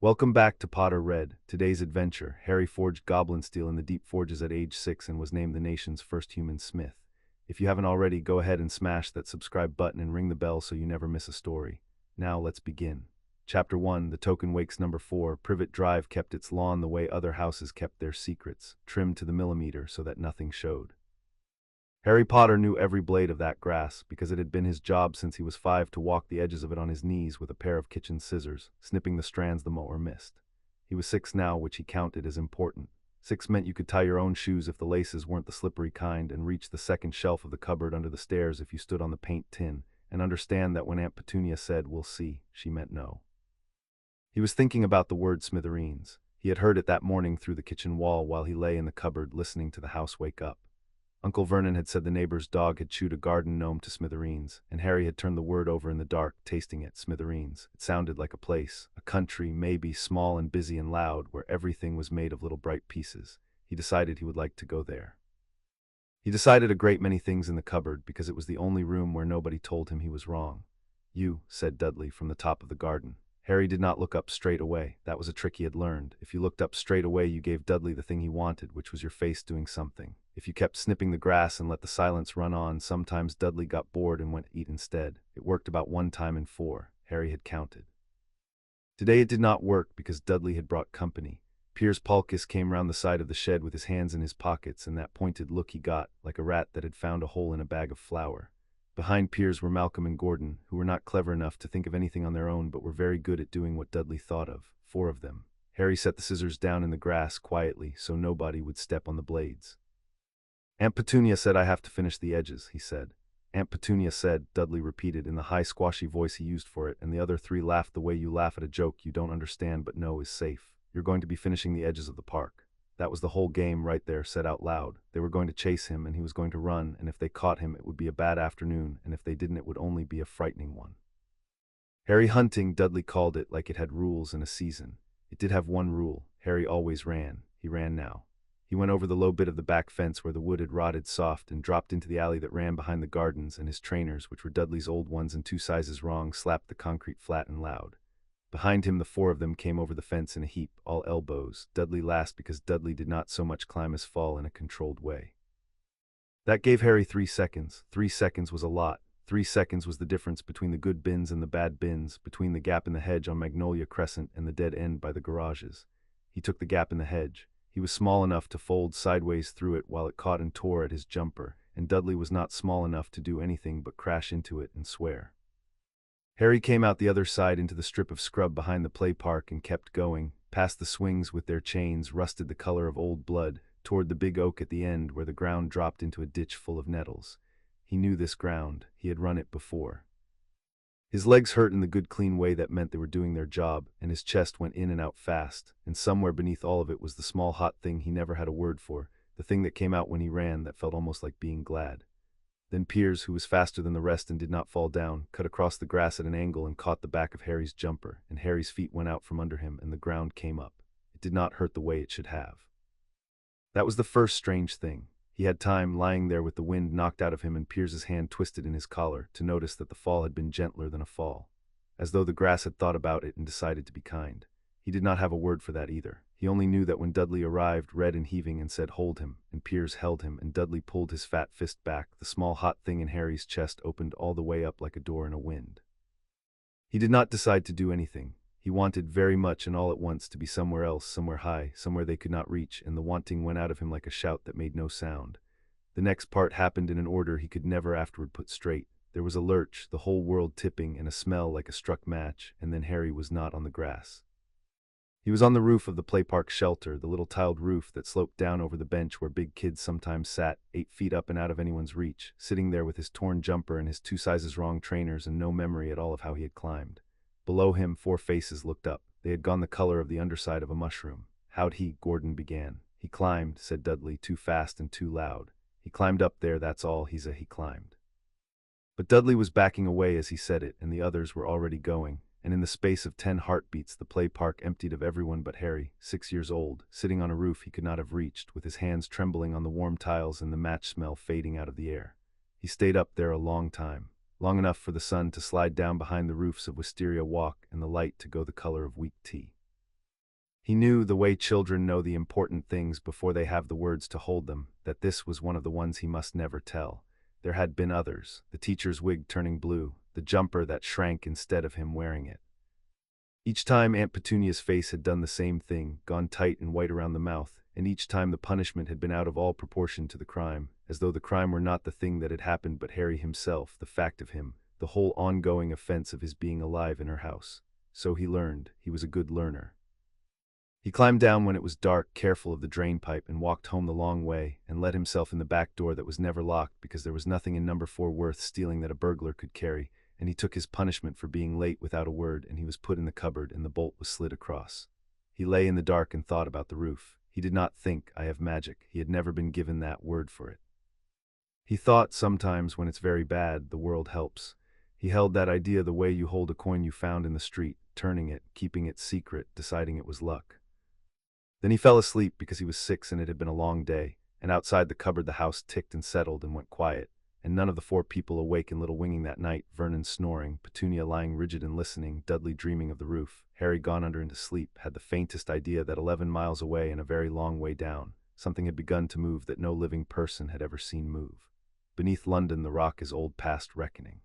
Welcome back to Potter Read. Today's adventure. Harry forged Goblin-Steel in the deep forges at age 6 and was named the nation's first human smith. If you haven't already, go ahead and smash that subscribe button and ring the bell so you never miss a story. Now let's begin. Chapter 1, The Token Wakes. Number 4, Privet Drive kept its lawn the way other houses kept their secrets, trimmed to the millimeter so that nothing showed. Harry Potter knew every blade of that grass, because it had been his job since he was 5 to walk the edges of it on his knees with a pair of kitchen scissors, snipping the strands the mower missed. He was 6 now, which he counted as important. 6 meant you could tie your own shoes if the laces weren't the slippery kind, and reach the second shelf of the cupboard under the stairs if you stood on the paint tin, and understand that when Aunt Petunia said, "We'll see," she meant no. He was thinking about the word smithereens. He had heard it that morning through the kitchen wall while he lay in the cupboard listening to the house wake up. Uncle Vernon had said the neighbor's dog had chewed a garden gnome to smithereens, and Harry had turned the word over in the dark, tasting it, smithereens. It sounded like a place, a country, maybe, small and busy and loud, where everything was made of little bright pieces. He decided he would like to go there. He decided a great many things in the cupboard, because it was the only room where nobody told him he was wrong. "You," said Dudley from the top of the garden. Harry did not look up straight away. That was a trick he had learned. If you looked up straight away, you gave Dudley the thing he wanted, which was your face doing something. If you kept snipping the grass and let the silence run on, sometimes Dudley got bored and went to eat instead. It worked about 1 time in 4. Harry had counted. Today it did not work because Dudley had brought company. Piers Polkiss came round the side of the shed with his hands in his pockets, and that pointed look he got, like a rat that had found a hole in a bag of flour. Behind Piers were Malcolm and Gordon, who were not clever enough to think of anything on their own but were very good at doing what Dudley thought of. 4 of them. Harry set the scissors down in the grass quietly so nobody would step on the blades. "Aunt Petunia said I have to finish the edges," he said. "Aunt Petunia said," Dudley repeated in the high squashy voice he used for it, and the other 3 laughed the way you laugh at a joke you don't understand but know is safe. "You're going to be finishing the edges of the park." That was the whole game right there, said out loud. They were going to chase him, and he was going to run, and if they caught him it would be a bad afternoon, and if they didn't it would only be a frightening one. Harry hunting, Dudley called it, like it had rules and a season. It did have one rule. Harry always ran. He ran now. He went over the low bit of the back fence where the wood had rotted soft and dropped into the alley that ran behind the gardens, and his trainers, which were Dudley's old ones and 2 sizes wrong, slapped the concrete flat and loud. Behind him the 4 of them came over the fence in a heap, all elbows, Dudley last because Dudley did not so much climb as fall in a controlled way. That gave Harry 3 seconds. 3 seconds was a lot. 3 seconds was the difference between the good bins and the bad bins, between the gap in the hedge on Magnolia Crescent and the dead end by the garages. He took the gap in the hedge. He was small enough to fold sideways through it while it caught and tore at his jumper, and Dudley was not small enough to do anything but crash into it and swear. Harry came out the other side into the strip of scrub behind the play park and kept going, past the swings with their chains rusted the color of old blood, toward the big oak at the end where the ground dropped into a ditch full of nettles. He knew this ground. He had run it before. His legs hurt in the good clean way that meant they were doing their job, and his chest went in and out fast, and somewhere beneath all of it was the small hot thing he never had a word for, the thing that came out when he ran that felt almost like being glad. Then Piers, who was faster than the rest and did not fall down, cut across the grass at an angle and caught the back of Harry's jumper, and Harry's feet went out from under him and the ground came up. It did not hurt the way it should have. That was the first strange thing. He had time, lying there with the wind knocked out of him and Piers's hand twisted in his collar, to notice that the fall had been gentler than a fall. As though the grass had thought about it and decided to be kind. He did not have a word for that either. He only knew that when Dudley arrived, red and heaving, and said, "Hold him," and Piers held him, and Dudley pulled his fat fist back, the small hot thing in Harry's chest opened all the way up like a door in a wind. He did not decide to do anything. He wanted very much and all at once to be somewhere else, somewhere high, somewhere they could not reach, and the wanting went out of him like a shout that made no sound. The next part happened in an order he could never afterward put straight. There was a lurch, the whole world tipping, and a smell like a struck match, and then Harry was not on the grass. He was on the roof of the play park shelter, the little tiled roof that sloped down over the bench where big kids sometimes sat, 8 feet up and out of anyone's reach, sitting there with his torn jumper and his 2 sizes wrong trainers and no memory at all of how he had climbed. Below him 4 faces looked up. They had gone the color of the underside of a mushroom. "How'd he?" Gordon began. "He climbed," said Dudley, too fast and too loud. "He climbed up there, that's all, he climbed." But Dudley was backing away as he said it, and the others were already going, and in the space of 10 heartbeats the play park emptied of everyone but Harry, 6 years old, sitting on a roof he could not have reached, with his hands trembling on the warm tiles and the match smell fading out of the air. He stayed up there a long time, long enough for the sun to slide down behind the roofs of Wisteria Walk and the light to go the color of weak tea. He knew, the way children know the important things before they have the words to hold them, that this was one of the ones he must never tell. There had been others, the teacher's wig turning blue, the jumper that shrank instead of him wearing it. Each time Aunt Petunia's face had done the same thing, gone tight and white around the mouth, and each time the punishment had been out of all proportion to the crime, as though the crime were not the thing that had happened but Harry himself, the fact of him, the whole ongoing offense of his being alive in her house. So he learned. He was a good learner. He climbed down when it was dark, careful of the drain pipe, and walked home the long way, and let himself in the back door that was never locked because there was nothing in number 4 worth stealing that a burglar could carry, and he took his punishment for being late without a word, and he was put in the cupboard and the bolt was slid across. He lay in the dark and thought about the roof. He did not think, I have magic. He had never been given that word for it. He thought sometimes when it's very bad, the world helps. He held that idea the way you hold a coin you found in the street, turning it, keeping it secret, deciding it was luck. Then he fell asleep because he was 6 and it had been a long day, and outside the cupboard the house ticked and settled and went quiet, and none of the 4 people awake in Little Winging that night, Vernon snoring, Petunia lying rigid and listening, Dudley dreaming of the roof, Harry gone under into sleep, had the faintest idea that 11 miles away and a very long way down, something had begun to move that no living person had ever seen move. Beneath London the rock is old past reckoning.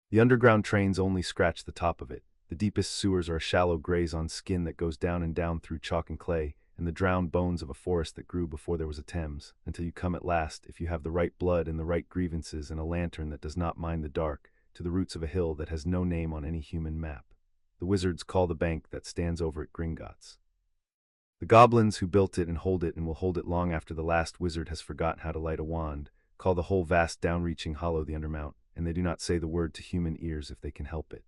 The underground trains only scratch the top of it. The deepest sewers are a shallow graze on skin that goes down and down through chalk and clay, and the drowned bones of a forest that grew before there was a Thames, until you come at last, if you have the right blood and the right grievances and a lantern that does not mind the dark, to the roots of a hill that has no name on any human map. The wizards call the bank that stands over at Gringotts. The goblins who built it and will hold it long after the last wizard has forgotten how to light a wand, call the whole vast down-reaching hollow the Undermount, and they do not say the word to human ears if they can help it.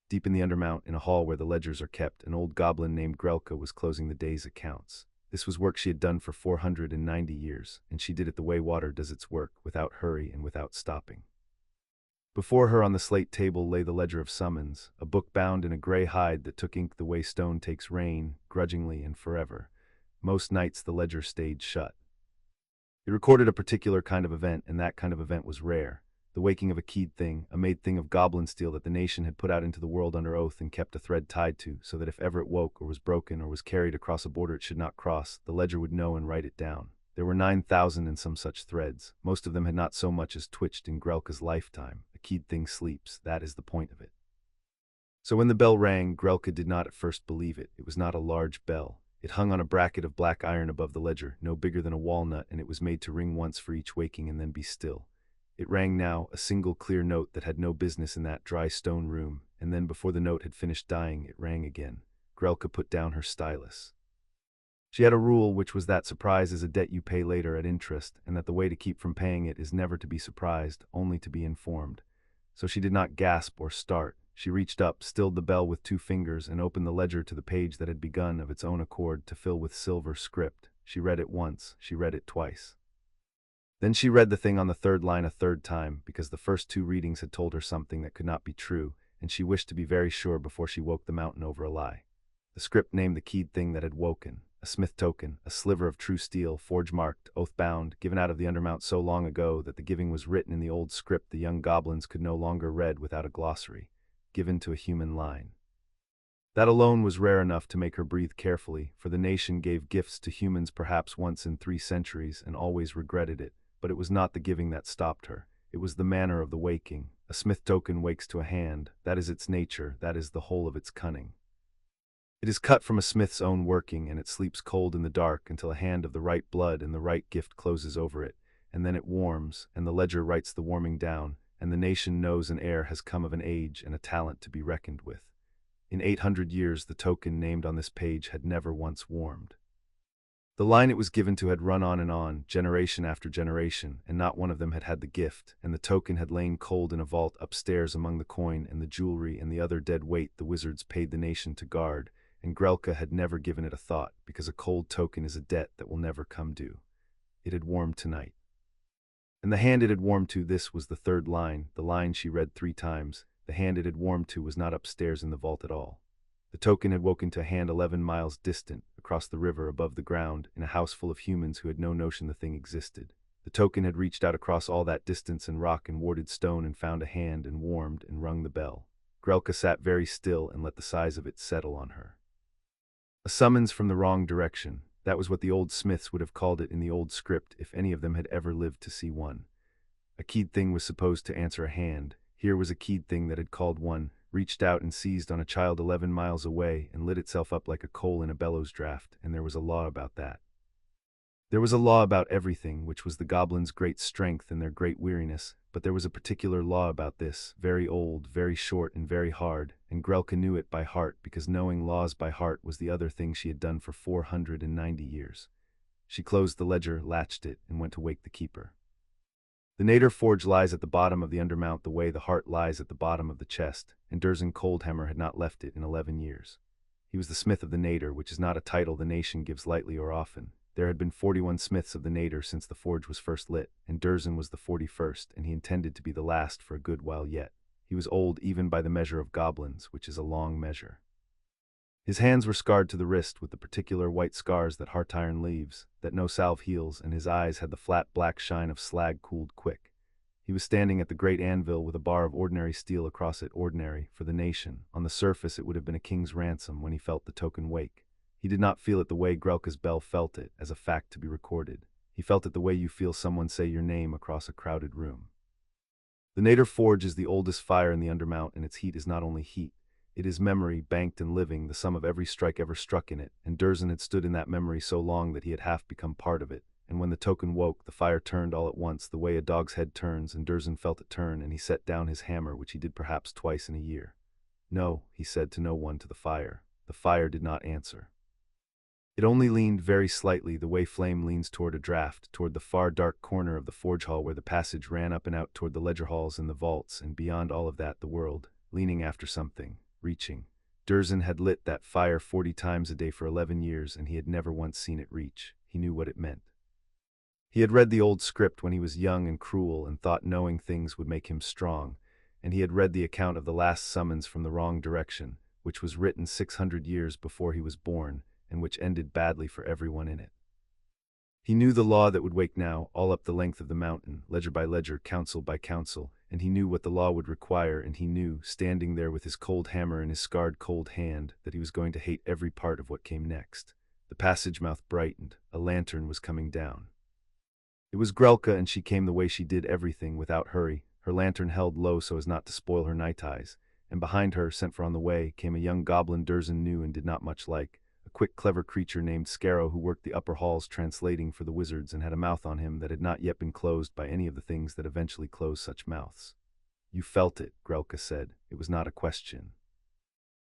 Deep in the Undermount, in a hall where the ledgers are kept, an old goblin named Grelka was closing the day's accounts. This was work she had done for 490 years, and she did it the way water does its work, without hurry and without stopping. Before her on the slate table lay the ledger of summons, a book bound in a gray hide that took ink the way stone takes rain, grudgingly and forever. Most nights the ledger stayed shut. It recorded a particular kind of event, and that kind of event was rare. The waking of a keyed thing, a made thing of Goblin-Steel that the nation had put out into the world under oath and kept a thread tied to, so that if ever it woke or was broken or was carried across a border it should not cross, the ledger would know and write it down. There were 9,000 and some such threads. Most of them had not so much as twitched in Grelka's lifetime. A keyed thing sleeps, that is the point of it. So when the bell rang, Grelka did not at first believe it. It was not a large bell. It hung on a bracket of black iron above the ledger, no bigger than a walnut, and it was made to ring once for each waking and then be still. It rang now, a single clear note that had no business in that dry stone room, and then before the note had finished dying, it rang again. Grelka put down her stylus. She had a rule, which was that surprise is a debt you pay later at interest, and that the way to keep from paying it is never to be surprised, only to be informed. So she did not gasp or start. She reached up, stilled the bell with 2 fingers, and opened the ledger to the page that had begun of its own accord to fill with silver script. She read it once, she read it twice. Then she read the thing on the 3rd line a 3rd time, because the first 2 readings had told her something that could not be true, and she wished to be very sure before she woke the mountain over a lie. The script named the keyed thing that had woken, a smith token, a sliver of true steel, forge-marked, oath-bound, given out of the Undermount so long ago that the giving was written in the old script the young goblins could no longer read without a glossary, given to a human line. That alone was rare enough to make her breathe carefully, for the nation gave gifts to humans perhaps once in 3 centuries and always regretted it. But it was not the giving that stopped her. It was the manner of the waking. A smith token wakes to a hand. That is its nature. That is the whole of its cunning. It is cut from a smith's own working, and it sleeps cold in the dark until a hand of the right blood and the right gift closes over it, and then it warms, and the ledger writes the warming down, and the nation knows an heir has come of an age and a talent to be reckoned with. In 800 years the token named on this page had never once warmed. The line it was given to had run on, generation after generation, and not one of them had had the gift, and the token had lain cold in a vault upstairs among the coin and the jewelry and the other dead weight the wizards paid the nation to guard, and Grelka had never given it a thought, because a cold token is a debt that will never come due. It had warmed tonight. And the hand it had warmed to, this was the 3rd line, the line she read 3 times. The hand it had warmed to was not upstairs in the vault at all. The token had woken to a hand 11 miles distant, across the river above the ground, in a house full of humans who had no notion the thing existed. The token had reached out across all that distance in rock and warded stone and found a hand and warmed and rung the bell. Grelka sat very still and let the size of it settle on her. A summons from the wrong direction. That was what the old smiths would have called it in the old script if any of them had ever lived to see one. A keyed thing was supposed to answer a hand. Here was a keyed thing that had called one, reached out and seized on a child 11 miles away and lit itself up like a coal in a bellows draft, and there was a law about that. There was a law about everything, which was the goblins' great strength and their great weariness, but there was a particular law about this, very old, very short, and very hard, and Grelka knew it by heart because knowing laws by heart was the other thing she had done for 490 years. She closed the ledger, latched it, and went to wake the keeper. The Nader forge lies at the bottom of the Undermount the way the heart lies at the bottom of the chest, and Durzen Coldhammer had not left it in 11 years. He was the smith of the Nader, which is not a title the nation gives lightly or often. There had been 41 smiths of the Nader since the forge was first lit, and Durzen was the 41st, and he intended to be the last for a good while yet. He was old even by the measure of goblins, which is a long measure. His hands were scarred to the wrist with the particular white scars that heart iron leaves, that no salve heals, and his eyes had the flat black shine of slag cooled quick. He was standing at the great anvil with a bar of ordinary steel across it, ordinary, for the nation. On the surface it would have been a king's ransom when he felt the token wake. He did not feel it the way Grelka's bell felt it, as a fact to be recorded. He felt it the way you feel someone say your name across a crowded room. The Nader Forge is the oldest fire in the Undermount, and its heat is not only heat. It is memory, banked and living, the sum of every strike ever struck in it, and Durzen had stood in that memory so long that he had half become part of it, and when the token woke, the fire turned all at once, the way a dog's head turns, and Durzen felt it turn, and he set down his hammer, which he did perhaps twice in a year. No, he said to no one, to the fire. The fire did not answer. It only leaned very slightly, the way flame leans toward a draught, toward the far dark corner of the forge hall where the passage ran up and out toward the ledger halls and the vaults, and beyond all of that the world, leaning after something, reaching. Durzen had lit that fire 40 times a day for 11 years, and he had never once seen it reach. He knew what it meant. He had read the old script when he was young and cruel and thought knowing things would make him strong, and he had read the account of the last summons from the wrong direction, which was written 600 years before he was born, and which ended badly for everyone in it. He knew the law that would wake now, all up the length of the mountain, ledger by ledger, council by council, and he knew what the law would require, and he knew, standing there with his cold hammer in his scarred cold hand, that he was going to hate every part of what came next. The passage mouth brightened. A lantern was coming down. It was Grelka, and she came the way she did everything, without hurry, her lantern held low so as not to spoil her night eyes, and behind her, sent for on the way, came a young goblin Durzen knew and did not much like, a quick, clever creature named Scarrow who worked the upper halls translating for the wizards and had a mouth on him that had not yet been closed by any of the things that eventually close such mouths. You felt it, Grelka said. It was not a question.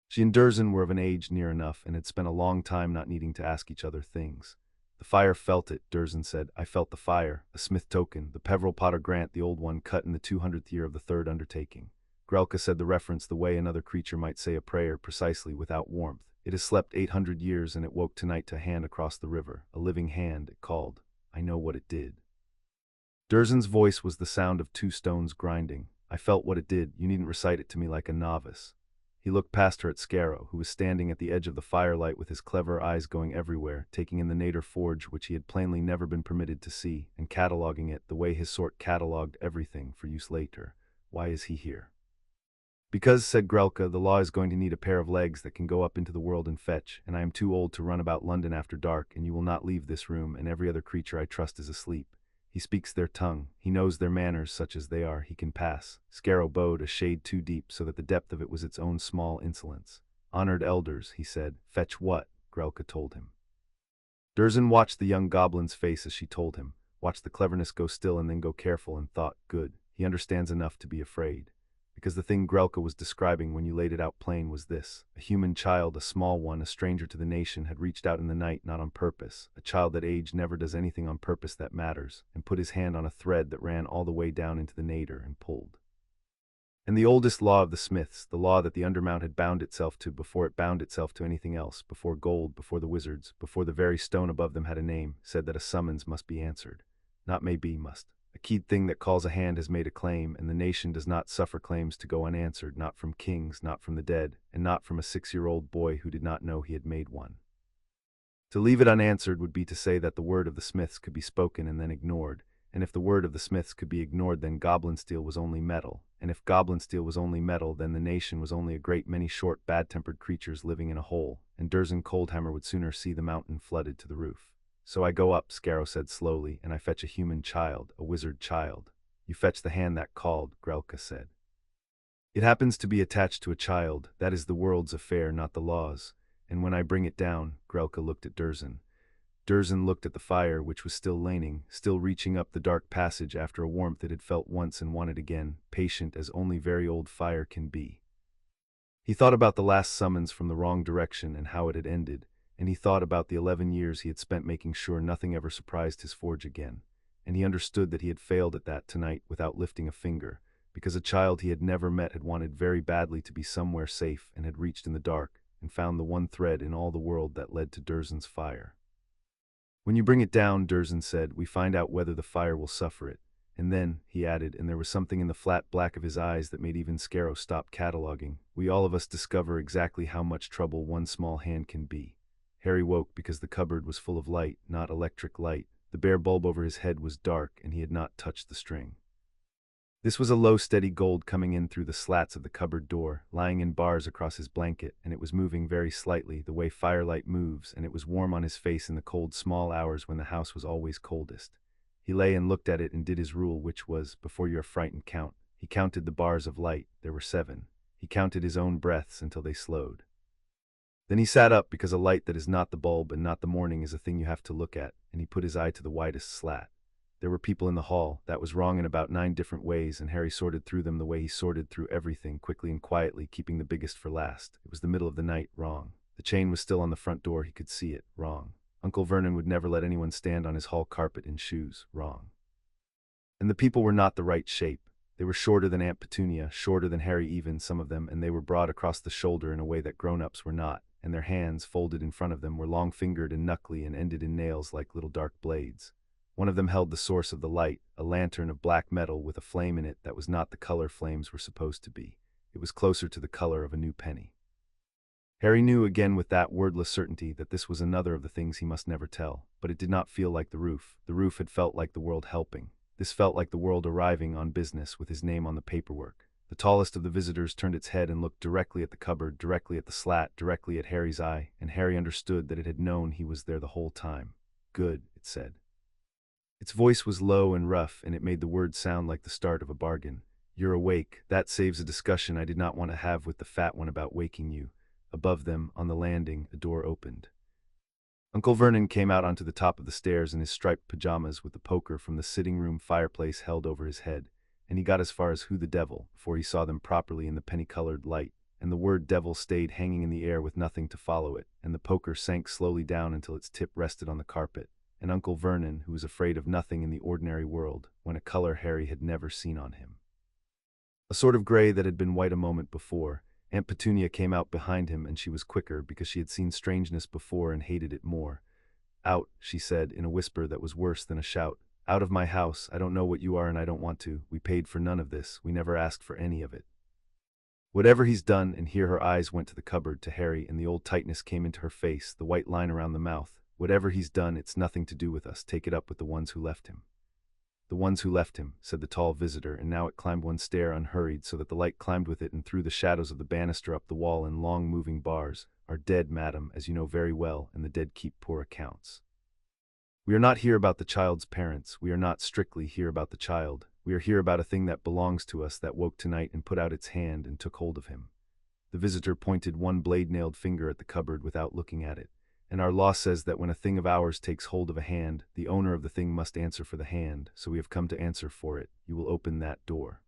She and Durzen were of an age near enough and had spent a long time not needing to ask each other things. The fire felt it, Durzen said. I felt the fire, a smith token, the Peveril Potter grant, the old one cut in the 200th year of the third undertaking. Grelka said the reference the way another creature might say a prayer, precisely, without warmth. It has slept 800 years and it woke tonight to a hand across the river, a living hand, it called. I know what it did. Durzen's voice was the sound of 2 stones grinding. I felt what it did. You needn't recite it to me like a novice. He looked past her at Scarrow, who was standing at the edge of the firelight with his clever eyes going everywhere, taking in the Nader forge which he had plainly never been permitted to see, and cataloguing it the way his sort catalogued everything for use later. Why is he here? Because, said Grelka, the law is going to need a pair of legs that can go up into the world and fetch, and I am too old to run about London after dark, and you will not leave this room, and every other creature I trust is asleep. He speaks their tongue, he knows their manners such as they are, he can pass. Scarrow bowed a shade too deep so that the depth of it was its own small insolence. Honored elders, he said. Fetch what? Grelka told him. Durzen watched the young goblin's face as she told him, watched the cleverness go still and then go careful, and thought, good, he understands enough to be afraid. Because the thing Grelka was describing when you laid it out plain was this. A human child, a small one, a stranger to the nation, had reached out in the night not on purpose, a child at age never does anything on purpose that matters, and put his hand on a thread that ran all the way down into the Nader and pulled. And the oldest law of the smiths, the law that the Undermount had bound itself to before it bound itself to anything else, before gold, before the wizards, before the very stone above them had a name, said that a summons must be answered. Not may be, must. A keyed thing that calls a hand has made a claim, and the nation does not suffer claims to go unanswered, not from kings, not from the dead, and not from a 6-year-old boy who did not know he had made one. To leave it unanswered would be to say that the word of the smiths could be spoken and then ignored, and if the word of the smiths could be ignored, then Goblin-Steel was only metal, and if Goblin-Steel was only metal, then the nation was only a great many short, bad-tempered creatures living in a hole, and Durzen Coldhammer would sooner see the mountain flooded to the roof. So I go up, Scarrow said slowly, and I fetch a human child, a wizard child. You fetch the hand that called, Grelka said. It happens to be attached to a child, that is the world's affair, not the law's, and when I bring it down, Grelka looked at Durzen. Durzen looked at the fire, which was still laning, still reaching up the dark passage after a warmth it had felt once and wanted again, patient as only very old fire can be. He thought about the last summons from the wrong direction and how it had ended, and he thought about the 11 years he had spent making sure nothing ever surprised his forge again, and he understood that he had failed at that tonight without lifting a finger, because a child he had never met had wanted very badly to be somewhere safe and had reached in the dark and found the one thread in all the world that led to Durzen's fire. When you bring it down, Durzen said, we find out whether the fire will suffer it. And then, he added, and there was something in the flat black of his eyes that made even Scarrow stop cataloging, we all of us discover exactly how much trouble one small hand can be. Harry woke because the cupboard was full of light, not electric light. The bare bulb over his head was dark, and he had not touched the string. This was a low, steady gold coming in through the slats of the cupboard door, lying in bars across his blanket, and it was moving very slightly, the way firelight moves, and it was warm on his face in the cold, small hours when the house was always coldest. He lay and looked at it and did his rule, which was, before you are frightened, count. He counted the bars of light. There were 7. He counted his own breaths until they slowed. Then he sat up, because a light that is not the bulb and not the morning is a thing you have to look at, and he put his eye to the widest slat. There were people in the hall. That was wrong in about 9 different ways, and Harry sorted through them the way he sorted through everything, quickly and quietly, keeping the biggest for last. It was the middle of the night. Wrong. The chain was still on the front door. He could see it. Wrong. Uncle Vernon would never let anyone stand on his hall carpet in shoes. Wrong. And the people were not the right shape. They were shorter than Aunt Petunia, shorter than Harry even, some of them, and they were broad across the shoulder in a way that grown-ups were not, and their hands, folded in front of them, were long-fingered and knuckly and ended in nails like little dark blades. One of them held the source of the light, a lantern of black metal with a flame in it that was not the color flames were supposed to be. It was closer to the color of a new penny. Harry knew again with that wordless certainty that this was another of the things he must never tell, but it did not feel like the roof. The roof had felt like the world helping. This felt like the world arriving on business with his name on the paperwork. The tallest of the visitors turned its head and looked directly at the cupboard, directly at the slat, directly at Harry's eye, and Harry understood that it had known he was there the whole time. Good, it said. Its voice was low and rough, and it made the words sound like the start of a bargain. You're awake. That saves a discussion I did not want to have with the fat one about waking you. Above them, on the landing, a door opened. Uncle Vernon came out onto the top of the stairs in his striped pajamas with the poker from the sitting-room fireplace held over his head, and he got as far as "Who the devil?" before he saw them properly in the penny-colored light, and the word devil stayed hanging in the air with nothing to follow it, and the poker sank slowly down until its tip rested on the carpet, and Uncle Vernon, who was afraid of nothing in the ordinary world, went a color Harry had never seen on him. A sort of gray that had been white a moment before. Aunt Petunia came out behind him, and she was quicker because she had seen strangeness before and hated it more. Out, she said, in a whisper that was worse than a shout. Out of my house. I don't know what you are and I don't want to. We paid for none of this. We never asked for any of it. Whatever he's done, and here her eyes went to the cupboard, to Harry, and the old tightness came into her face, the white line around the mouth. Whatever he's done, it's nothing to do with us. Take it up with the ones who left him. The ones who left him, said the tall visitor, and now it climbed one stair unhurried so that the light climbed with it and threw the shadows of the banister up the wall in long moving bars, are dead, madam, as you know very well, and the dead keep poor accounts. We are not here about the child's parents. We are not strictly here about the child. We are here about a thing that belongs to us that woke tonight and put out its hand and took hold of him. The visitor pointed one blade-nailed finger at the cupboard without looking at it. And our law says that when a thing of ours takes hold of a hand, the owner of the thing must answer for the hand, so we have come to answer for it. You will open that door.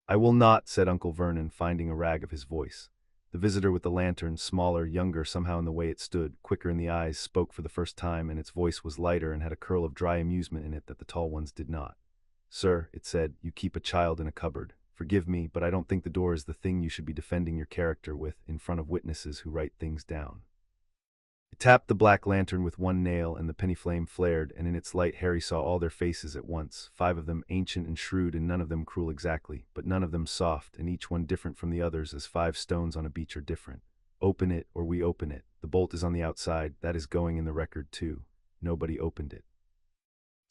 I will not, said Uncle Vernon, finding a rag of his voice. The visitor with the lantern, smaller, younger somehow in the way it stood, quicker in the eyes, spoke for the first time, and its voice was lighter and had a curl of dry amusement in it that the tall one's did not. Sir, it said, you keep a child in a cupboard. Forgive me, but I don't think the door is the thing you should be defending your character with in front of witnesses who write things down. It tapped the black lantern with one nail, and the penny flame flared, and in its light Harry saw all their faces at once, 5 of them ancient and shrewd, and none of them cruel exactly, but none of them soft, and each one different from the others, as 5 stones on a beach are different. Open it, or we open it. The bolt is on the outside. That is going in the record too. Nobody opened it.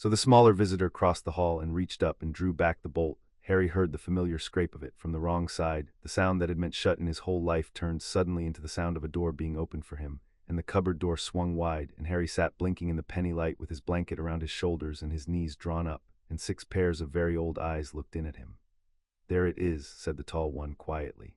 So the smaller visitor crossed the hall and reached up and drew back the bolt. Harry heard the familiar scrape of it from the wrong side. The sound that had meant shut in his whole life turned suddenly into the sound of a door being opened for him, and the cupboard door swung wide, and Harry sat blinking in the penny light with his blanket around his shoulders and his knees drawn up, and 6 pairs of very old eyes looked in at him. "There it is," said the tall one quietly.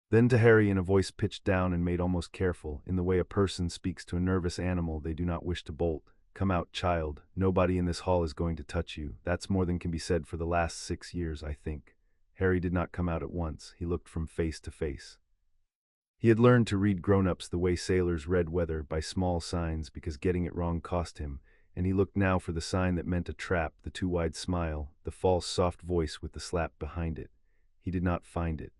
Then to Harry in a voice pitched down and made almost careful, in the way a person speaks to a nervous animal they do not wish to bolt, "Come out, child. Nobody in this hall is going to touch you. That's more than can be said for the last 6 years, I think." Harry did not come out at once. He looked from face to face. He had learned to read grown-ups the way sailors read weather, by small signs, because getting it wrong cost him, and he looked now for the sign that meant a trap, the too wide smile, the false soft voice with the slap behind it. He did not find it.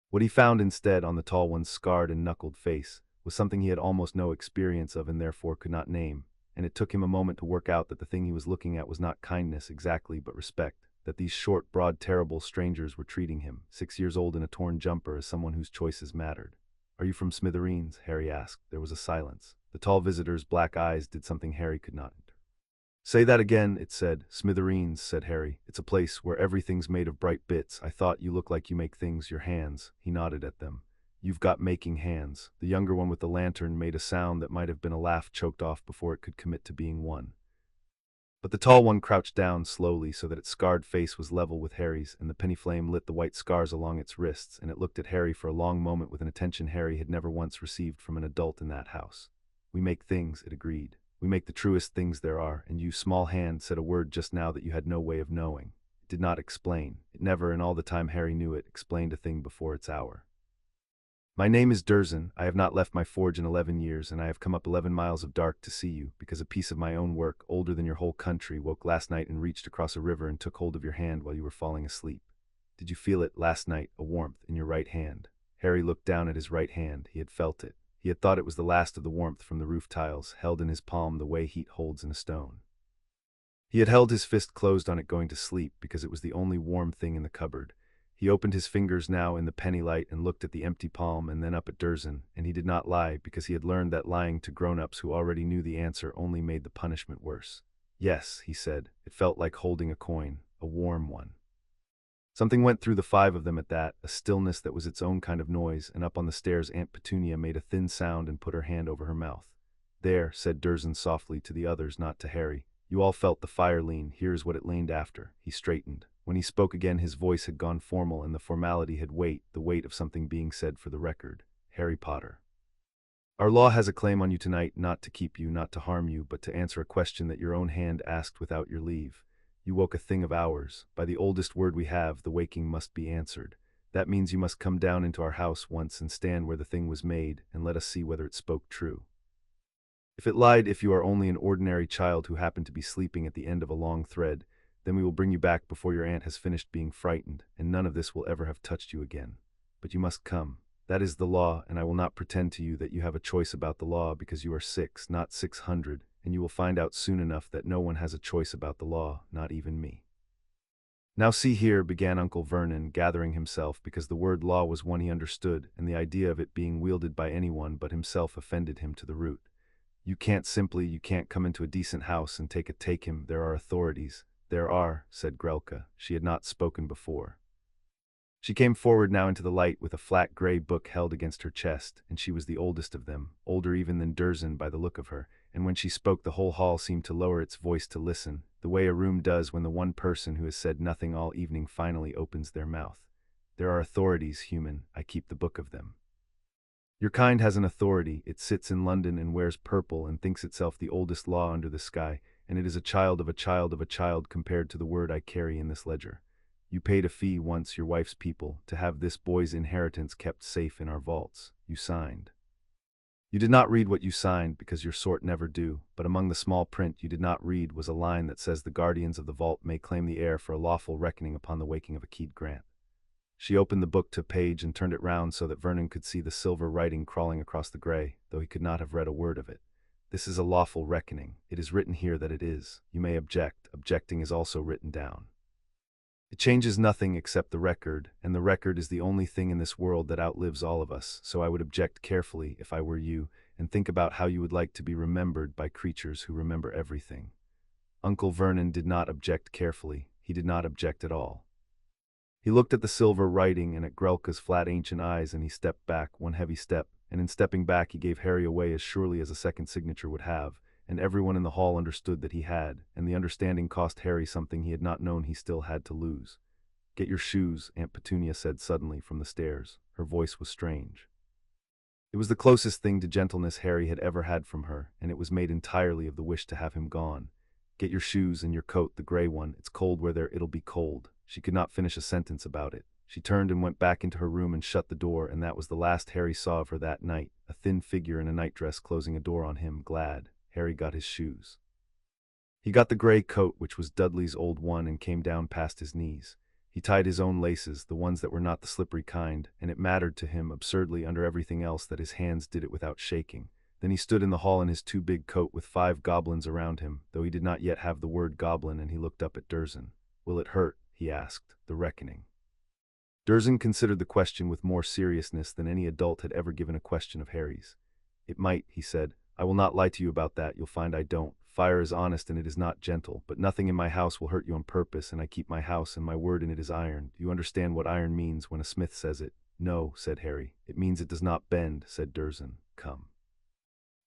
What he found instead, on the tall one's scarred and knuckled face, was something he had almost no experience of and therefore could not name, and it took him a moment to work out that the thing he was looking at was not kindness exactly but respect, that these short, broad, terrible strangers were treating him, 6 years old in a torn jumper, as someone whose choices mattered. "Are you from Smithereens?" Harry asked. There was a silence. The tall visitor's black eyes did something Harry could not. "Say that again," it said. "Smithereens," said Harry. "It's a place where everything's made of bright bits. I thought you look like you make things, your hands." He nodded at them. "You've got making hands." The younger one with the lantern made a sound that might have been a laugh choked off before it could commit to being one. But the tall one crouched down slowly so that its scarred face was level with Harry's, and the penny flame lit the white scars along its wrists, and it looked at Harry for a long moment with an attention Harry had never once received from an adult in that house. "We make things," it agreed. "We make the truest things there are, and you, small hand, said a word just now that you had no way of knowing." It did not explain. It never, in all the time Harry knew it, explained a thing before its hour. "My name is Dursleys. I have not left my forge in 11 years, and I have come up 11 miles of dark to see you, because a piece of my own work, older than your whole country, woke last night and reached across a river and took hold of your hand while you were falling asleep. Did you feel it last night, a warmth, in your right hand?" Harry looked down at his right hand. He had felt it. He had thought it was the last of the warmth from the roof tiles, held in his palm the way heat holds in a stone. He had held his fist closed on it going to sleep, because it was the only warm thing in the cupboard. He opened his fingers now in the penny light and looked at the empty palm and then up at Dursleys, and he did not lie, because he had learned that lying to grown-ups who already knew the answer only made the punishment worse. "Yes," he said. It felt like holding a coin, a warm one. Something went through the 5 of them at that, a stillness that was its own kind of noise, and up on the stairs Aunt Petunia made a thin sound and put her hand over her mouth. "There," said Dursleys softly to the others, not to Harry. "You all felt the fire lean. Here is what it leaned after." He straightened. When he spoke again his voice had gone formal, and the formality had weight, the weight of something being said for the record. "Harry Potter. Our law has a claim on you tonight, not to keep you, not to harm you, but to answer a question that your own hand asked without your leave. You woke a thing of ours. By the oldest word we have, the waking must be answered. That means you must come down into our house once and stand where the thing was made, and let us see whether it spoke true. If it lied, if you are only an ordinary child who happened to be sleeping at the end of a long thread, then we will bring you back before your aunt has finished being frightened, and none of this will ever have touched you again. But you must come. That is the law, and I will not pretend to you that you have a choice about the law, because you are 6, not 600, and you will find out soon enough that no one has a choice about the law, not even me." "Now see here," began Uncle Vernon, gathering himself, because the word law was one he understood, and the idea of it being wielded by anyone but himself offended him to the root. You can't come into a decent house and take him. There are authorities." "There are," said Grelka. She had not spoken before. She came forward now into the light with a flat gray book held against her chest, and she was the oldest of them, older even than Dursleys by the look of her, and when she spoke the whole hall seemed to lower its voice to listen, the way a room does when the one person who has said nothing all evening finally opens their mouth. "There are authorities, human. I keep the book of them. Your kind has an authority. It sits in London and wears purple and thinks itself the oldest law under the sky, and it is a child of a child of a child compared to the word I carry in this ledger. You paid a fee once, your wife's people, to have this boy's inheritance kept safe in our vaults. You signed. You did not read what you signed, because your sort never do, but among the small print you did not read was a line that says the guardians of the vault may claim the heir for a lawful reckoning upon the waking of a keyed grant." She opened the book to a page and turned it round so that Vernon could see the silver writing crawling across the gray, though he could not have read a word of it. "This is a lawful reckoning. It is written here that it is. You may object. Objecting is also written down. It changes nothing except the record, and the record is the only thing in this world that outlives all of us, so I would object carefully, if I were you, and think about how you would like to be remembered by creatures who remember everything." Uncle Vernon did not object carefully. He did not object at all. He looked at the silver writing and at Grelka's flat ancient eyes, and he stepped back, one heavy step, and in stepping back he gave Harry away as surely as a second signature would have, and everyone in the hall understood that he had, and the understanding cost Harry something he had not known he still had to lose. "Get your shoes," Aunt Petunia said suddenly from the stairs. Her voice was strange. It was the closest thing to gentleness Harry had ever had from her, and it was made entirely of the wish to have him gone. "Get your shoes and your coat, the gray one. It's cold where it'll be cold." She could not finish a sentence about it. She turned and went back into her room and shut the door, and that was the last Harry saw of her that night, a thin figure in a nightdress closing a door on him. Glad, Harry got his shoes. He got the gray coat, which was Dudley's old one, and came down past his knees. He tied his own laces, the ones that were not the slippery kind, and it mattered to him absurdly under everything else that his hands did it without shaking. Then he stood in the hall in his too big coat with 5 goblins around him, though he did not yet have the word goblin, and he looked up at Durzen. "Will it hurt?" he asked. "The reckoning." Durzen considered the question with more seriousness than any adult had ever given a question of Harry's. "It might," he said. "I will not lie to you about that. You'll find I don't. Fire is honest and it is not gentle, but nothing in my house will hurt you on purpose, and I keep my house, and my word in it is iron. Do you understand what iron means when a smith says it?" "No," said Harry. "It means it does not bend," said Durzen. "Come."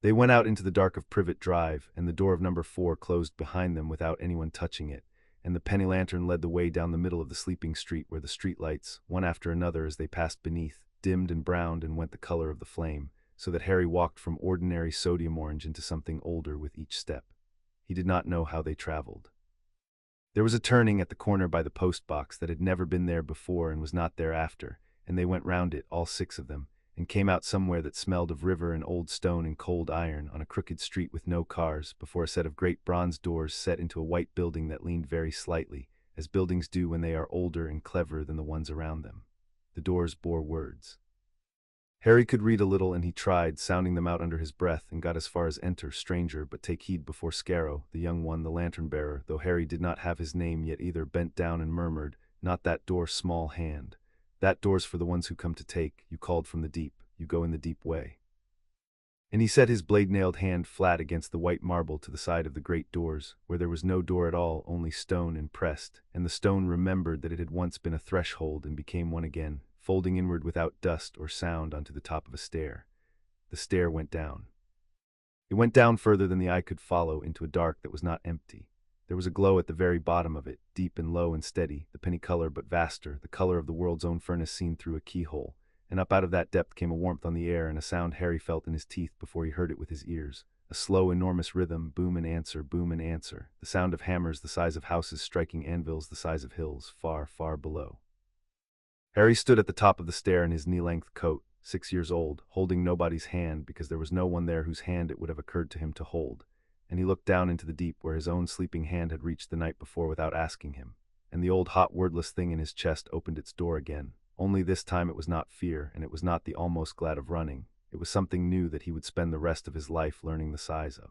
They went out into the dark of Privet Drive, and the door of number 4 closed behind them without anyone touching it, and the penny lantern led the way down the middle of the sleeping street, where the street lights, one after another as they passed beneath, dimmed and browned and went the color of the flame, so that Harry walked from ordinary sodium orange into something older with each step. He did not know how they traveled. There was a turning at the corner by the post box that had never been there before and was not there after, and they went round it, all 6 of them, and came out somewhere that smelled of river and old stone and cold iron, on a crooked street with no cars, before a set of great bronze doors set into a white building that leaned very slightly, as buildings do when they are older and cleverer than the ones around them. The doors bore words. Harry could read a little, and he tried, sounding them out under his breath, and got as far as "Enter, stranger, but take heed before Scarrow," the young one, the lantern-bearer, though Harry did not have his name yet either, bent down and murmured, "Not that door, small hand. That door's for the ones who come to take. You called from the deep. You go in the deep way." And he set his blade-nailed hand flat against the white marble to the side of the great doors, where there was no door at all, only stone impressed, and the stone remembered that it had once been a threshold and became one again, folding inward without dust or sound onto the top of a stair. The stair went down. It went down further than the eye could follow, into a dark that was not empty. There was a glow at the very bottom of it, deep and low and steady, the penny color but vaster, the color of the world's own furnace seen through a keyhole, and up out of that depth came a warmth on the air and a sound Harry felt in his teeth before he heard it with his ears. A slow, enormous rhythm, boom and answer, the sound of hammers the size of houses striking anvils the size of hills, far, far below. Harry stood at the top of the stair in his knee-length coat, 6 years old, holding nobody's hand because there was no one there whose hand it would have occurred to him to hold, and he looked down into the deep where his own sleeping hand had reached the night before without asking him, and the old hot wordless thing in his chest opened its door again. Only this time it was not fear, and it was not the almost glad of running. It was something new that he would spend the rest of his life learning the size of.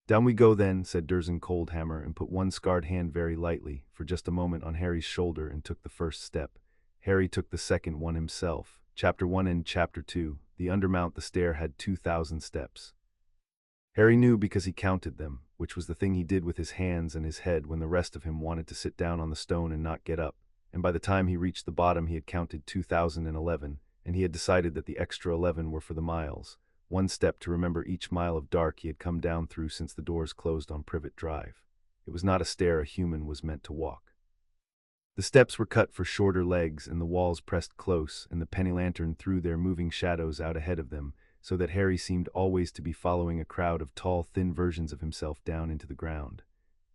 "Down we go then," said Durzen Coldhammer, and put one scarred hand very lightly, for just a moment, on Harry's shoulder and took the first step. Harry took the second one himself. Chapter 1 and Chapter 2. The Undermount. The stair had 2,000 steps. Harry knew because he counted them, which was the thing he did with his hands and his head when the rest of him wanted to sit down on the stone and not get up, and by the time he reached the bottom he had counted 2,011, and he had decided that the extra 11 were for the miles, 1 step to remember each mile of dark he had come down through since the doors closed on Privet Drive. It was not a stair a human was meant to walk. The steps were cut for shorter legs, and the walls pressed close, and the penny lantern threw their moving shadows out ahead of them, so that Harry seemed always to be following a crowd of tall, thin versions of himself down into the ground.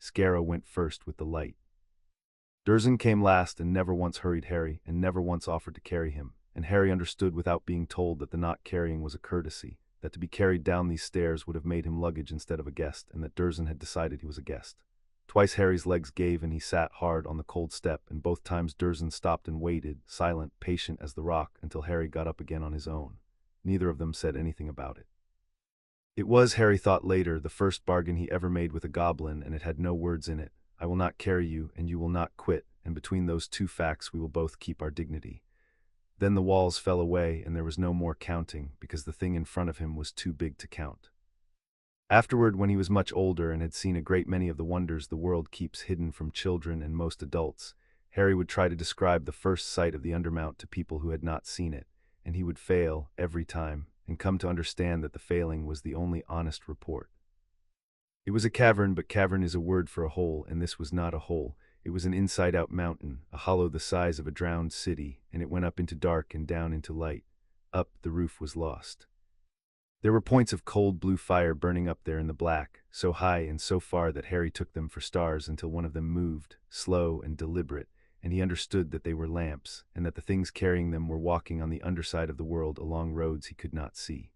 Scarrow went first with the light. Durzen came last and never once hurried Harry, and never once offered to carry him, and Harry understood without being told that the not carrying was a courtesy, that to be carried down these stairs would have made him luggage instead of a guest, and that Durzen had decided he was a guest. Twice Harry's legs gave and he sat hard on the cold step, and both times Durzen stopped and waited, silent, patient as the rock, until Harry got up again on his own. Neither of them said anything about it. It was, Harry thought later, the first bargain he ever made with a goblin, and it had no words in it. "I will not carry you, and you will not quit, and between those 2 facts we will both keep our dignity." Then the walls fell away, and there was no more counting, because the thing in front of him was too big to count. Afterward, when he was much older and had seen a great many of the wonders the world keeps hidden from children and most adults, Harry would try to describe the first sight of the Undermount to people who had not seen it, and he would fail every time, and come to understand that the failing was the only honest report. It was a cavern, but cavern is a word for a hole, and this was not a hole. It was an inside-out mountain, a hollow the size of a drowned city, and it went up into dark and down into light. Up, the roof was lost. There were points of cold blue fire burning up there in the black, so high and so far that Harry took them for stars until one of them moved, slow and deliberate, and he understood that they were lamps, and that the things carrying them were walking on the underside of the world along roads he could not see.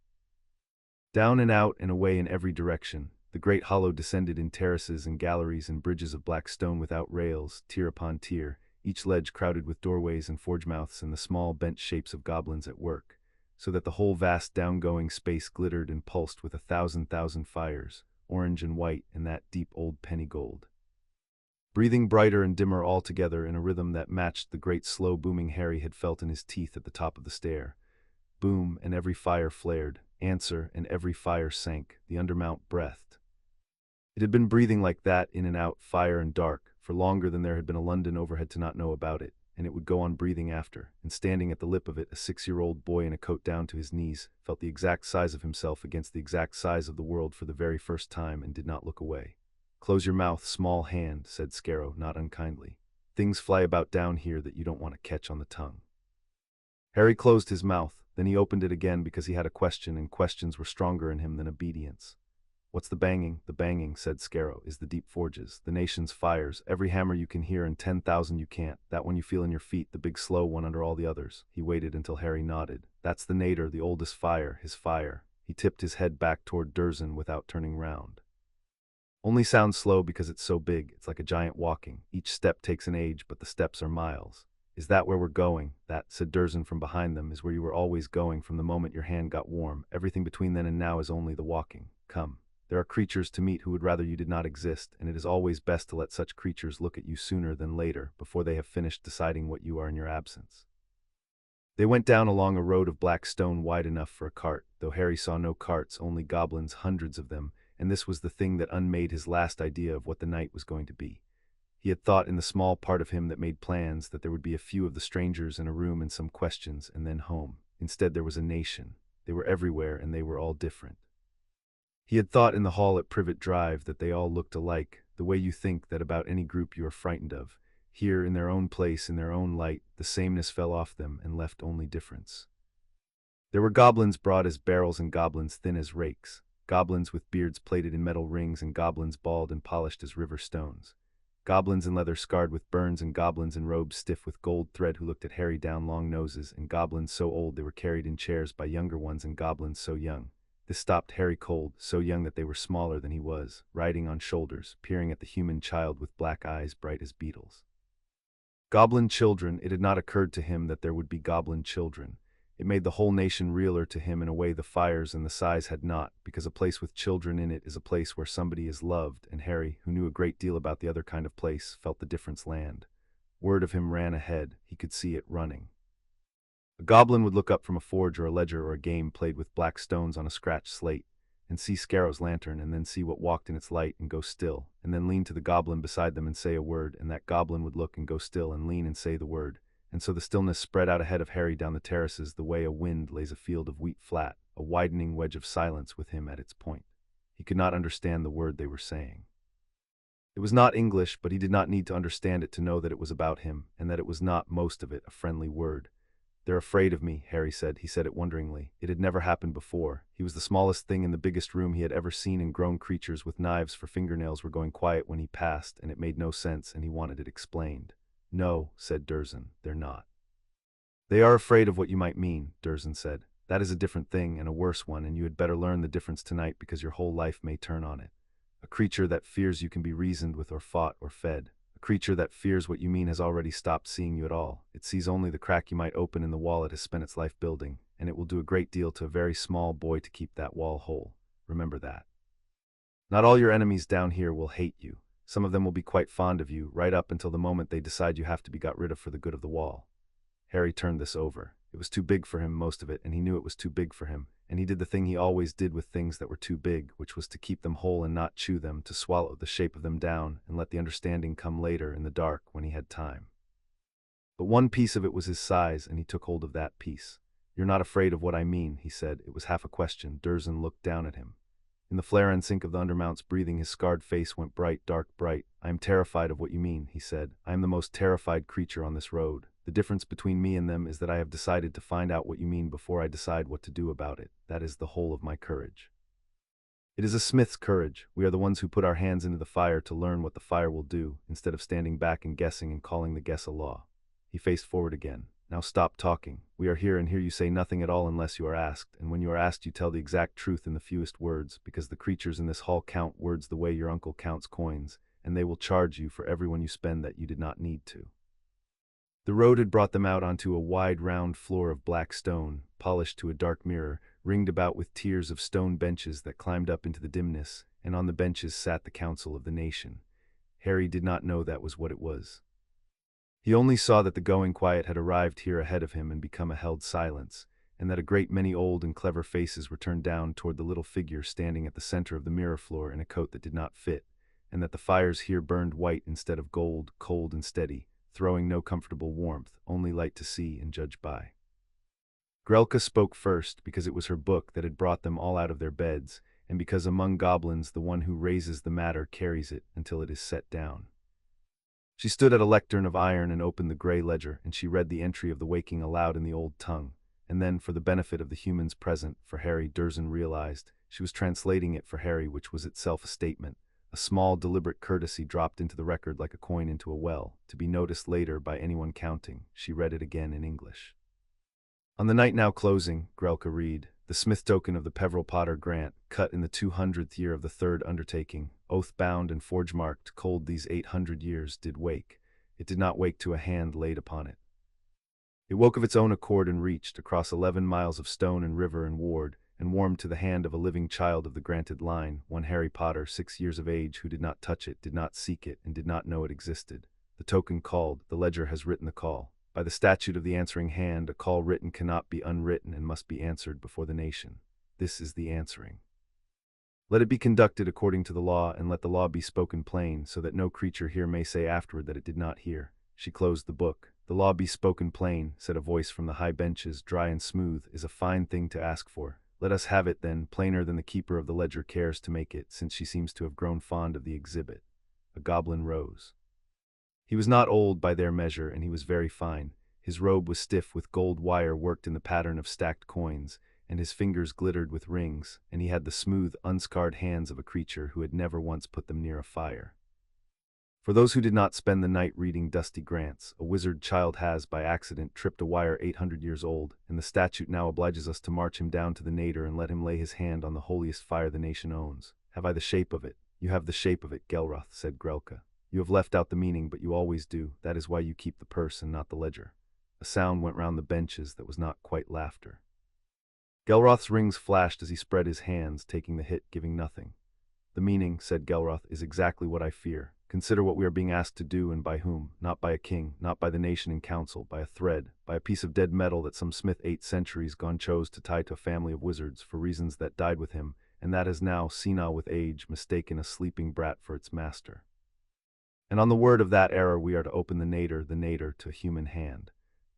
Down and out and away in every direction, the great hollow descended in terraces and galleries and bridges of black stone without rails, tier upon tier, each ledge crowded with doorways and forge-mouths and the small bent shapes of goblins at work, so that the whole vast down-going space glittered and pulsed with 1,000 fires, orange and white and that deep old penny gold. Breathing brighter and dimmer all together in a rhythm that matched the great slow booming Harry had felt in his teeth at the top of the stair. Boom, and every fire flared. Answer, and every fire sank. The Undermount breathed. It had been breathing like that, in and out, fire and dark, for longer than there had been a London overhead to not know about it, and it would go on breathing after, and standing at the lip of it, a 6-year-old boy in a coat down to his knees, felt the exact size of himself against the exact size of the world for the very first time, and did not look away. "Close your mouth, small hand," said Scarrow, not unkindly. "Things fly about down here that you don't want to catch on the tongue." Harry closed his mouth, then he opened it again because he had a question, and questions were stronger in him than obedience. "What's the banging?" "The banging," said Scarrow, "is the deep forges, the nation's fires, every hammer you can hear and 10,000 you can't, that one you feel in your feet, the big slow one under all the others." He waited until Harry nodded. "That's the nadir, the oldest fire, his fire." He tipped his head back toward Dursley without turning round. "Only sounds slow because it's so big, it's like a giant walking. Each step takes an age, but the steps are miles." "Is that where we're going?" "That," said Dursley from behind them, "is where you were always going from the moment your hand got warm. Everything between then and now is only the walking. Come. There are creatures to meet who would rather you did not exist, and it is always best to let such creatures look at you sooner than later, before they have finished deciding what you are in your absence." They went down along a road of black stone wide enough for a cart, though Harry saw no carts, only goblins, hundreds of them, and this was the thing that unmade his last idea of what the night was going to be. He had thought in the small part of him that made plans that there would be a few of the strangers in a room and some questions, and then home. Instead there was a nation. They were everywhere, and they were all different. He had thought in the hall at Privet Drive that they all looked alike, the way you think that about any group you are frightened of. Here, in their own place, in their own light, the sameness fell off them and left only difference. There were goblins broad as barrels and goblins thin as rakes, goblins with beards plaited in metal rings and goblins bald and polished as river stones. Goblins in leather scarred with burns and goblins in robes stiff with gold thread who looked at Harry down long noses, and goblins so old they were carried in chairs by younger ones, and goblins so young. This stopped Harry cold, so young that they were smaller than he was, riding on shoulders, peering at the human child with black eyes bright as beetles. Goblin children, it had not occurred to him that there would be goblin children. It made the whole nation realer to him in a way the fires and the sighs had not, because a place with children in it is a place where somebody is loved, and Harry, who knew a great deal about the other kind of place, felt the difference land. Word of him ran ahead, he could see it running. A goblin would look up from a forge or a ledger or a game played with black stones on a scratched slate, and see Scarrow's lantern, and then see what walked in its light and go still, and then lean to the goblin beside them and say a word, and that goblin would look and go still and lean and say the word. And so the stillness spread out ahead of Harry down the terraces the way a wind lays a field of wheat flat, a widening wedge of silence with him at its point. He could not understand the word they were saying. It was not English, but he did not need to understand it to know that it was about him, and that it was not, most of it, a friendly word. "They're afraid of me," Harry said. He said it wonderingly. It had never happened before. He was the smallest thing in the biggest room he had ever seen, and grown creatures with knives for fingernails were going quiet when he passed, and it made no sense, and he wanted it explained. "No," said Dursley, "they're not." "They are afraid of what you might mean," Dursley said. "That is a different thing, and a worse one, and you had better learn the difference tonight because your whole life may turn on it. A creature that fears you can be reasoned with or fought or fed. A creature that fears what you mean has already stopped seeing you at all. It sees only the crack you might open in the wall it has spent its life building, and it will do a great deal to a very small boy to keep that wall whole. Remember that. Not all your enemies down here will hate you. Some of them will be quite fond of you, right up until the moment they decide you have to be got rid of for the good of the wall." Harry turned this over. It was too big for him, most of it, and he knew it was too big for him, and he did the thing he always did with things that were too big, which was to keep them whole and not chew them, to swallow the shape of them down, and let the understanding come later in the dark when he had time. But one piece of it was his size, and he took hold of that piece. "You're not afraid of what I mean," he said. It was half a question. Durzen looked down at him. In the flare and sink of the Undermount's breathing, his scarred face went bright, dark bright. "I am terrified of what you mean," he said. "I am the most terrified creature on this road. The difference between me and them is that I have decided to find out what you mean before I decide what to do about it. That is the whole of my courage. It is a smith's courage. We are the ones who put our hands into the fire to learn what the fire will do, instead of standing back and guessing and calling the guess a law." He faced forward again. "Now stop talking. We are here, and here you say nothing at all unless you are asked, and when you are asked you tell the exact truth in the fewest words, because the creatures in this hall count words the way your uncle counts coins, and they will charge you for every one you spend that you did not need to." The road had brought them out onto a wide round floor of black stone, polished to a dark mirror, ringed about with tiers of stone benches that climbed up into the dimness, and on the benches sat the council of the nation. Harry did not know that was what it was. He only saw that the going quiet had arrived here ahead of him and become a held silence, and that a great many old and clever faces were turned down toward the little figure standing at the center of the mirror floor in a coat that did not fit, and that the fires here burned white instead of gold, cold and steady, throwing no comfortable warmth, only light to see and judge by. Grelka spoke first, because it was her book that had brought them all out of their beds, and because among goblins the one who raises the matter carries it until it is set down. She stood at a lectern of iron and opened the grey ledger, and she read the entry of the waking aloud in the old tongue, and then, for the benefit of the humans present, for Harry, Durzen realized, she was translating it for Harry, which was itself a statement, a small, deliberate courtesy dropped into the record like a coin into a well, to be noticed later by anyone counting. She read it again in English. "On the night now closing," Grelka read, "the smith token of the Peveril Potter grant, cut in the 200th year of the third undertaking, oath-bound and forge-marked, cold these 800 years, did wake. It did not wake to a hand laid upon it. It woke of its own accord and reached across 11 miles of stone and river and ward, and warmed to the hand of a living child of the granted line, one Harry Potter, 6 years of age, who did not touch it, did not seek it, and did not know it existed. The token called, the ledger has written the call. By the statute of the answering hand, a call written cannot be unwritten and must be answered before the nation. This is the answering. Let it be conducted according to the law, and let the law be spoken plain, so that no creature here may say afterward that it did not hear." She closed the book. "The law be spoken plain," said a voice from the high benches, dry and smooth, "is a fine thing to ask for. Let us have it, then, plainer than the keeper of the ledger cares to make it, since she seems to have grown fond of the exhibit." A goblin rose. He was not old by their measure, and he was very fine. His robe was stiff with gold wire worked in the pattern of stacked coins, and his fingers glittered with rings, and he had the smooth, unscarred hands of a creature who had never once put them near a fire. For those who did not spend the night reading dusty grants, a wizard child has, by accident, tripped a wire 800 years old, and the statute now obliges us to march him down to the nadir and let him lay his hand on the holiest fire the nation owns. "Have I the shape of it?" "You have the shape of it, Gelroth," said Grelka. "You have left out the meaning, but you always do. That is why you keep the purse and not the ledger." A sound went round the benches that was not quite laughter. Gelroth's rings flashed as he spread his hands, taking the hit, giving nothing. "The meaning," said Gelroth, "is exactly what I fear. Consider what we are being asked to do, and by whom. Not by a king, not by the nation in council, by a thread, by a piece of dead metal that some smith 8 centuries gone chose to tie to a family of wizards for reasons that died with him, and that has now, senile with age, mistaken a sleeping brat for its master. And on the word of that error we are to open the nadir to a human hand.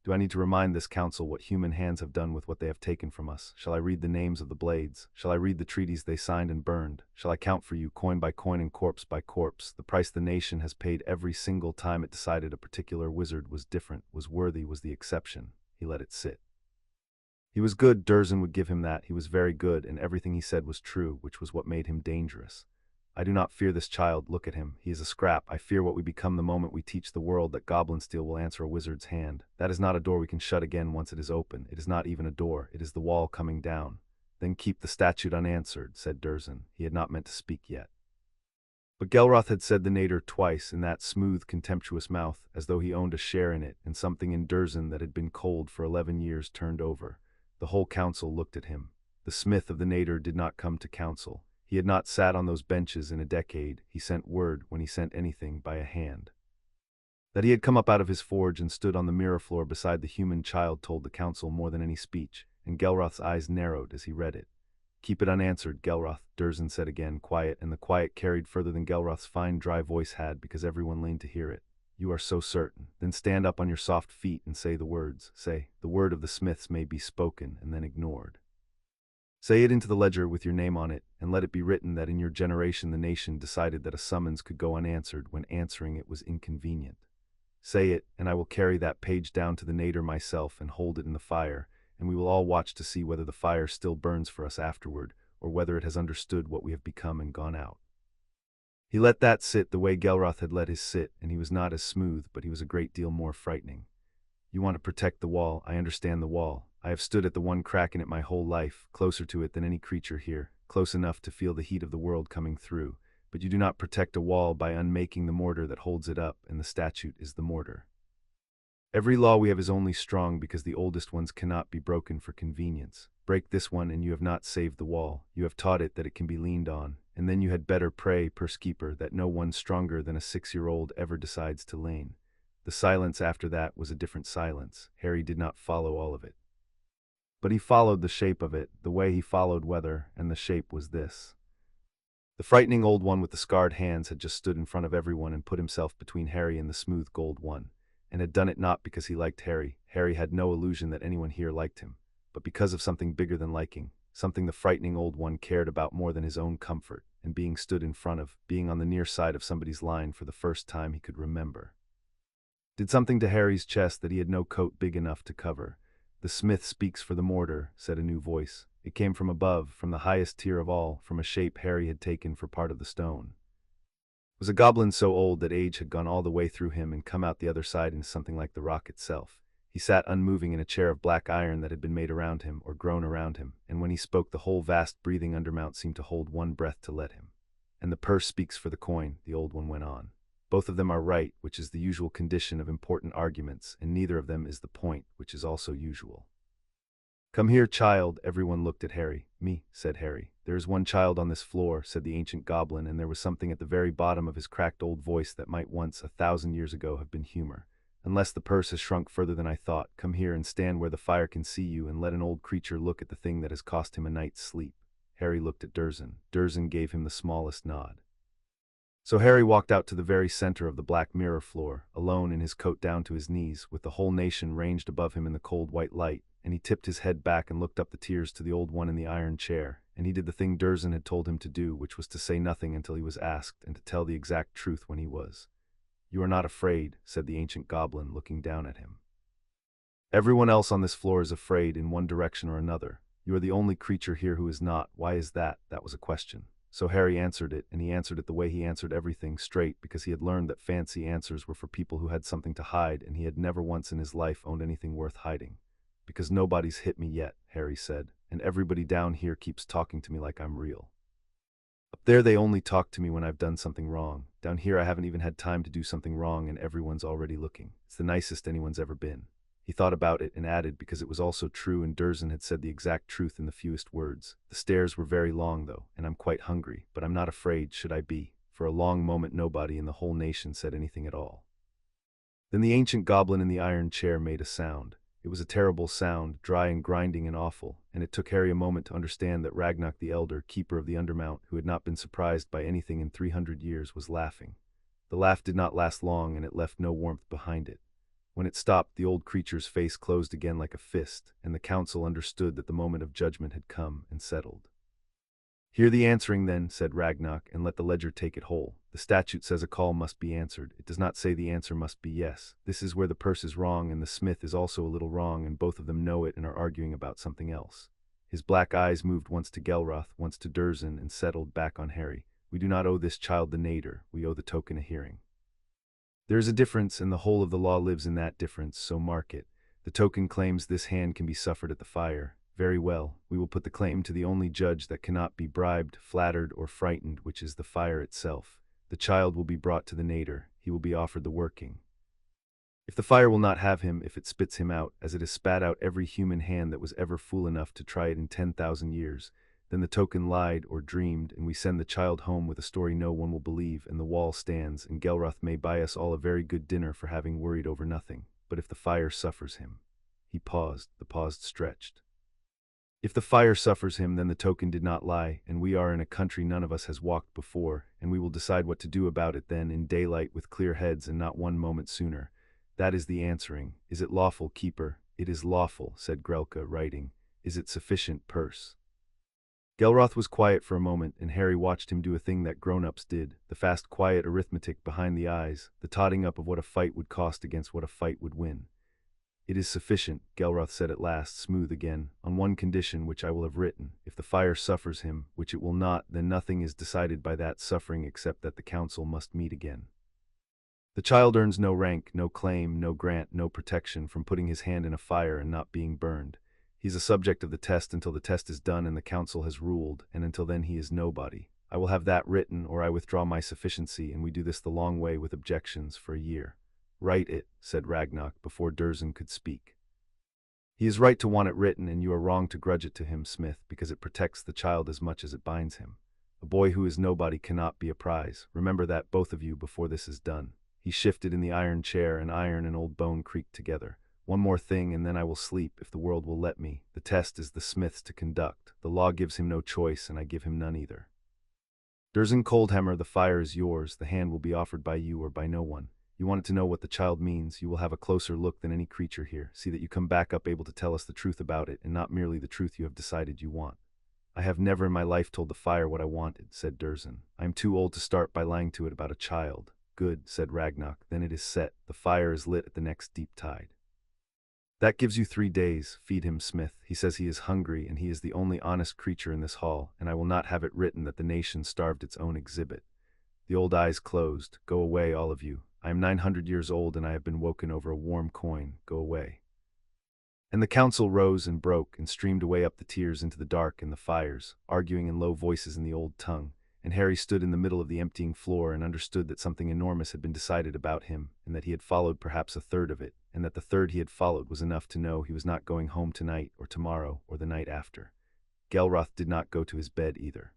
Do I need to remind this council what human hands have done with what they have taken from us? Shall I read the names of the blades? Shall I read the treaties they signed and burned? Shall I count for you, coin by coin and corpse by corpse, the price the nation has paid every single time it decided a particular wizard was different, was worthy, was the exception? He let it sit. He was good, Durzen would give him that. He was very good, and everything he said was true, which was what made him dangerous. I do not fear this child. Look at him. He is a scrap. I fear what we become the moment we teach the world that Goblin-Steel will answer a wizard's hand. That is not a door we can shut again once it is open. It is not even a door. It is the wall coming down. Then keep the statute unanswered, said Durzen. He had not meant to speak yet. But Gelroth had said the nadir twice in that smooth, contemptuous mouth, as though he owned a share in it, and something in Durzen that had been cold for 11 years turned over. The whole council looked at him. The smith of the nadir did not come to council. He had not sat on those benches in a decade. He sent word, when he sent anything, by a hand. That he had come up out of his forge and stood on the mirror floor beside the human child told the council more than any speech, and Gelroth's eyes narrowed as he read it. Keep it unanswered, Gelroth, Durzen said again, quiet, and the quiet carried further than Gelroth's fine, dry voice had because everyone leaned to hear it. You are so certain. Then stand up on your soft feet and say the words. Say, the word of the Smiths may be spoken and then ignored. Say it into the ledger with your name on it, and let it be written that in your generation the nation decided that a summons could go unanswered when answering it was inconvenient. Say it, and I will carry that page down to the nadir myself and hold it in the fire, and we will all watch to see whether the fire still burns for us afterward, or whether it has understood what we have become and gone out. He let that sit the way Gelroth had let his sit, and he was not as smooth, but he was a great deal more frightening. You want to protect the wall. I understand the wall. I have stood at the one crack in it my whole life, closer to it than any creature here, close enough to feel the heat of the world coming through. But you do not protect a wall by unmaking the mortar that holds it up, and the statute is the mortar. Every law we have is only strong because the oldest ones cannot be broken for convenience. Break this one and you have not saved the wall. You have taught it that it can be leaned on, and then you had better pray, pursekeeper, that no one stronger than a 6-year-old ever decides to lean. The silence after that was a different silence. Harry did not follow all of it. But he followed the shape of it, the way he followed weather, and the shape was this. The frightening old one with the scarred hands had just stood in front of everyone and put himself between Harry and the smooth gold one, and had done it not because he liked Harry. Harry had no illusion that anyone here liked him, but because of something bigger than liking, something the frightening old one cared about more than his own comfort, and being stood in front of, being on the near side of somebody's line for the first time he could remember. Did something to Harry's chest that he had no coat big enough to cover. The smith speaks for the mortar, said a new voice. It came from above, from the highest tier of all, from a shape Harry had taken for part of the stone. It was a goblin so old that age had gone all the way through him and come out the other side into something like the rock itself. He sat unmoving in a chair of black iron that had been made around him, or grown around him, and when he spoke the whole vast breathing Undermount seemed to hold one breath to let him. And the purse speaks for the coin, the old one went on. Both of them are right, which is the usual condition of important arguments, and neither of them is the point, which is also usual. Come here, child. Everyone looked at Harry. Me, said Harry. There is one child on this floor, said the ancient goblin, and there was something at the very bottom of his cracked old voice that might once, 1,000 years ago, have been humor. Unless the purse has shrunk further than I thought, come here and stand where the fire can see you, and let an old creature look at the thing that has cost him a night's sleep. Harry looked at Durzen. Durzen gave him the smallest nod. So Harry walked out to the very center of the black mirror floor, alone in his coat down to his knees, with the whole nation ranged above him in the cold white light, and he tipped his head back and looked up the tiers to the old one in the iron chair, and he did the thing Durzen had told him to do, which was to say nothing until he was asked, and to tell the exact truth when he was. You are not afraid, said the ancient goblin, looking down at him. Everyone else on this floor is afraid in one direction or another. You are the only creature here who is not. Why is that? That was a question. So Harry answered it, and he answered it the way he answered everything, straight, because he had learned that fancy answers were for people who had something to hide, and he had never once in his life owned anything worth hiding. Because nobody's hit me yet, Harry said, and everybody down here keeps talking to me like I'm real. Up there they only talk to me when I've done something wrong. Down here I haven't even had time to do something wrong and everyone's already looking. It's the nicest anyone's ever been. He thought about it and added, because it was also true and Durzen had said the exact truth in the fewest words. The stairs were very long though, and I'm quite hungry, but I'm not afraid, should I be? For a long moment nobody in the whole nation said anything at all. Then the ancient goblin in the iron chair made a sound. It was a terrible sound, dry and grinding and awful, and it took Harry a moment to understand that Ragnarok the Elder, keeper of the Undermount, who had not been surprised by anything in 300 years, was laughing. The laugh did not last long, and it left no warmth behind it. When it stopped, the old creature's face closed again like a fist, and the council understood that the moment of judgment had come and settled. Hear the answering then, said Ragnarok, and let the ledger take it whole. The statute says a call must be answered. It does not say the answer must be yes. This is where the purse is wrong, and the smith is also a little wrong, and both of them know it and are arguing about something else. His black eyes moved once to Gelroth, once to Durzen, and settled back on Harry. We do not owe this child the nadir, we owe the token a hearing. There is a difference, and the whole of the law lives in that difference, so mark it. The token claims this hand can be suffered at the fire. Very well, we will put the claim to the only judge that cannot be bribed, flattered, or frightened, which is the fire itself. The child will be brought to the nadir. He will be offered the working. If the fire will not have him, if it spits him out, as it has spat out every human hand that was ever fool enough to try it in 10,000 years, then the token lied or dreamed, and we send the child home with a story no one will believe, and the wall stands, and Gelroth may buy us all a very good dinner for having worried over nothing. But if the fire suffers him. He paused, the pause stretched. If the fire suffers him, then the token did not lie, and we are in a country none of us has walked before, and we will decide what to do about it then in daylight with clear heads and not one moment sooner. That is the answering. Is it lawful, keeper? It is lawful, said Grelka, writing. Is it sufficient, purse? Gelroth was quiet for a moment, and Harry watched him do a thing that grown-ups did, the fast, quiet arithmetic behind the eyes, the totting up of what a fight would cost against what a fight would win. It is sufficient, Gelroth said at last, smooth again, on one condition which I will have written. If the fire suffers him, which it will not, then nothing is decided by that suffering except that the council must meet again. The child earns no rank, no claim, no grant, no protection from putting his hand in a fire and not being burned. He's a subject of the test until the test is done and the council has ruled, and until then he is nobody. I will have that written, or I withdraw my sufficiency, and we do this the long way with objections for a year. Write it, said Ragnok, before Durzen could speak. He is right to want it written, and you are wrong to grudge it to him, Smith, because it protects the child as much as it binds him. A boy who is nobody cannot be a prize. Remember that, both of you, before this is done. He shifted in the iron chair, and iron and old bone creaked together. One more thing, and then I will sleep, if the world will let me. The test is the Smith's to conduct. The law gives him no choice, and I give him none either. Durzen Coldhammer, the fire is yours. The hand will be offered by you or by no one. You wanted to know what the child means. You will have a closer look than any creature here. See that you come back up able to tell us the truth about it, and not merely the truth you have decided you want. I have never in my life told the fire what I wanted, said Durzen. I am too old to start by lying to it about a child. Good, said Ragnok. Then it is set. The fire is lit at the next deep tide. That gives you 3 days. Feed him, Smith. He says he is hungry, and he is the only honest creature in this hall, and I will not have it written that the nation starved its own exhibit. The old eyes closed. Go away, all of you. I am 900 years old, and I have been woken over a warm coin. Go away. And the council rose and broke, and streamed away up the tiers into the dark and the fires, arguing in low voices in the old tongue, and Harry stood in the middle of the emptying floor and understood that something enormous had been decided about him, and that he had followed perhaps a third of it, and that the third he had followed was enough to know he was not going home tonight or tomorrow or the night after. Gelroth did not go to his bed either.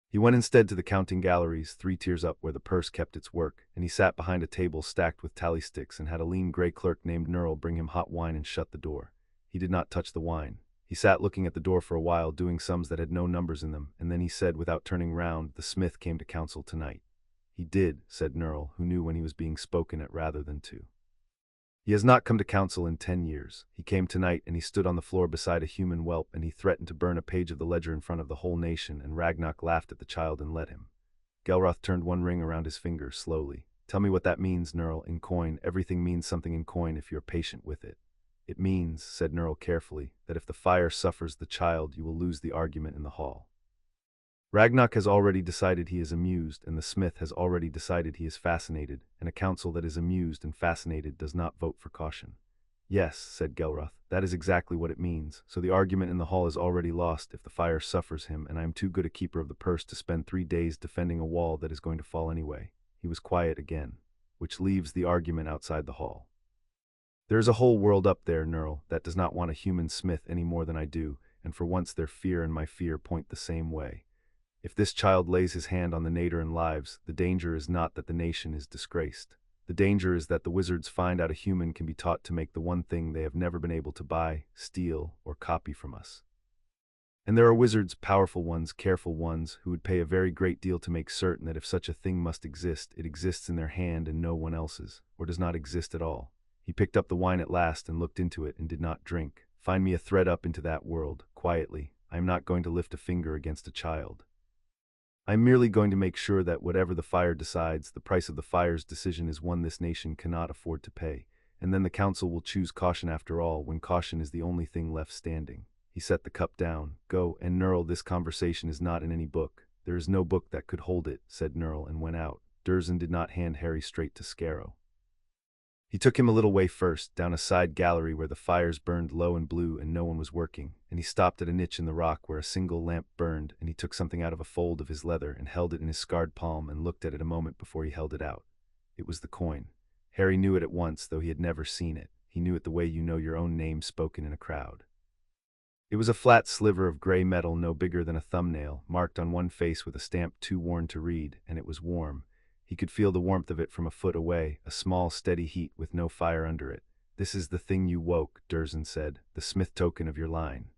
He went instead to the counting galleries, 3 tiers up where the purse kept its work, and he sat behind a table stacked with tally sticks and had a lean grey clerk named Nurl bring him hot wine and shut the door. He did not touch the wine. He sat looking at the door for a while, doing sums that had no numbers in them, and then he said without turning round, the Smith came to council tonight. He did, said Nurl, who knew when he was being spoken at rather than to. He has not come to council in 10 years. He came tonight, and he stood on the floor beside a human whelp, and he threatened to burn a page of the ledger in front of the whole nation, and Ragnok laughed at the child and let him. Gelroth turned one ring around his finger, slowly. Tell me what that means, Nurl, in coin. Everything means something in coin if you're patient with it. It means, said Nurl carefully, that if the fire suffers the child, you will lose the argument in the hall. Ragnok has already decided he is amused, and the Smith has already decided he is fascinated, and a council that is amused and fascinated does not vote for caution. Yes, said Gelroth, that is exactly what it means. So the argument in the hall is already lost if the fire suffers him, and I am too good a keeper of the purse to spend 3 days defending a wall that is going to fall anyway. He was quiet again, which leaves the argument outside the hall. There is a whole world up there, Nurl, that does not want a human Smith any more than I do, and for once their fear and my fear point the same way. If this child lays his hand on the nadir and lives, the danger is not that the nation is disgraced. The danger is that the wizards find out a human can be taught to make the one thing they have never been able to buy, steal, or copy from us. And there are wizards, powerful ones, careful ones, who would pay a very great deal to make certain that if such a thing must exist, it exists in their hand and no one else's, or does not exist at all. He picked up the wine at last and looked into it and did not drink. Find me a thread up into that world, quietly. I am not going to lift a finger against a child. I am merely going to make sure that whatever the fire decides, the price of the fire's decision is one this nation cannot afford to pay, and then the council will choose caution after all, when caution is the only thing left standing. He set the cup down. Go, and Nurl, this conversation is not in any book. There is no book that could hold it, said Nurl, and went out. Durzen did not hand Harry straight to Scarrow. He took him a little way first, down a side gallery where the fires burned low and blue and no one was working, and he stopped at a niche in the rock where a single lamp burned, and he took something out of a fold of his leather and held it in his scarred palm and looked at it a moment before he held it out. It was the coin. Harry knew it at once, though he had never seen it. He knew it the way you know your own name spoken in a crowd. It was a flat sliver of gray metal no bigger than a thumbnail, marked on one face with a stamp too worn to read, and it was warm. He could feel the warmth of it from a foot away, a small, steady heat with no fire under it. This is the thing you woke, Durzen said, the Smith token of your line.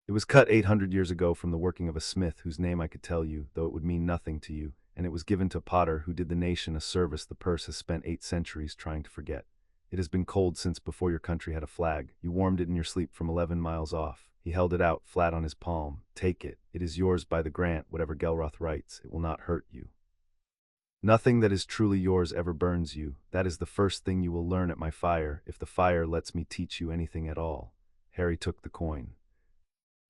It was cut 800 years ago from the working of a smith whose name I could tell you, though it would mean nothing to you, and it was given to a potter who did the nation a service the purse has spent 8 centuries trying to forget. It has been cold since before your country had a flag. You warmed it in your sleep from 11 miles off. He held it out, flat on his palm. Take it. It is yours by the grant, whatever Gelroth writes. It will not hurt you. Nothing that is truly yours ever burns you. That is the first thing you will learn at my fire, if the fire lets me teach you anything at all. Harry took the coin.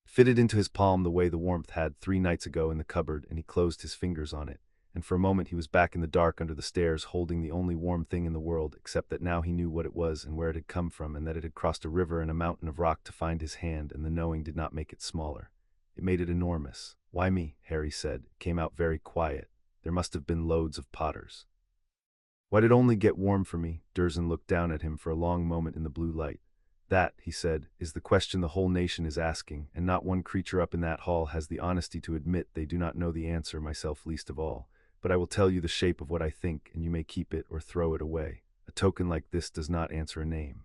Fitted into his palm the way the warmth had 3 nights ago in the cupboard, and he closed his fingers on it. And for a moment he was back in the dark under the stairs, holding the only warm thing in the world, except that now he knew what it was and where it had come from, and that it had crossed a river and a mountain of rock to find his hand, and the knowing did not make it smaller. It made it enormous. Why me? Harry said. It came out very quiet. There must have been loads of potters. Why'd it only get warm for me? Dursley looked down at him for a long moment in the blue light. That, he said, is the question the whole nation is asking, and not one creature up in that hall has the honesty to admit they do not know the answer, myself least of all. But I will tell you the shape of what I think, and you may keep it or throw it away. A token like this does not answer a name.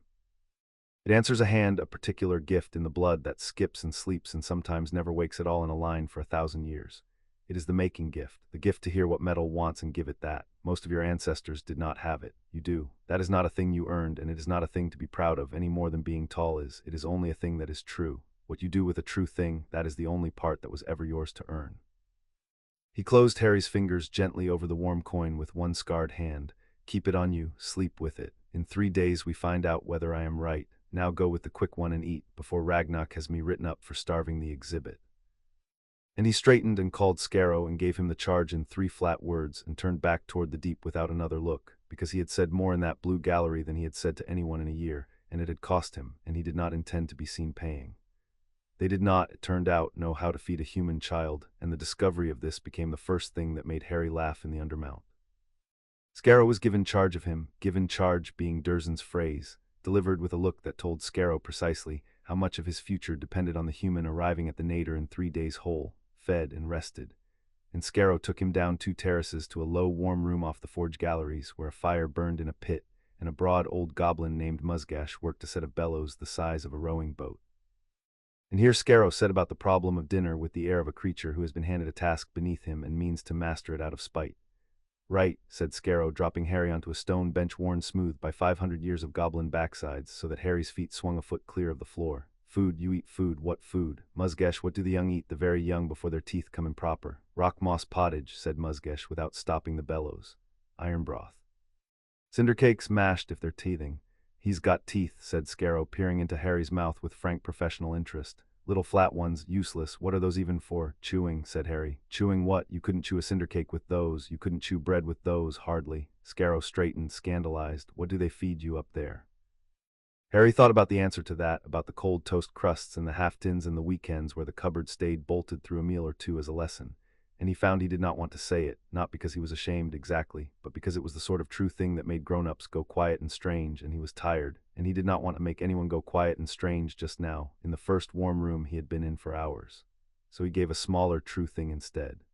It answers a hand, a particular gift in the blood that skips and sleeps and sometimes never wakes at all in a line for 1,000 years. It is the making gift, the gift to hear what metal wants and give it that. Most of your ancestors did not have it. You do. That is not a thing you earned, and it is not a thing to be proud of any more than being tall is. It is only a thing that is true. What you do with a true thing, that is the only part that was ever yours to earn. He closed Harry's fingers gently over the warm coin with one scarred hand. Keep it on you, sleep with it. In 3 days we find out whether I am right. Now go with the quick one and eat, before Ragnarok has me written up for starving the exhibit. And he straightened and called Scarrow and gave him the charge in 3 flat words, and turned back toward the deep without another look, because he had said more in that blue gallery than he had said to anyone in a year, and it had cost him, and he did not intend to be seen paying. They did not, it turned out, know how to feed a human child, and the discovery of this became the first thing that made Harry laugh in the Undermount. Scarrow was given charge of him, given charge being Dursley's phrase, delivered with a look that told Scarrow precisely how much of his future depended on the human arriving at the nadir in 3 days whole, fed and rested. And Scarrow took him down 2 terraces to a low, warm room off the forge galleries, where a fire burned in a pit, and a broad old goblin named Musgash worked a set of bellows the size of a rowing boat. And here Scarrow set about the problem of dinner with the air of a creature who has been handed a task beneath him and means to master it out of spite. Right, said Scarrow, dropping Harry onto a stone bench worn smooth by 500 years of goblin backsides, so that Harry's feet swung a foot clear of the floor. Food, you eat food. What food? Musgash, what do the young eat, the very young, before their teeth come in proper? Rock moss pottage, said Musgash, without stopping the bellows. Iron broth. Cinder cakes mashed if they're teething. He's got teeth, said Scarrow, peering into Harry's mouth with frank professional interest. Little flat ones, useless. What are those even for? Chewing, said Harry. Chewing what? You couldn't chew a cinder cake with those. You couldn't chew bread with those, hardly. Scarrow straightened, scandalized. What do they feed you up there? Harry thought about the answer to that, about the cold toast crusts and the half-tins and the weekends where the cupboard stayed bolted through a meal or two as a lesson, and he found he did not want to say it, not because he was ashamed exactly, but because it was the sort of true thing that made grown-ups go quiet and strange, and he was tired, and he did not want to make anyone go quiet and strange just now, in the first warm room he had been in for hours. So he gave a smaller true thing instead.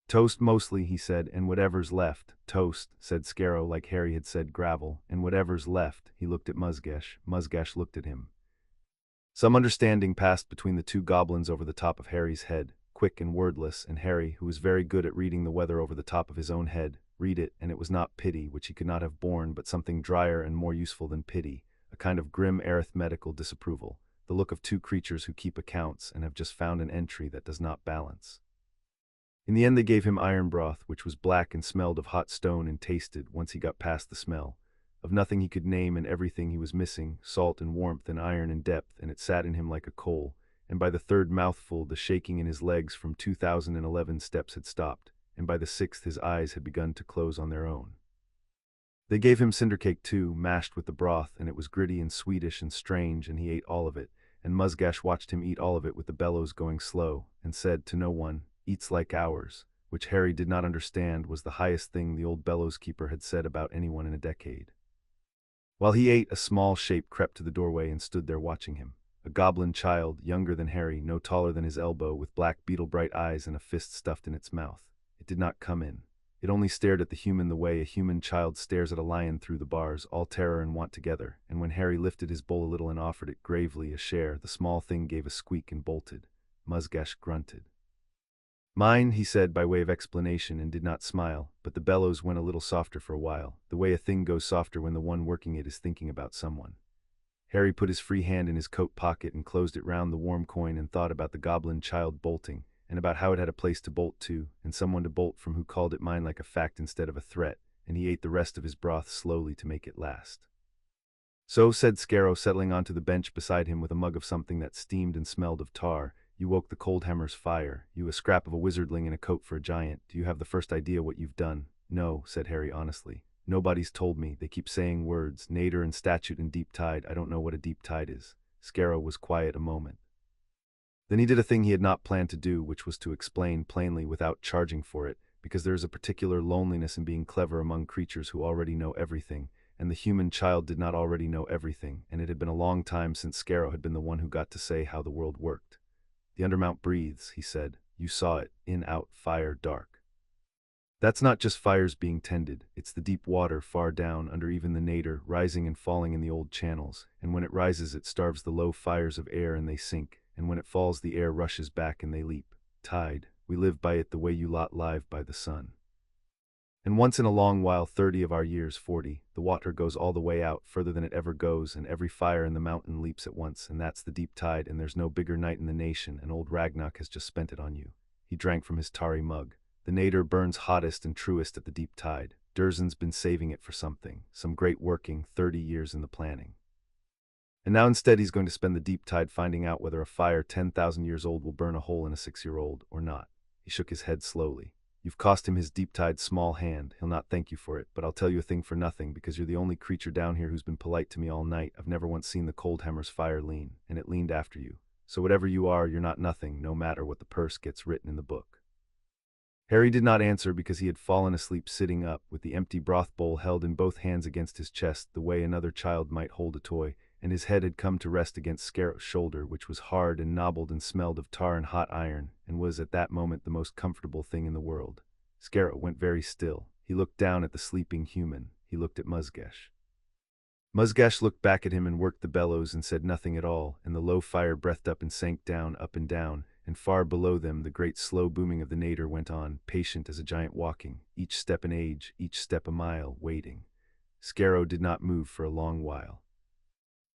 Toast mostly, he said, and whatever's left. Toast, said Scarrow, like Harry had said gravel, and whatever's left. He looked at Musgash. Musgash looked at him. Some understanding passed between the 2 goblins over the top of Harry's head, quick and wordless, and Harry, who was very good at reading the weather over the top of his own head, read it, and it was not pity, which he could not have borne, but something drier and more useful than pity, a kind of grim arithmetical disapproval, the look of 2 creatures who keep accounts and have just found an entry that does not balance. In the end they gave him iron broth, which was black and smelled of hot stone and tasted, once he got past the smell, of nothing he could name and everything he was missing, salt and warmth and iron and depth, and it sat in him like a coal, and by the 3rd mouthful the shaking in his legs from 2011 steps had stopped, and by the 6th his eyes had begun to close on their own. They gave him cinder cake too, mashed with the broth, and it was gritty and Swedish and strange, and he ate all of it, and Musgash watched him eat all of it with the bellows going slow, and said to no one, "Eats like ours," which Harry did not understand was the highest thing the old bellows keeper had said about anyone in a decade. While he ate, a small shape crept to the doorway and stood there watching him. A goblin child, younger than Harry, no taller than his elbow, with black beetle-bright eyes and a fist stuffed in its mouth. It did not come in. It only stared at the human the way a human child stares at a lion through the bars, all terror and want together, and when Harry lifted his bowl a little and offered it gravely a share, the small thing gave a squeak and bolted. Muzgash grunted. "Mine," he said by way of explanation, and did not smile, but the bellows went a little softer for a while, the way a thing goes softer when the one working it is thinking about someone. Harry put his free hand in his coat pocket and closed it round the warm coin and thought about the goblin child bolting, and about how it had a place to bolt to, and someone to bolt from who called it mine like a fact instead of a threat, and he ate the rest of his broth slowly to make it last. "So," said Scarrow, settling onto the bench beside him with a mug of something that steamed and smelled of tar, "you woke the cold hammer's fire, you a scrap of a wizardling in a coat for a giant. Do you have the first idea what you've done?" "No," said Harry honestly. "Nobody's told me. They keep saying words, nadir and statute and deep tide. I don't know what a deep tide is." Scarrow was quiet a moment. Then he did a thing he had not planned to do, which was to explain plainly without charging for it, because there is a particular loneliness in being clever among creatures who already know everything, and the human child did not already know everything, and it had been a long time since Scarrow had been the one who got to say how the world worked. "The Undermount breathes," he said. "You saw it. In, out, fire, dark. That's not just fires being tended, it's the deep water far down under even the nadir, rising and falling in the old channels, and when it rises it starves the low fires of air and they sink, and when it falls the air rushes back and they leap. Tide, we live by it the way you lot live by the sun. And once in a long while, 30 of our years, 40, the water goes all the way out, further than it ever goes, and every fire in the mountain leaps at once, and that's the deep tide, and there's no bigger night in the nation, and old Ragnarok has just spent it on you." He drank from his tarry mug. "The nadir burns hottest and truest at the deep tide. Durzen's been saving it for something, some great working, 30 years in the planning. And now instead he's going to spend the deep tide finding out whether a fire 10,000 years old will burn a hole in a 6-year-old or not." He shook his head slowly. "You've cost him his deep tide small hand. He'll not thank you for it, but I'll tell you a thing for nothing, because you're the only creature down here who's been polite to me all night. I've never once seen the cold hammer's fire lean, and it leaned after you. So whatever you are, you're not nothing, no matter what the purse gets written in the book." Harry did not answer because he had fallen asleep sitting up, with the empty broth bowl held in both hands against his chest, the way another child might hold a toy, and his head had come to rest against Scarrow's shoulder, which was hard and knobbled and smelled of tar and hot iron, and was at that moment the most comfortable thing in the world. Scarrow went very still. He looked down at the sleeping human. He looked at Muzgash. Muzgash looked back at him and worked the bellows and said nothing at all, and the low fire breathed up and sank down, up and down, and far below them the great slow booming of the nadir went on, patient as a giant walking, each step an age, each step a mile, waiting. Scarrow did not move for a long while.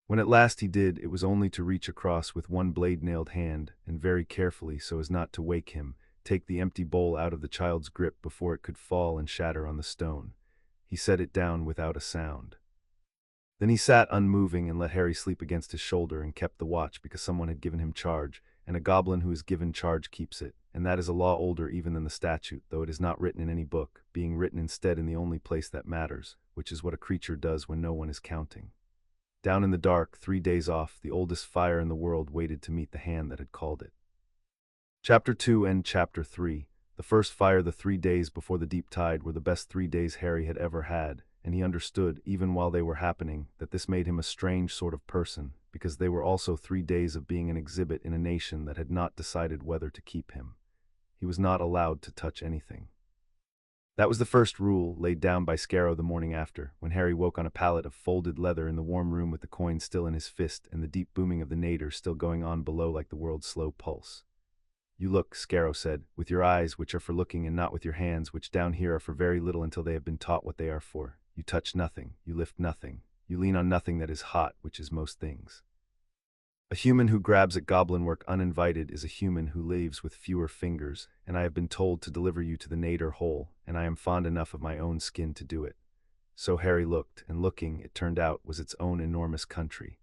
When at last he did, it was only to reach across with one blade-nailed hand, and very carefully, so as not to wake him, take the empty bowl out of the child's grip before it could fall and shatter on the stone. He set it down without a sound. Then he sat unmoving and let Harry sleep against his shoulder and kept the watch because someone had given him charge, and a goblin who is given charge keeps it, and that is a law older even than the statute, though it is not written in any book, being written instead in the only place that matters, which is what a creature does when no one is counting. Down in the dark, 3 days off, the oldest fire in the world waited to meet the hand that had called it. Chapter 2 and Chapter 3. The first fire, the 3 days before the deep tide, were the best 3 days Harry had ever had, and he understood, even while they were happening, that this made him a strange sort of person, because they were also 3 days of being an exhibit in a nation that had not decided whether to keep him. He was not allowed to touch anything. That was the first rule, laid down by Scarrow the morning after, when Harry woke on a pallet of folded leather in the warm room with the coin still in his fist and the deep booming of the nadir still going on below like the world's slow pulse. "You look," Scarrow said, "with your eyes, which are for looking, and not with your hands, which down here are for very little until they have been taught what they are for. You touch nothing, you lift nothing, you lean on nothing that is hot, which is most things. A human who grabs at goblin work uninvited is a human who leaves with fewer fingers, and I have been told to deliver you to the nadir hole, and I am fond enough of my own skin to do it." So Harry looked, and looking, it turned out, was its own enormous country.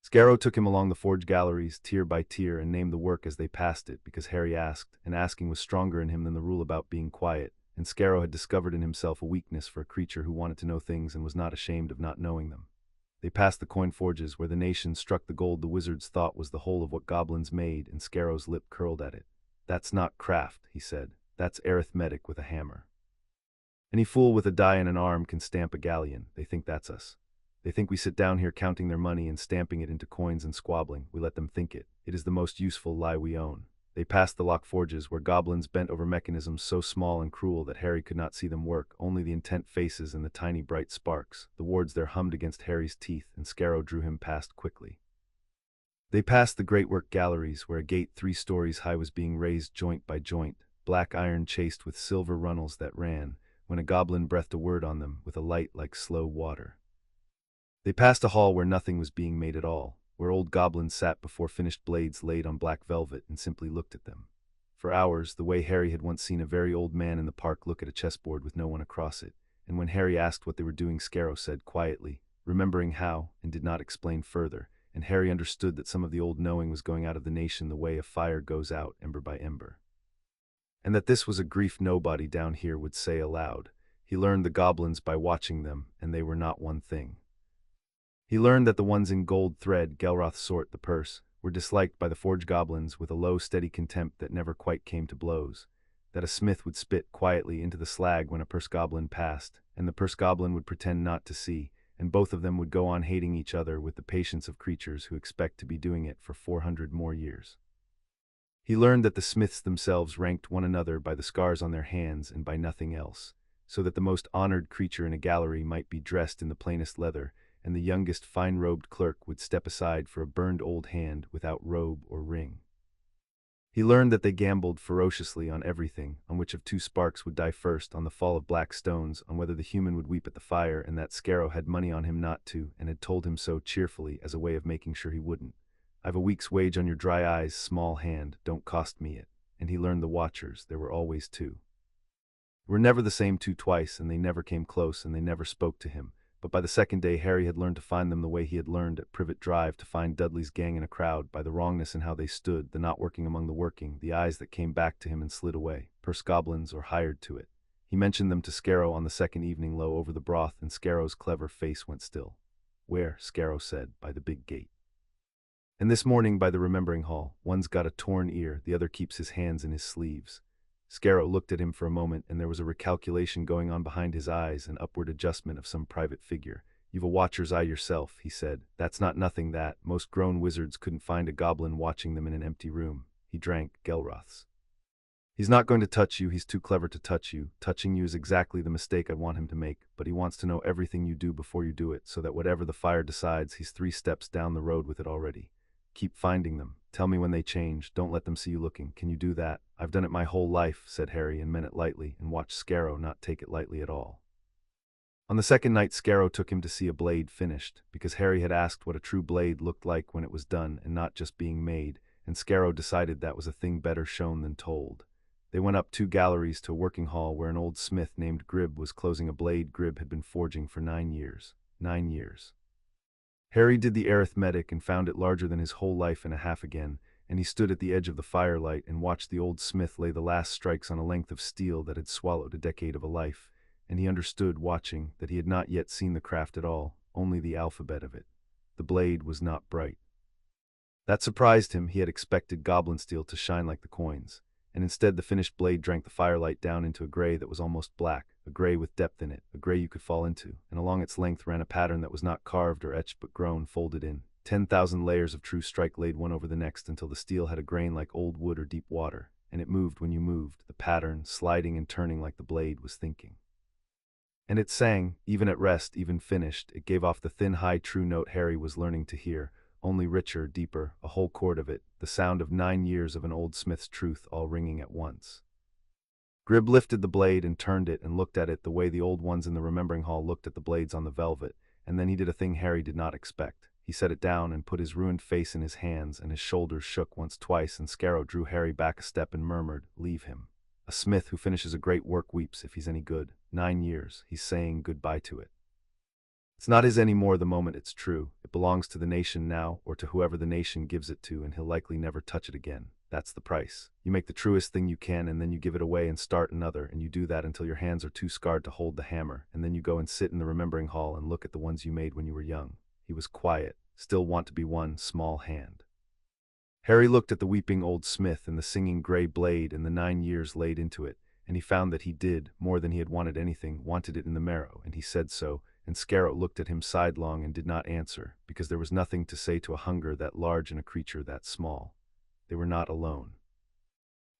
Scarrow took him along the forge galleries, tier by tier, and named the work as they passed it, because Harry asked, and asking was stronger in him than the rule about being quiet, and Scarrow had discovered in himself a weakness for a creature who wanted to know things and was not ashamed of not knowing them. They passed the coin forges, where the nation struck the gold the wizards thought was the whole of what goblins made, and Scarrow's lip curled at it. "That's not craft," he said. "That's arithmetic with a hammer. Any fool with a die and an arm can stamp a galleon. They think that's us. They think we sit down here counting their money and stamping it into coins and squabbling. We let them think it. It is the most useful lie we own. They passed the locked forges, where goblins bent over mechanisms so small and cruel that Harry could not see them work, only the intent faces and the tiny bright sparks. The wards there hummed against Harry's teeth, and Scarrow drew him past quickly. They passed the great work galleries, where a gate 3 stories high was being raised joint by joint, black iron chased with silver runnels that ran, when a goblin breathed a word on them, with a light like slow water. They passed a hall where nothing was being made at all, where old goblins sat before finished blades laid on black velvet and simply looked at them. For hours, the way Harry had once seen a very old man in the park look at a chessboard with no one across it, and when Harry asked what they were doing, Scarrow said quietly, remembering how, and did not explain further, and Harry understood that some of the old knowing was going out of the nation the way a fire goes out ember by ember. And that this was a grief nobody down here would say aloud. He learned the goblins by watching them, and they were not one thing. He learned that the ones in gold thread, Gelroth's sort, the purse, were disliked by the forge goblins with a low, steady contempt that never quite came to blows, that a smith would spit quietly into the slag when a purse goblin passed, and the purse goblin would pretend not to see, and both of them would go on hating each other with the patience of creatures who expect to be doing it for 400 more years. He learned that the smiths themselves ranked one another by the scars on their hands and by nothing else, so that the most honored creature in a gallery might be dressed in the plainest leather, and the youngest fine-robed clerk would step aside for a burned old hand without robe or ring. He learned that they gambled ferociously on everything, on which of 2 sparks would die first, on the fall of black stones, on whether the human would weep at the fire, and that Scarrow had money on him not to, and had told him so cheerfully as a way of making sure he wouldn't. I've a week's wage on your dry eyes, small hand, don't cost me it. And he learned the watchers, there were always 2. Were never the same 2 twice, and they never came close, and they never spoke to him. But by the second day, Harry had learned to find them the way he had learned at Privet Drive to find Dudley's gang in a crowd, by the wrongness in how they stood, the not working among the working, the eyes that came back to him and slid away, purse goblins or hired to it. He mentioned them to Scarrow on the second evening low over the broth, and Scarrow's clever face went still. Where? Scarrow said, by the big gate. And this morning by the remembering hall, one's got a torn ear, the other keeps his hands in his sleeves. Scarrow looked at him for a moment, and there was a recalculation going on behind his eyes, an upward adjustment of some private figure. You've a watcher's eye yourself, he said. That's not nothing that. Most grown wizards couldn't find a goblin watching them in an empty room. He drank Gelroth's. He's not going to touch you, he's too clever to touch you. Touching you is exactly the mistake I'd want him to make, but he wants to know everything you do before you do it, so that whatever the fire decides, he's 3 steps down the road with it already. Keep finding them. Tell me when they change. Don't let them see you looking. Can you do that? I've done it my whole life, said Harry, and meant it lightly, and watched Scarrow not take it lightly at all. On the second night, Scarrow took him to see a blade finished, because Harry had asked what a true blade looked like when it was done and not just being made, and Scarrow decided that was a thing better shown than told. They went up 2 galleries to a working hall where an old smith named Grib was closing a blade Grib had been forging for 9 years. 9 years. Harry did the arithmetic and found it larger than his whole life and a half again, and he stood at the edge of the firelight and watched the old smith lay the last strikes on a length of steel that had swallowed a decade of a life, and he understood, watching, that he had not yet seen the craft at all, only the alphabet of it. The blade was not bright. That surprised him. He had expected Goblin-Steel to shine like the coins, and instead the finished blade drank the firelight down into a gray that was almost black, a gray with depth in it, a gray you could fall into, and along its length ran a pattern that was not carved or etched but grown, folded in. 10,000 layers of true strike laid one over the next until the steel had a grain like old wood or deep water, and it moved when you moved, the pattern sliding and turning like the blade was thinking. And it sang, even at rest, even finished. It gave off the thin, high, true note Harry was learning to hear, only richer, deeper, a whole chord of it, the sound of 9 years of an old smith's truth all ringing at once. Grib lifted the blade and turned it and looked at it the way the old ones in the remembering hall looked at the blades on the velvet, and then he did a thing Harry did not expect. He set it down and put his ruined face in his hands, and his shoulders shook once, twice, and Scarrow drew Harry back a step and murmured, "Leave him. A smith who finishes a great work weeps if he's any good. 9 years, he's saying goodbye to it. It's not his anymore the moment it's true. It belongs to the nation now, or to whoever the nation gives it to, and he'll likely never touch it again. That's the price. You make the truest thing you can, and then you give it away and start another, and you do that until your hands are too scarred to hold the hammer, and then you go and sit in the remembering hall and look at the ones you made when you were young." He was quiet, still want to be one small hand. Harry looked at the weeping old smith and the singing gray blade and the 9 years laid into it, and he found that he did, more than he had wanted anything, wanted it in the marrow, and he said so, and Scarrow looked at him sidelong and did not answer, because there was nothing to say to a hunger that large and a creature that small. They were not alone.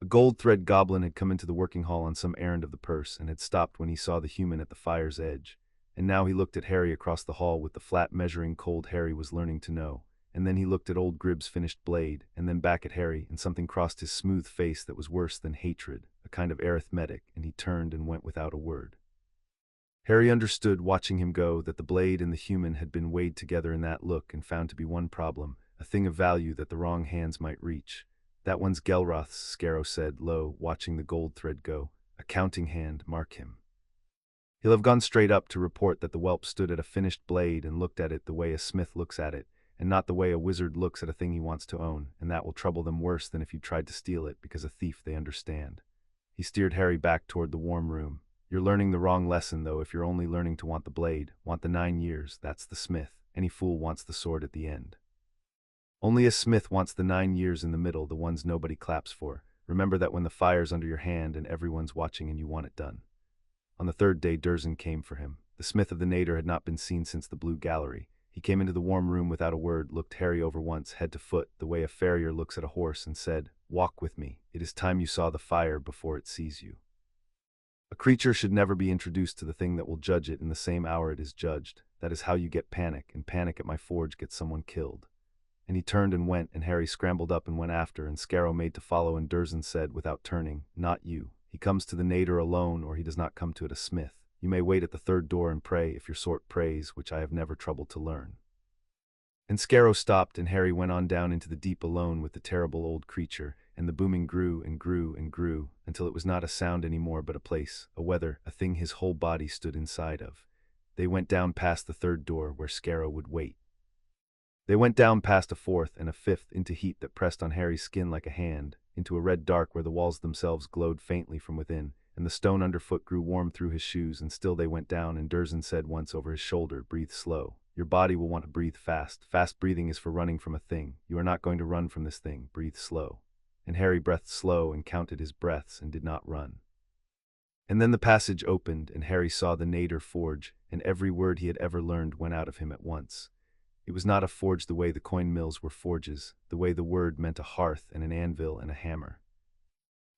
A gold-thread goblin had come into the working hall on some errand of the purse, and had stopped when he saw the human at the fire's edge. And now he looked at Harry across the hall with the flat measuring cold Harry was learning to know. And then he looked at old Gribb's finished blade, and then back at Harry, and something crossed his smooth face that was worse than hatred, a kind of arithmetic, and he turned and went without a word. Harry understood, watching him go, that the blade and the human had been weighed together in that look and found to be one problem, a thing of value that the wrong hands might reach. That one's Gelroth's, Scarrow said, low, watching the gold thread go. A counting hand, mark him. He'll have gone straight up to report that the whelp stood at a finished blade and looked at it the way a smith looks at it, and not the way a wizard looks at a thing he wants to own, and that will trouble them worse than if you tried to steal it, because a thief they understand. He steered Harry back toward the warm room. You're learning the wrong lesson, though, if you're only learning to want the blade, want the 9 years, that's the smith. Any fool wants the sword at the end. Only a smith wants the 9 years in the middle, the ones nobody claps for. Remember that when the fire's under your hand and everyone's watching and you want it done. On the third day Dursleys came for him. The smith of the Nadir had not been seen since the Blue Gallery. He came into the warm room without a word, looked Harry over once, head to foot, the way a farrier looks at a horse, and said, "Walk with me. It is time you saw the fire before it sees you." A creature should never be introduced to the thing that will judge it in the same hour it is judged. That is how you get panic, and panic at my forge gets someone killed. And he turned and went, and Harry scrambled up and went after, and Scarrow made to follow, and Dursleys said, without turning, "Not you. He comes to the Nadir alone, or he does not come to it a smith. You may wait at the third door and pray, if your sort prays, which I have never troubled to learn." And Scarrow stopped, and Harry went on down into the deep alone with the terrible old creature, and the booming grew and grew and grew, until it was not a sound any more, but a place, a weather, a thing his whole body stood inside of. They went down past the third door, where Scarrow would wait. They went down past a fourth and a fifth, into heat that pressed on Harry's skin like a hand, into a red dark where the walls themselves glowed faintly from within, and the stone underfoot grew warm through his shoes, and still they went down, and Dursleys said once over his shoulder, "Breathe slow. Your body will want to breathe fast. Fast breathing is for running from a thing. You are not going to run from this thing. Breathe slow." And Harry breathed slow and counted his breaths and did not run. And then the passage opened, and Harry saw the Nadir forge, and every word he had ever learned went out of him at once. It was not a forge the way the coin mills were forges, the way the word meant a hearth and an anvil and a hammer.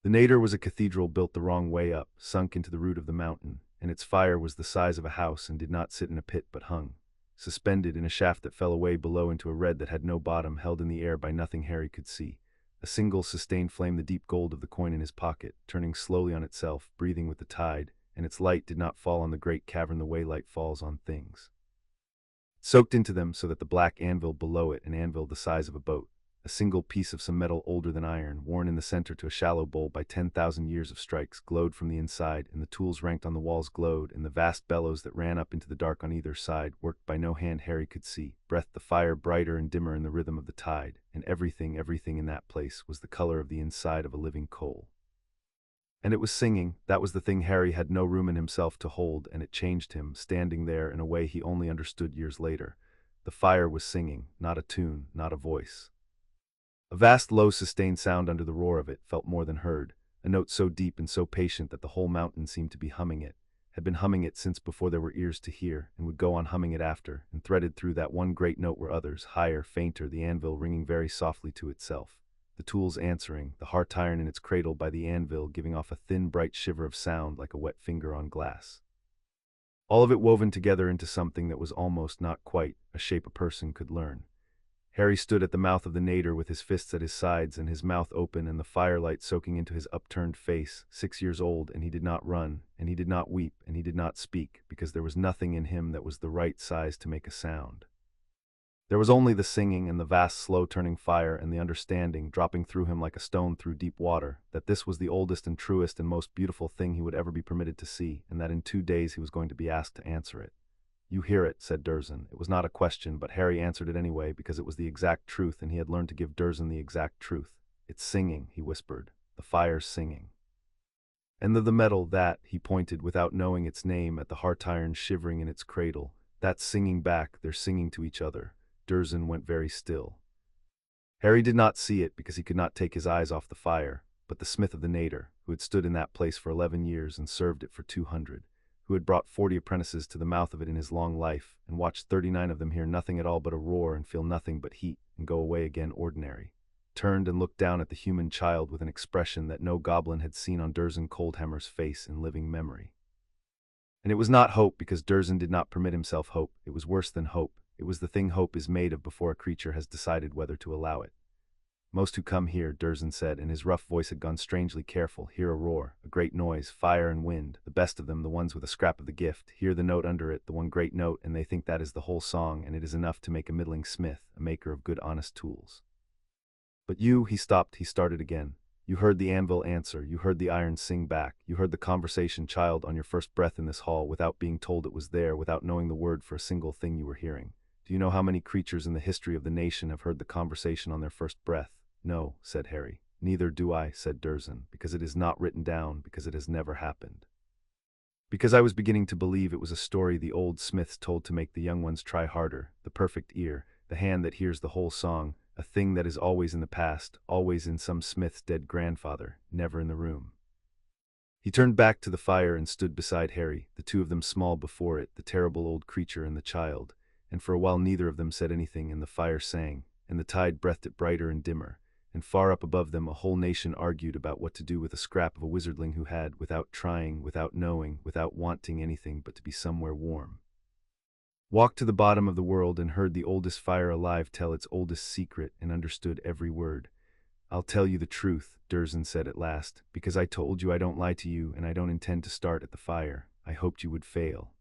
The Nadir was a cathedral built the wrong way up, sunk into the root of the mountain, and its fire was the size of a house and did not sit in a pit but hung, suspended in a shaft that fell away below into a red that had no bottom, held in the air by nothing Harry could see. A single sustained flame, the deep gold of the coin in his pocket, turning slowly on itself, breathing with the tide, and its light did not fall on the great cavern the way light falls on things. It soaked into them so that the black anvil below it, an anvil the size of a boat, a single piece of some metal older than iron, worn in the center to a shallow bowl by 10,000 years of strikes, glowed from the inside, and the tools ranked on the walls glowed, and the vast bellows that ran up into the dark on either side, worked by no hand Harry could see, breathed the fire brighter and dimmer in the rhythm of the tide, and everything in that place was the color of the inside of a living coal. And it was singing. That was the thing Harry had no room in himself to hold, and it changed him, standing there in a way he only understood years later. The fire was singing, not a tune, not a voice. A vast, low, sustained sound under the roar of it, felt more than heard, a note so deep and so patient that the whole mountain seemed to be humming it, had been humming it since before there were ears to hear, and would go on humming it after, and threaded through that one great note were others, higher, fainter, the anvil ringing very softly to itself, the tools answering, the heart iron in its cradle by the anvil giving off a thin, bright shiver of sound like a wet finger on glass. All of it woven together into something that was almost, not quite, a shape a person could learn. Harry stood at the mouth of the Nadir with his fists at his sides and his mouth open and the firelight soaking into his upturned face, 6 years old, and he did not run, and he did not weep, and he did not speak, because there was nothing in him that was the right size to make a sound. There was only the singing and the vast slow-turning fire and the understanding dropping through him like a stone through deep water, that this was the oldest and truest and most beautiful thing he would ever be permitted to see, and that in 2 days he was going to be asked to answer it. "You hear it," said Dursleys. It was not a question, but Harry answered it anyway because it was the exact truth, and he had learned to give Dursleys the exact truth. "It's singing," he whispered. "The fire's singing." And the metal that, he pointed without knowing its name at the heart iron shivering in its cradle, that's singing back, they're singing to each other. Dursleys went very still. Harry did not see it because he could not take his eyes off the fire, but the smith of the Nadir, who had stood in that place for 11 years and served it for 200, who had brought 40 apprentices to the mouth of it in his long life, and watched 39 of them hear nothing at all but a roar and feel nothing but heat, and go away again ordinary. turned and looked down at the human child with an expression that no goblin had seen on Durzen Coldhammer's face in living memory. And it was not hope, because Durzen did not permit himself hope. It was worse than hope. It was the thing hope is made of before a creature has decided whether to allow it. Most who come here, Durzen said, and his rough voice had gone strangely careful, hear a roar, a great noise, fire and wind, the best of them, the ones with a scrap of the gift, hear the note under it, the one great note, and they think that is the whole song, and it is enough to make a middling smith, a maker of good honest tools. But you, he stopped, he started again. You heard the anvil answer, you heard the iron sing back, you heard the conversation, child, on your first breath in this hall, without being told it was there, without knowing the word for a single thing you were hearing. Do you know how many creatures in the history of the nation have heard the conversation on their first breath? No, said Harry. Neither do I, said Durzen, because it is not written down, because it has never happened. Because I was beginning to believe it was a story the old smiths told to make the young ones try harder, the perfect ear, the hand that hears the whole song, a thing that is always in the past, always in some smith's dead grandfather, never in the room. He turned back to the fire and stood beside Harry, the two of them small before it, the terrible old creature and the child, and for a while neither of them said anything, and the fire sang, and the tide breathed it brighter and dimmer, and far up above them a whole nation argued about what to do with a scrap of a wizardling who had, without trying, without knowing, without wanting anything but to be somewhere warm, walked to the bottom of the world and heard the oldest fire alive tell its oldest secret and understood every word. I'll tell you the truth, Durzen said at last, because I told you I don't lie to you and I don't intend to start at the fire. I hoped you would fail.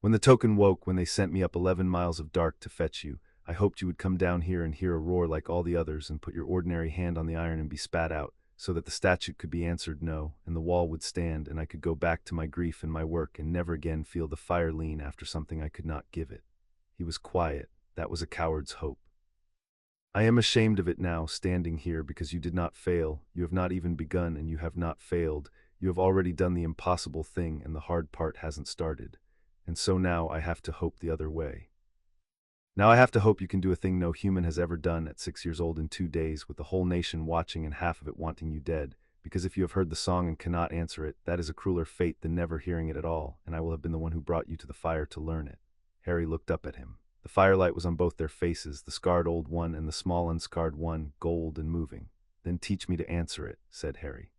When the token woke, when they sent me up 11 miles of dark to fetch you, I hoped you would come down here and hear a roar like all the others and put your ordinary hand on the iron and be spat out, so that the statute could be answered no, and the wall would stand, and I could go back to my grief and my work and never again feel the fire lean after something I could not give it. He was quiet. That was a coward's hope. I am ashamed of it now, standing here, because you did not fail. You have not even begun, and you have not failed. You have already done the impossible thing, and the hard part hasn't started. And so now I have to hope the other way. Now I have to hope you can do a thing no human has ever done at 6 years old in 2 days, with the whole nation watching and half of it wanting you dead, because if you have heard the song and cannot answer it, that is a crueler fate than never hearing it at all, and I will have been the one who brought you to the fire to learn it. Harry looked up at him. The firelight was on both their faces, the scarred old one and the small unscarred one, gold and moving. Then teach me to answer it, said Harry.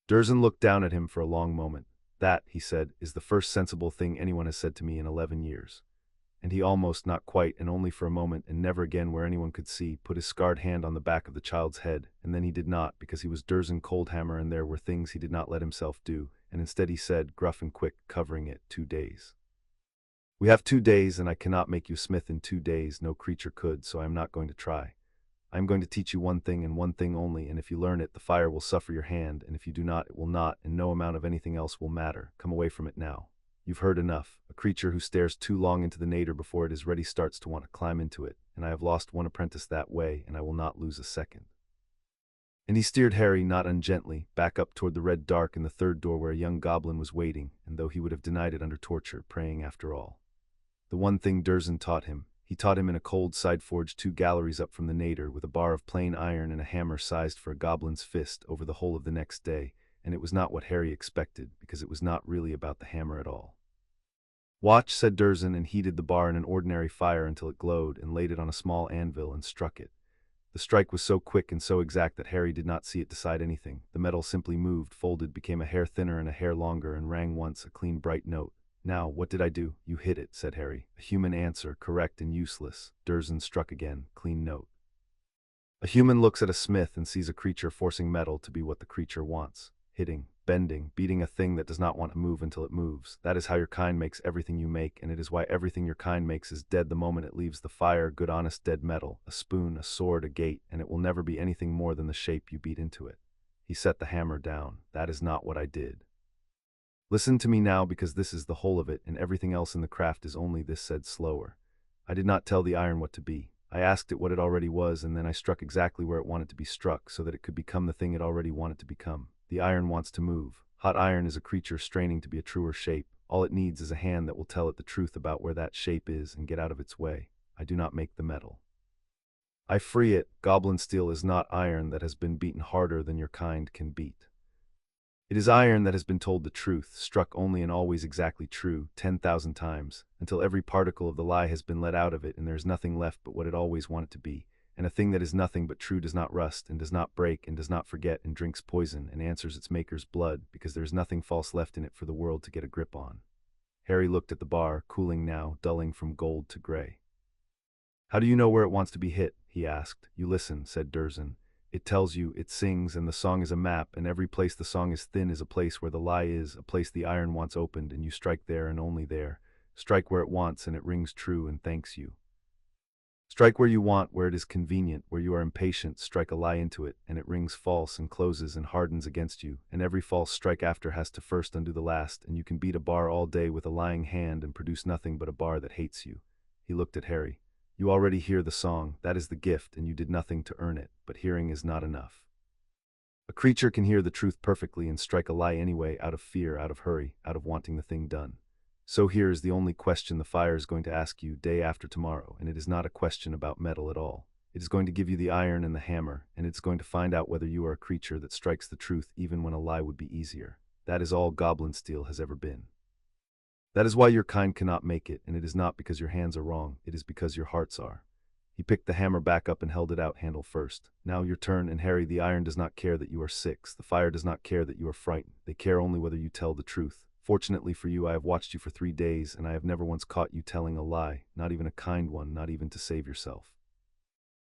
Durzen looked down at him for a long moment. That, he said, is the first sensible thing anyone has said to me in 11 years. And he almost, not quite, and only for a moment, and never again where anyone could see, put his scarred hand on the back of the child's head, and then he did not, because he was Durzen Coldhammer and there were things he did not let himself do, and instead he said, gruff and quick, covering it, 2 days. We have 2 days, and I cannot make you smith in 2 days, no creature could, so I am not going to try. I am going to teach you one thing and one thing only, and if you learn it, the fire will suffer your hand, and if you do not, it will not, and no amount of anything else will matter. Come away from it now. You've heard enough. A creature who stares too long into the nadir before it is ready starts to want to climb into it, and I have lost one apprentice that way, and I will not lose a second. And he steered Harry, not ungently, back up toward the red dark in the third door where a young goblin was waiting, and though he would have denied it under torture, praying after all. The one thing Durzen taught him, he taught him in a cold side forge 2 galleries up from the nadir, with a bar of plain iron and a hammer sized for a goblin's fist over the whole of the next day, and it was not what Harry expected, because it was not really about the hammer at all. Watch, said Durzen, and heated the bar in an ordinary fire until it glowed, and laid it on a small anvil and struck it. The strike was so quick and so exact that Harry did not see it decide anything. The metal simply moved, folded, became a hair thinner and a hair longer, and rang once, a clean bright note. Now, what did I do? You hit it, said Harry. A human answer, correct and useless. Durzen struck again, clean note. A human looks at a smith and sees a creature forcing metal to be what the creature wants. Hitting, bending, beating a thing that does not want to move until it moves. That is how your kind makes everything you make, and it is why everything your kind makes is dead the moment it leaves the fire, good honest dead metal, a spoon, a sword, a gate, and it will never be anything more than the shape you beat into it. He set the hammer down. That is not what I did. Listen to me now, because this is the whole of it, and everything else in the craft is only this, said slower. I did not tell the iron what to be. I asked it what it already was, and then I struck exactly where it wanted to be struck, so that it could become the thing it already wanted to become. The iron wants to move. Hot iron is a creature straining to be a truer shape. All it needs is a hand that will tell it the truth about where that shape is and get out of its way. I do not make the metal. I free it. Goblin-Steel is not iron that has been beaten harder than your kind can beat. It is iron that has been told the truth, struck only and always exactly true, 10,000 times, until every particle of the lie has been let out of it and there is nothing left but what it always wanted to be, and a thing that is nothing but true does not rust, and does not break, and does not forget, and drinks poison, and answers its maker's blood, because there is nothing false left in it for the world to get a grip on. Harry looked at the bar, cooling now, dulling from gold to gray. "How do you know where it wants to be hit?" he asked. "You listen," said Durzen. "It tells you, it sings, and the song is a map, and every place the song is thin is a place where the lie is, a place the iron wants opened, and you strike there and only there. Strike where it wants, and it rings true and thanks you. Strike where you want, where it is convenient, where you are impatient, strike a lie into it, and it rings false and closes and hardens against you, and every false strike after has to first undo the last, and you can beat a bar all day with a lying hand and produce nothing but a bar that hates you." He looked at Harry. "You already hear the song, that is the gift, and you did nothing to earn it, but hearing is not enough. A creature can hear the truth perfectly and strike a lie anyway, out of fear, out of hurry, out of wanting the thing done. So here is the only question the fire is going to ask you day after tomorrow, and it is not a question about metal at all. It is going to give you the iron and the hammer, and it is going to find out whether you are a creature that strikes the truth even when a lie would be easier. That is all Goblin-Steel has ever been. That is why your kind cannot make it, and it is not because your hands are wrong, it is because your hearts are." He picked the hammer back up and held it out, handle first. "Now your turn, and Harry, the iron does not care that you are 6, the fire does not care that you are frightened, they care only whether you tell the truth. Fortunately for you, I have watched you for 3 days, and I have never once caught you telling a lie, not even a kind one, not even to save yourself.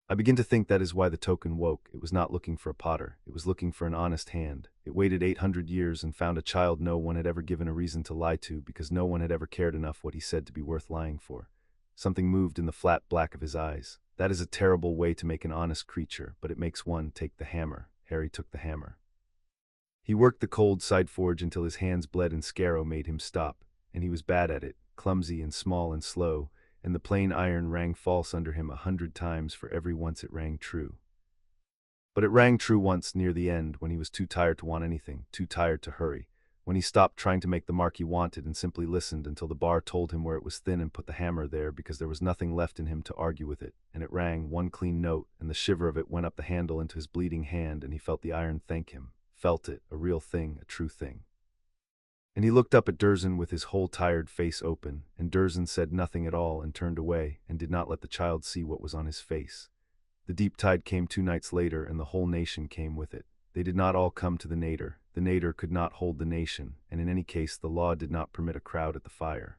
I begin to think that is why the token woke. It was not looking for a potter, it was looking for an honest hand. It waited 800 years and found a child no one had ever given a reason to lie to, because no one had ever cared enough what he said to be worth lying for." Something moved in the flat black of his eyes. "That is a terrible way to make an honest creature, but it makes one take the hammer." Harry took the hammer. He worked the cold side forge until his hands bled and Scarrow made him stop, and he was bad at it, clumsy and small and slow, and the plain iron rang false under him 100 times for every once it rang true. But it rang true once near the end, when he was too tired to want anything, too tired to hurry, when he stopped trying to make the mark he wanted and simply listened until the bar told him where it was thin and put the hammer there, because there was nothing left in him to argue with it, and it rang one clean note, and the shiver of it went up the handle into his bleeding hand, and he felt the iron thank him. Felt it, a real thing, a true thing. And he looked up at Durzen with his whole tired face open, and Durzen said nothing at all and turned away, and did not let the child see what was on his face. The deep tide came 2 nights later, and the whole nation came with it. They did not all come to the nadir. The nadir could not hold the nation, and in any case the law did not permit a crowd at the fire.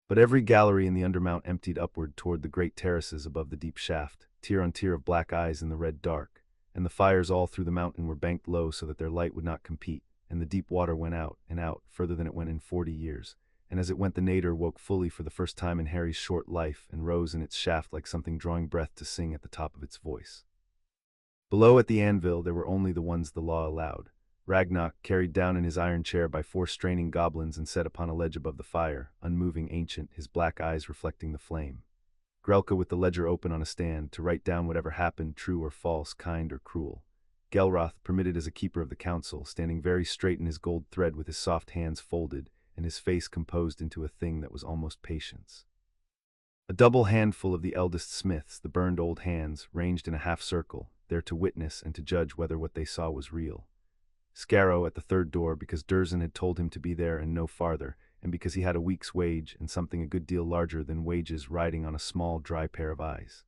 But every gallery in the Undermount emptied upward toward the great terraces above the deep shaft, tier on tier of black eyes in the red dark, and the fires all through the mountain were banked low so that their light would not compete, and the deep water went out, and out, further than it went in 40 years, and as it went the nadir woke fully for the first time in Harry's short life, and rose in its shaft like something drawing breath to sing at the top of its voice. Below at the anvil there were only the ones the law allowed. Ragnarok, carried down in his iron chair by 4 straining goblins and set upon a ledge above the fire, unmoving, ancient, his black eyes reflecting the flame. Grelka with the ledger open on a stand, to write down whatever happened, true or false, kind or cruel. Gelroth, permitted as a keeper of the council, standing very straight in his gold thread with his soft hands folded, and his face composed into a thing that was almost patience. A double handful of the eldest smiths, the burned old hands, ranged in a half-circle, there to witness and to judge whether what they saw was real. Scarrow at the third door, because Durzen had told him to be there and no farther, and because he had a week's wage and something a good deal larger than wages riding on a small, dry pair of eyes.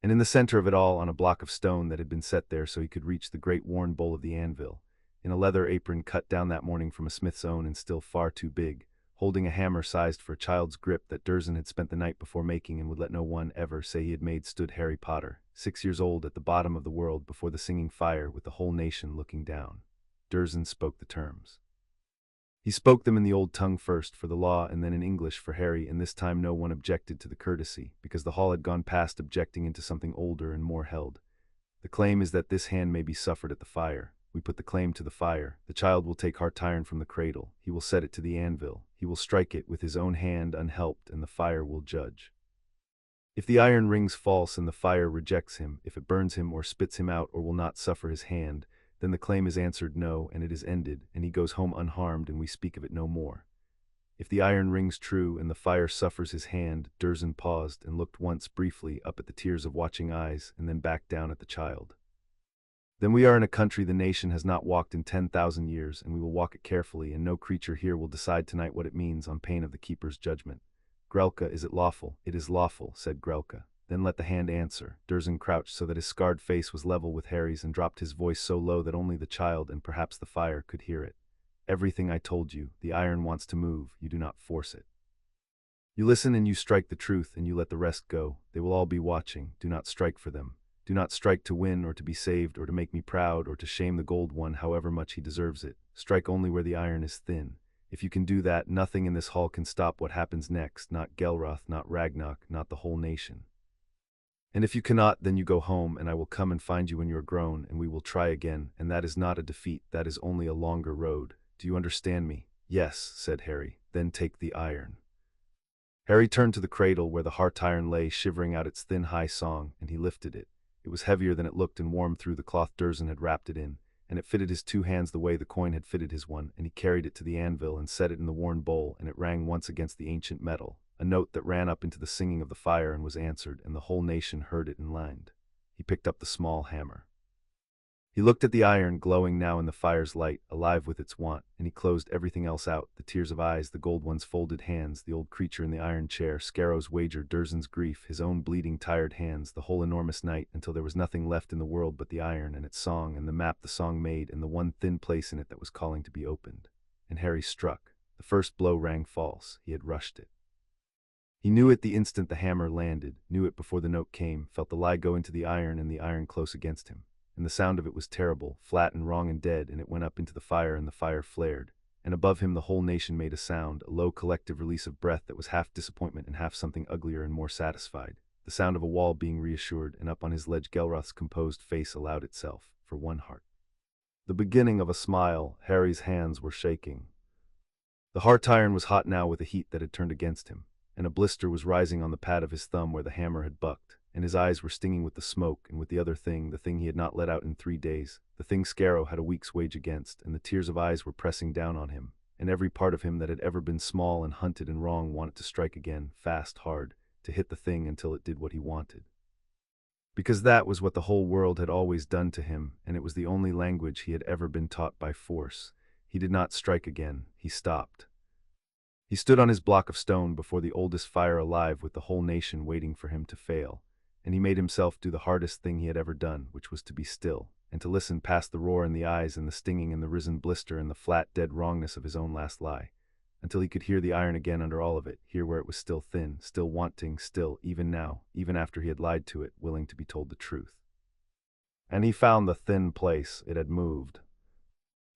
And in the center of it all, on a block of stone that had been set there so he could reach the great worn bowl of the anvil, in a leather apron cut down that morning from a smith's own and still far too big, holding a hammer sized for a child's grip that Durzen had spent the night before making and would let no one ever say he had made, stood Harry Potter, 6 years old, at the bottom of the world before the singing fire with the whole nation looking down. Durzen spoke the terms. He spoke them in the old tongue first for the law and then in English for Harry, and this time no one objected to the courtesy, because the hall had gone past objecting into something older and more held. The claim is that this hand may be suffered at the fire. We put the claim to the fire. The child will take heart iron from the cradle. He will set it to the anvil. He will strike it with his own hand unhelped, and the fire will judge. If the iron rings false and the fire rejects him, if it burns him or spits him out or will not suffer his hand, then the claim is answered no, and it is ended, and he goes home unharmed, and we speak of it no more. If the iron rings true and the fire suffers his hand, Durzen paused and looked once briefly up at the tears of watching eyes, and then back down at the child. Then we are in a country the nation has not walked in 10,000 years, and we will walk it carefully, and no creature here will decide tonight what it means on pain of the keeper's judgment. Grelka, is it lawful? It is lawful, said Grelka. then let the hand answer. Dursley crouched so that his scarred face was level with Harry's and dropped his voice so low that only the child and perhaps the fire could hear it. Everything I told you, the iron wants to move, you do not force it. You listen and you strike the truth and you let the rest go. They will all be watching, do not strike for them. Do not strike to win or to be saved or to make me proud or to shame the gold one however much he deserves it. Strike only where the iron is thin. If you can do that, nothing in this hall can stop what happens next, not Gelroth, not Ragnarok, not the whole nation. And if you cannot, then you go home, and I will come and find you when you are grown, and we will try again, and that is not a defeat, that is only a longer road. Do you understand me? Yes, said Harry. Then take the iron. Harry turned to the cradle where the heart iron lay shivering out its thin high song, and he lifted it. It was heavier than it looked and warm through the cloth Dursley had wrapped it in, and it fitted his 2 hands the way the coin had fitted his one, and he carried it to the anvil and set it in the worn bowl, and it rang once against the ancient metal, a note that ran up into the singing of the fire and was answered, and the whole nation heard it and lined. He picked up the small hammer. He looked at the iron, glowing now in the fire's light, alive with its want, and he closed everything else out, the tears of eyes, the gold one's folded hands, the old creature in the iron chair, Scarrow's wager, Dursley's grief, his own bleeding, tired hands, the whole enormous night, until there was nothing left in the world but the iron and its song and the map the song made and the one thin place in it that was calling to be opened. And Harry struck. The first blow rang false. He had rushed it. He knew it the instant the hammer landed, knew it before the note came, felt the lie go into the iron and the iron close against him. And the sound of it was terrible, flat and wrong and dead, and it went up into the fire and the fire flared. And above him the whole nation made a sound, a low collective release of breath that was half disappointment and half something uglier and more satisfied. The sound of a wall being reassured, and up on his ledge Gelroth's composed face allowed itself, for one heart. The beginning of a smile. Harry's hands were shaking. The heart iron was hot now with a heat that had turned against him, and a blister was rising on the pad of his thumb where the hammer had bucked. And his eyes were stinging with the smoke and with the other thing, the thing he had not let out in 3 days, the thing Scarrow had a week's wage against, and the tears of eyes were pressing down on him, and every part of him that had ever been small and hunted and wrong wanted to strike again, fast, hard, to hit the thing until it did what he wanted. Because that was what the whole world had always done to him, and it was the only language he had ever been taught by force. He did not strike again. He stopped. He stood on his block of stone before the oldest fire alive with the whole nation waiting for him to fail. And he made himself do the hardest thing he had ever done, which was to be still, and to listen past the roar in the eyes and the stinging and the risen blister and the flat, dead wrongness of his own last lie, until he could hear the iron again under all of it, hear where it was still thin, still wanting, still, even now, even after he had lied to it, willing to be told the truth. And he found the thin place. It had moved.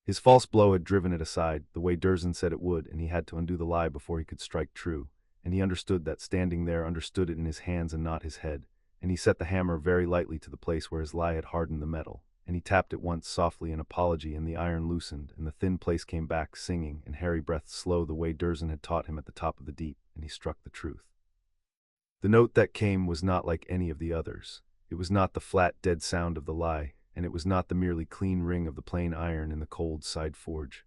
His false blow had driven it aside, the way Dursley said it would, and he had to undo the lie before he could strike true, and he understood that, standing there, understood it in his hands and not his head. And he set the hammer very lightly to the place where his lie had hardened the metal, and he tapped it once softly in apology, and the iron loosened, and the thin place came back, singing, and Harry breathed slow the way Dursley had taught him at the top of the deep, and he struck the truth. The note that came was not like any of the others. It was not the flat, dead sound of the lie, and it was not the merely clean ring of the plain iron in the cold side forge.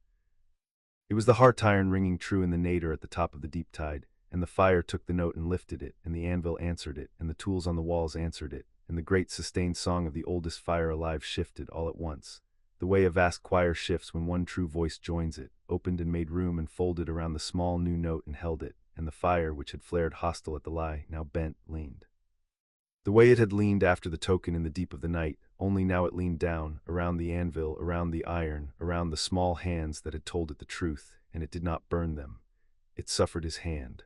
It was the heart iron ringing true in the nadir at the top of the deep tide. And the fire took the note and lifted it, and the anvil answered it, and the tools on the walls answered it, and the great sustained song of the oldest fire alive shifted all at once, the way a vast choir shifts when one true voice joins it, opened and made room and folded around the small new note and held it, and the fire, which had flared hostile at the lie, now bent, leaned. The way it had leaned after the token in the deep of the night, only now it leaned down, around the anvil, around the iron, around the small hands that had told it the truth, and it did not burn them. It suffered his hand.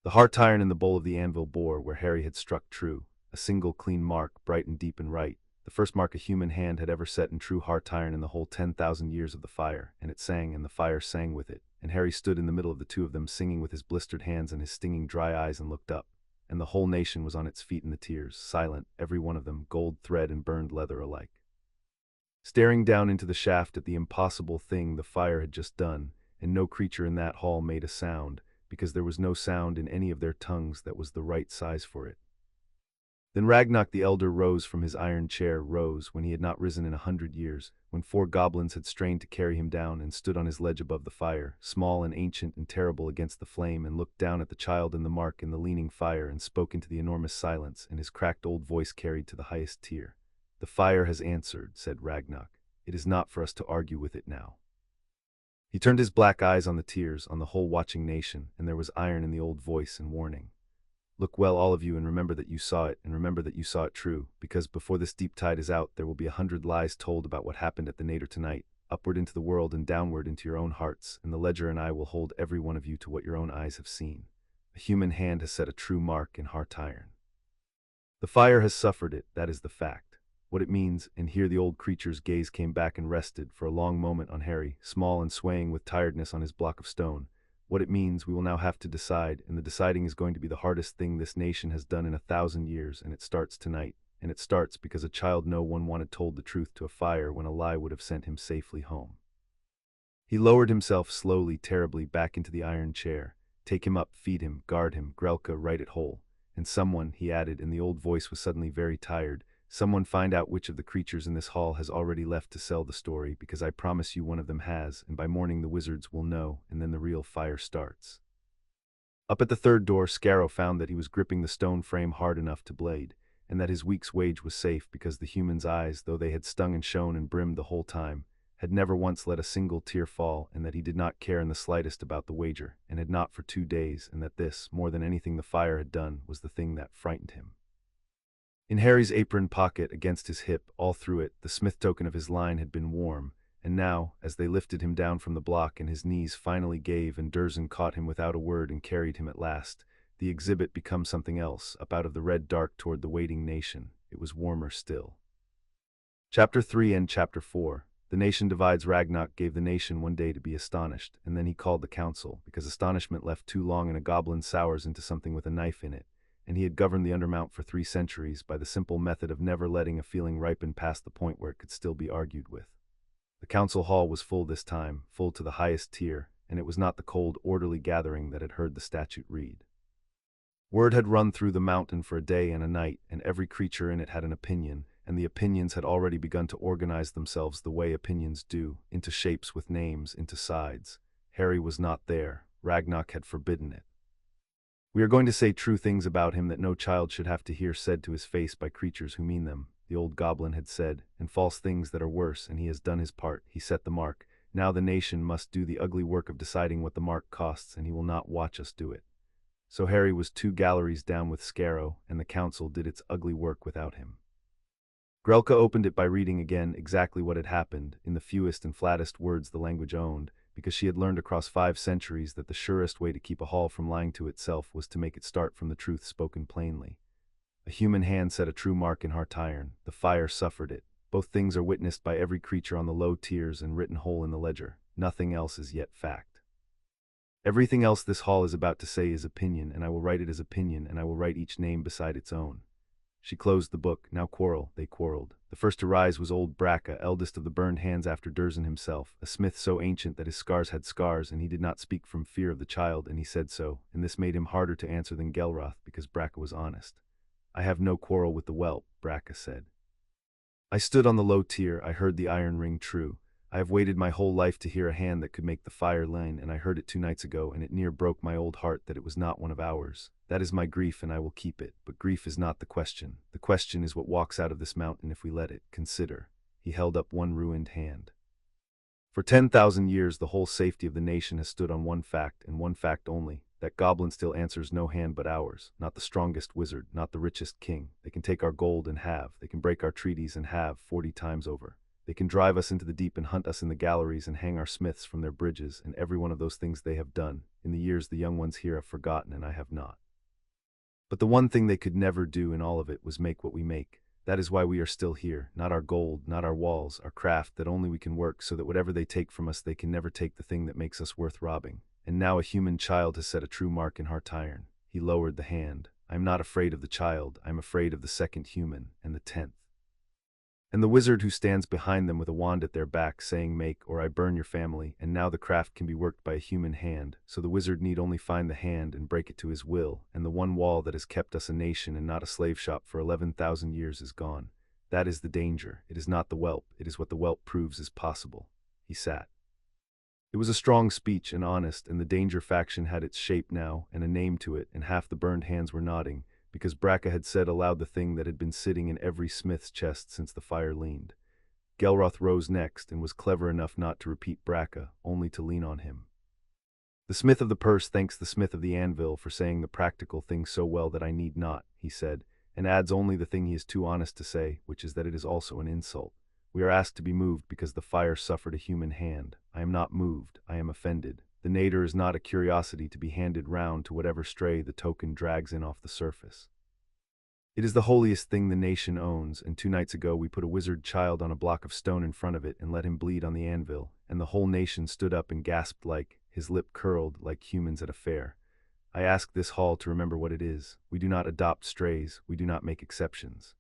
The heart iron in the bowl of the anvil bore, where Harry had struck true, a single clean mark, bright and deep and right, the first mark a human hand had ever set in true heart iron in the whole 10,000 years of the fire, and it sang, and the fire sang with it, and Harry stood in the middle of the two of them, singing with his blistered hands and his stinging dry eyes, and looked up, and the whole nation was on its feet in the tears, silent, every one of them, gold thread and burned leather alike. Staring down into the shaft at the impossible thing the fire had just done, and no creature in that hall made a sound, because there was no sound in any of their tongues that was the right size for it. Then Ragnarok the elder rose from his iron chair, rose when he had not risen in 100 years, when 4 goblins had strained to carry him down, and stood on his ledge above the fire, small and ancient and terrible against the flame, and looked down at the child and the mark in the leaning fire, and spoke into the enormous silence, and his cracked old voice carried to the highest tier. "The fire has answered," said Ragnarok. "It is not for us to argue with it now." He turned his black eyes on the tears, on the whole watching nation, and there was iron in the old voice and warning. Look well, all of you, and remember that you saw it, and remember that you saw it true, because before this deep tide is out, there will be 100 lies told about what happened at the Nadir tonight, upward into the world and downward into your own hearts, and the ledger and I will hold every one of you to what your own eyes have seen. A human hand has set a true mark in heart iron. The fire has suffered it, that is the fact. What it means, and here the old creature's gaze came back and rested for a long moment on Harry, small and swaying with tiredness on his block of stone. What it means we will now have to decide, and the deciding is going to be the hardest thing this nation has done in 1,000 years, and it starts tonight. And it starts because a child no one wanted told the truth to a fire when a lie would have sent him safely home. He lowered himself slowly, terribly, back into the iron chair. Take him up, feed him, guard him, Grelka right at hole. And someone, he added, and the old voice was suddenly very tired, someone find out which of the creatures in this hall has already left to sell the story, because I promise you one of them has, and by morning the wizards will know, and then the real fire starts. Up at the third door, Scarrow found that he was gripping the stone frame hard enough to blade, and that his week's wage was safe because the human's eyes, though they had stung and shone and brimmed the whole time, had never once let a single tear fall, and that he did not care in the slightest about the wager, and had not for 2 days, and that this, more than anything the fire had done, was the thing that frightened him. In Harry's apron pocket, against his hip, all through it, the smith token of his line had been warm, and now, as they lifted him down from the block and his knees finally gave and Durzen caught him without a word and carried him at last, the exhibit become something else, up out of the red dark toward the waiting nation. It was warmer still. Chapter 3 and Chapter 4. The nation divides. Ragnarok gave the nation 1 day to be astonished, and then he called the council, because astonishment left too long and a goblin sours into something with a knife in it, and he had governed the Undermount for 3 centuries by the simple method of never letting a feeling ripen past the point where it could still be argued with. The council hall was full this time, full to the highest tier, and it was not the cold, orderly gathering that had heard the statute read. Word had run through the mountain for a day and a night, and every creature in it had an opinion, and the opinions had already begun to organize themselves the way opinions do, into shapes with names, into sides. Harry was not there. Ragnarok had forbidden it. We are going to say true things about him that no child should have to hear said to his face by creatures who mean them, the old goblin had said, and false things that are worse, and he has done his part. He set the mark. Now the nation must do the ugly work of deciding what the mark costs, and he will not watch us do it. So Harry was 2 galleries down with Scarrow, and the council did its ugly work without him. Grelka opened it by reading again exactly what had happened, in the fewest and flattest words the language owned, because she had learned across 5 centuries that the surest way to keep a hall from lying to itself was to make it start from the truth spoken plainly. A human hand set a true mark in heart iron. The fire suffered it. Both things are witnessed by every creature on the low tiers and written whole in the ledger. Nothing else is yet fact. Everything else this hall is about to say is opinion, and I will write it as opinion, and I will write each name beside its own. She closed the book. Now quarrel. They quarreled. The first to rise was old Bracca, eldest of the burned hands after Durzen himself, a smith so ancient that his scars had scars, and he did not speak from fear of the child, and he said so, and this made him harder to answer than Gelroth, because Bracca was honest. I have no quarrel with the whelp, Bracca said. I stood on the low tier. I heard the iron ring true. I have waited my whole life to hear a hand that could make the fire lean, and I heard it 2 nights ago, and it near broke my old heart that it was not one of ours. That is my grief, and I will keep it. But grief is not the question. The question is what walks out of this mountain if we let it. Consider. He held up one ruined hand. For 10,000 years the whole safety of the nation has stood on one fact, and one fact only, that Goblin-Steel answers no hand but ours, not the strongest wizard, not the richest king. They can take our gold and have, they can break our treaties and have 40 times over. They can drive us into the deep and hunt us in the galleries and hang our smiths from their bridges, and every one of those things they have done, in the years the young ones here have forgotten and I have not. But the one thing they could never do in all of it was make what we make. That is why we are still here, not our gold, not our walls, our craft that only we can work so that whatever they take from us they can never take the thing that makes us worth robbing. And now a human child has set a true mark in heart iron. He lowered the hand. I am not afraid of the child, I am afraid of the second human, and the 10th. And the wizard who stands behind them with a wand at their back saying make or I burn your family, and now the craft can be worked by a human hand, so the wizard need only find the hand and break it to his will, and the one wall that has kept us a nation and not a slave shop for 11,000 years is gone. That is the danger. It is not the whelp, it is what the whelp proves is possible. He sat. It was a strong speech and honest, and the danger faction had its shape now and a name to it, and half the burned hands were nodding, because Bracca had said aloud the thing that had been sitting in every smith's chest since the fire leaned. Gelroth rose next and was clever enough not to repeat Bracca, only to lean on him. The smith of the purse thanks the smith of the anvil for saying the practical thing so well that I need not, he said, and adds only the thing he is too honest to say, which is that it is also an insult. We are asked to be moved because the fire suffered a human hand. I am not moved, I am offended. The nadir is not a curiosity to be handed round to whatever stray the token drags in off the surface. It is the holiest thing the nation owns, and 2 nights ago we put a wizard child on a block of stone in front of it and let him bleed on the anvil, and the whole nation stood up and gasped like, his lip curled like humans at a fair. I ask this hall to remember what it is. We do not adopt strays, we do not make exceptions.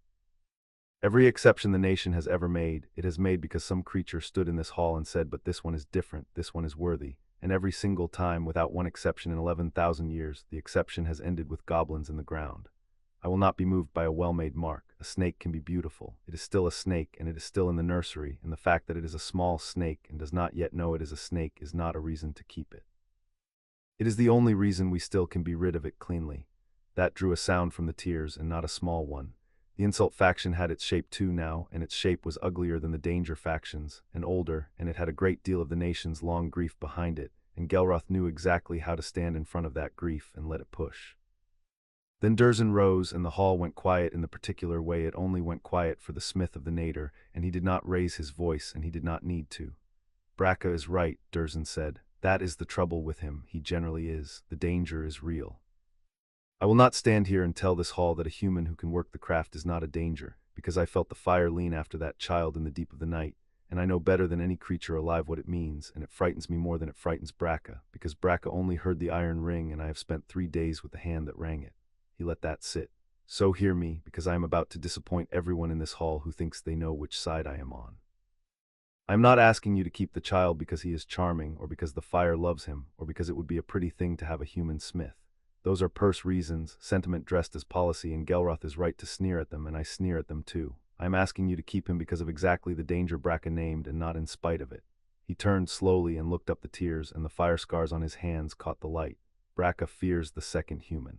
Every exception the nation has ever made, it has made because some creature stood in this hall and said, but this one is different, this one is worthy. And every single time, without one exception in 11,000 years, the exception has ended with goblins in the ground. I will not be moved by a well-made mark. A snake can be beautiful. It is still a snake, and it is still in the nursery, and the fact that it is a small snake and does not yet know it is a snake is not a reason to keep it. It is the only reason we still can be rid of it cleanly. That drew a sound from the tears, and not a small one. The insult faction had its shape too now, and its shape was uglier than the danger factions, and older, and it had a great deal of the nation's long grief behind it, and Gelroth knew exactly how to stand in front of that grief and let it push. Then Durzen rose, and the hall went quiet in the particular way it only went quiet for the smith of the nadir, and he did not raise his voice, and he did not need to. Braca is right, Durzen said. That is the trouble with him, he generally is. The danger is real. I will not stand here and tell this hall that a human who can work the craft is not a danger, because I felt the fire lean after that child in the deep of the night, and I know better than any creature alive what it means, and it frightens me more than it frightens Braca, because Braca only heard the iron ring, and I have spent 3 days with the hand that rang it. He let that sit. So hear me, because I am about to disappoint everyone in this hall who thinks they know which side I am on. I am not asking you to keep the child because he is charming, or because the fire loves him, or because it would be a pretty thing to have a human smith. Those are purse reasons, sentiment dressed as policy, and Gelroth is right to sneer at them, and I sneer at them too. I am asking you to keep him because of exactly the danger Braca named, and not in spite of it. He turned slowly and looked up the tears, and the fire scars on his hands caught the light. Braca fears the second human.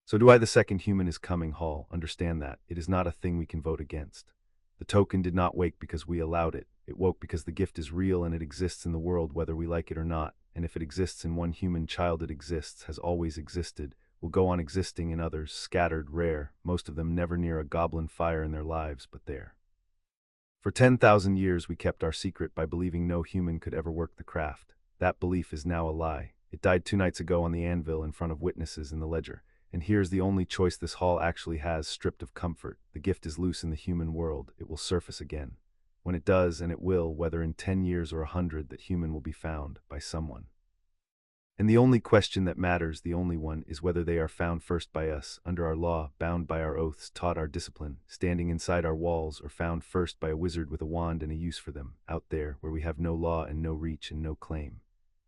So do I. The second human is coming, Hall. Understand that. It is not a thing we can vote against. The token did not wake because we allowed it. It woke because the gift is real and it exists in the world whether we like it or not. And if it exists in one human child, it exists, has always existed, will go on existing in others, scattered, rare, most of them never near a goblin fire in their lives, but there. For 10,000 years we kept our secret by believing no human could ever work the craft. That belief is now a lie. It died 2 nights ago on the anvil in front of witnesses in the ledger. And here's the only choice this hall actually has, stripped of comfort. The gift is loose in the human world. It will surface again. When it does, and it will, whether in 10 years or 100, that human will be found by someone. And the only question that matters, the only one, is whether they are found first by us, under our law, bound by our oaths, taught our discipline, standing inside our walls, or found first by a wizard with a wand and a use for them, out there, where we have no law and no reach and no claim.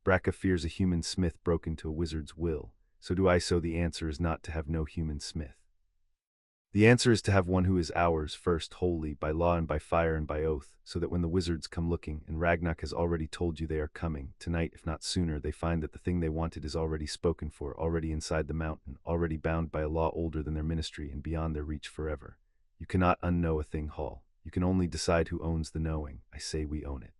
Braca fears a human smith broke into a wizard's will. So do I. So the answer is not to have no human smith. The answer is to have one who is ours first, wholly, by law and by fire and by oath, so that when the wizards come looking, and Ragnarok has already told you they are coming, tonight if not sooner, they find that the thing they wanted is already spoken for, already inside the mountain, already bound by a law older than their ministry and beyond their reach forever. You cannot unknow a thing, Hall. You can only decide who owns the knowing. I say we own it.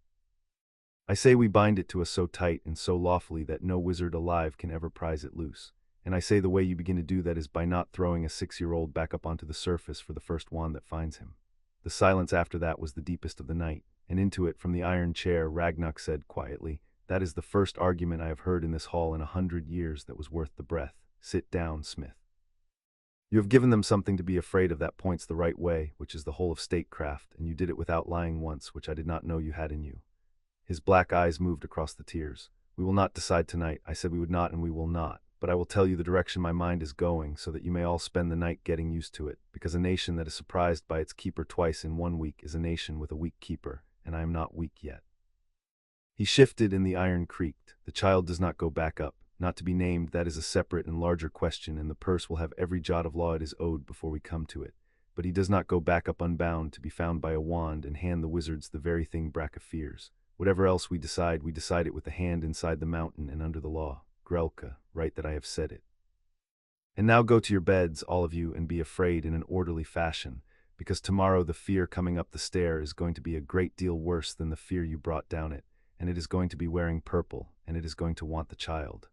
I say we bind it to us so tight and so lawfully that no wizard alive can ever prise it loose. And I say the way you begin to do that is by not throwing a 6-year-old back up onto the surface for the first wand that finds him. The silence after that was the deepest of the night, and into it, from the iron chair, Ragnarok said quietly, "That is the first argument I have heard in this hall in 100 years that was worth the breath. Sit down, Smith. You have given them something to be afraid of that points the right way, which is the whole of statecraft, and you did it without lying once, which I did not know you had in you." His black eyes moved across the tears. "We will not decide tonight. I said we would not, and we will not. But I will tell you the direction my mind is going, so that you may all spend the night getting used to it, because a nation that is surprised by its keeper twice in 1 week is a nation with a weak keeper, and I am not weak yet." He shifted and the iron creaked. "The child does not go back up. Not to be named, that is a separate and larger question, and the purse will have every jot of law it is owed before we come to it. But he does not go back up unbound, to be found by a wand and hand the wizards the very thing Braca fears. Whatever else we decide it with the hand inside the mountain and under the law. Grelka, right that I have said it. And now go to your beds, all of you, and be afraid in an orderly fashion, because tomorrow the fear coming up the stair is going to be a great deal worse than the fear you brought down it, and it is going to be wearing purple, and it is going to want the child.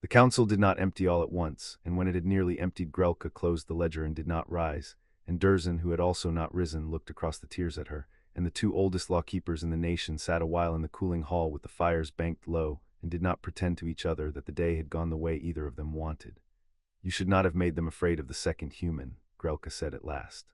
The council did not empty all at once, and when it had nearly emptied, Grelka closed the ledger and did not rise, and Dursleys, who had also not risen, looked across the tiers at her, and the two oldest lawkeepers in the nation sat a while in the cooling hall with the fires banked low, and did not pretend to each other that the day had gone the way either of them wanted. "You should not have made them afraid of the second human," Grelka said at last.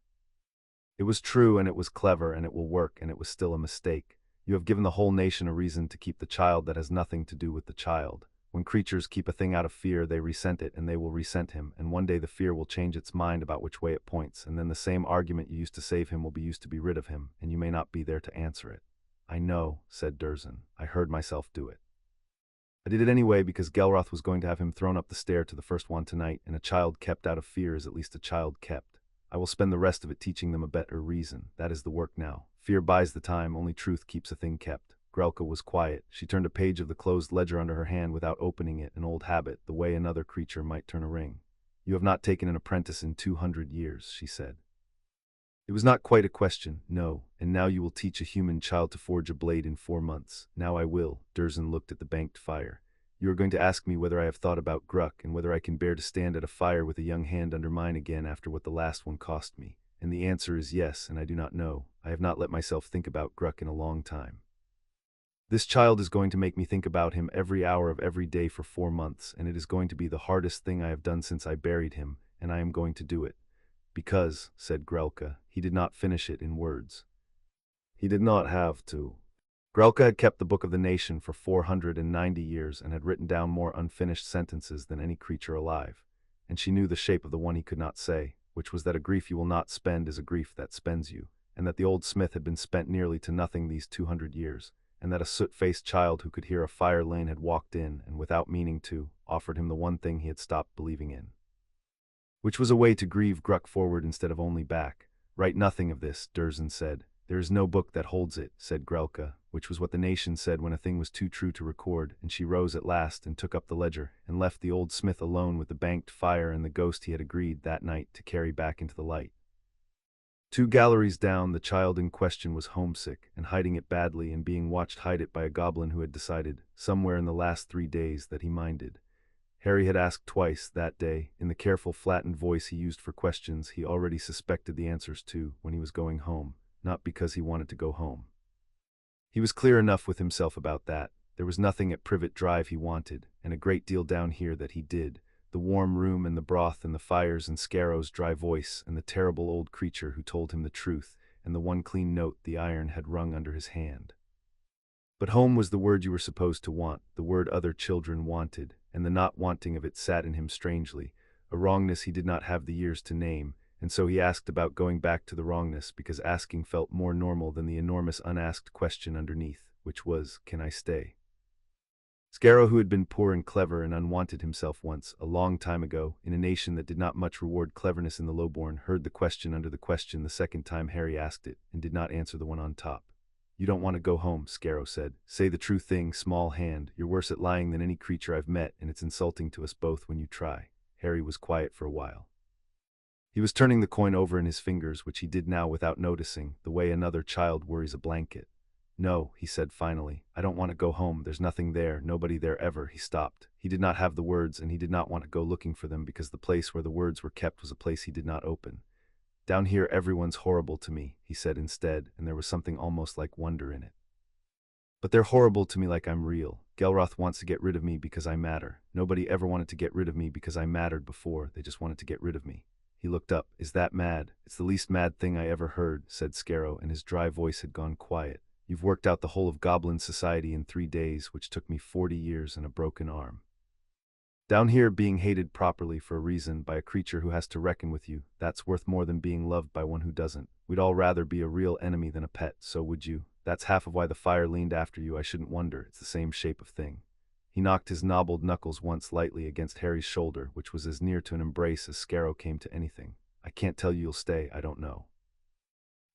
"It was true, and it was clever, and it will work, and it was still a mistake. You have given the whole nation a reason to keep the child that has nothing to do with the child. When creatures keep a thing out of fear, they resent it, and they will resent him, and one day the fear will change its mind about which way it points, and then the same argument you used to save him will be used to be rid of him, and you may not be there to answer it." "I know," said Dursleys. "I heard myself do it. I did it anyway because Gelroth was going to have him thrown up the stair to the first one tonight, and a child kept out of fear is at least a child kept. I will spend the rest of it teaching them a better reason. That is the work now. Fear buys the time, only truth keeps a thing kept." Grelka was quiet. She turned a page of the closed ledger under her hand without opening it, an old habit, the way another creature might turn a ring. "You have not taken an apprentice in 200 years, she said. "It was not quite a question, no, and now you will teach a human child to forge a blade in 4 months. Now I will." Dursleys looked at the banked fire. "You are going to ask me whether I have thought about Gruck, and whether I can bear to stand at a fire with a young hand under mine again after what the last one cost me. And the answer is yes, and I do not know. I have not let myself think about Gruck in a long time. This child is going to make me think about him every hour of every day for 4 months, and it is going to be the hardest thing I have done since I buried him, and I am going to do it. Because," said Grelka, he did not finish it in words. He did not have to. Grelka had kept the Book of the Nation for 490 years and had written down more unfinished sentences than any creature alive, and she knew the shape of the one he could not say, which was that a grief you will not spend is a grief that spends you, and that the old smith had been spent nearly to nothing these 200 years. And that a soot-faced child who could hear a fire lane had walked in and, without meaning to, offered him the one thing he had stopped believing in. Which was a way to grieve Gruck forward instead of only back. "Write nothing of this," Dursleys said. "There is no book that holds it," said Grelka, which was what the nation said when a thing was too true to record, and she rose at last and took up the ledger, and left the old smith alone with the banked fire and the ghost he had agreed that night to carry back into the light. 2 galleries down, the child in question was homesick, and hiding it badly, and being watched hide it by a goblin who had decided, somewhere in the last 3 days, that he minded. Harry had asked twice, that day, in the careful flattened voice he used for questions he already suspected the answers to, when he was going home, not because he wanted to go home. He was clear enough with himself about that. There was nothing at Privet Drive he wanted, and a great deal down here that he did. The warm room and the broth and the fires and Scarrow's dry voice and the terrible old creature who told him the truth and the one clean note the iron had wrung under his hand. But home was the word you were supposed to want, the word other children wanted, and the not wanting of it sat in him strangely, a wrongness he did not have the years to name, and so he asked about going back to the wrongness because asking felt more normal than the enormous unasked question underneath, which was, "Can I stay?" Scarrow, who had been poor and clever and unwanted himself once, a long time ago, in a nation that did not much reward cleverness in the lowborn, heard the question under the question the second time Harry asked it, and did not answer the one on top. "You don't want to go home," Scarrow said. "Say the true thing, small hand. You're worse at lying than any creature I've met, and it's insulting to us both when you try." Harry was quiet for a while. He was turning the coin over in his fingers, which he did now without noticing, the way another child worries a blanket. "No," he said finally, "I don't want to go home. There's nothing there, nobody there ever." He stopped. He did not have the words, and he did not want to go looking for them because the place where the words were kept was a place he did not open. "Down here everyone's horrible to me," he said instead, and there was something almost like wonder in it. "But they're horrible to me like I'm real. Gelroth wants to get rid of me because I matter. Nobody ever wanted to get rid of me because I mattered before. They just wanted to get rid of me." He looked up. "Is that mad?" "It's the least mad thing I ever heard," said Scarrow, and his dry voice had gone quiet. "You've worked out the whole of Goblin society in 3 days, which took me 40 years and a broken arm. Down here, being hated properly for a reason by a creature who has to reckon with you, that's worth more than being loved by one who doesn't. We'd all rather be a real enemy than a pet, so would you. That's half of why the fire leaned after you. I shouldn't wonder. It's the same shape of thing." He knocked his knobbled knuckles once lightly against Harry's shoulder, which was as near to an embrace as Scarrow came to anything. "I can't tell you you'll stay. I don't know.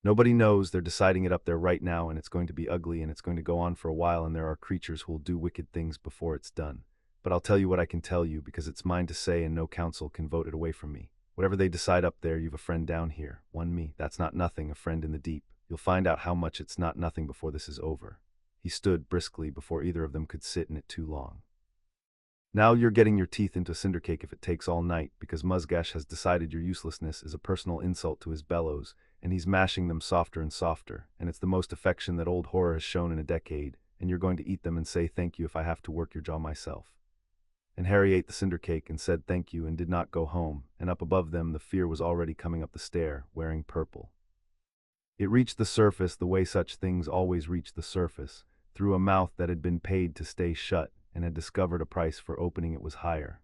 Nobody knows. They're deciding it up there right now, and it's going to be ugly, and it's going to go on for a while, and there are creatures who will do wicked things before it's done. But I'll tell you what I can tell you, because it's mine to say, and no council can vote it away from me. Whatever they decide up there, you've a friend down here. One me. That's not nothing, a friend in the deep. You'll find out how much it's not nothing before this is over." He stood briskly before either of them could sit in it too long. Now you're getting your teeth into cindercake if it takes all night, because Muzgash has decided your uselessness is a personal insult to his bellows, and he's mashing them softer and softer, and it's the most affection that old horror has shown in a decade, and you're going to eat them and say thank you if I have to work your jaw myself. And Harry ate the cindercake and said thank you and did not go home, and up above them the fear was already coming up the stair, wearing purple. It reached the surface the way such things always reach the surface, through a mouth that had been paid to stay shut, and had discovered a price for opening it was higher.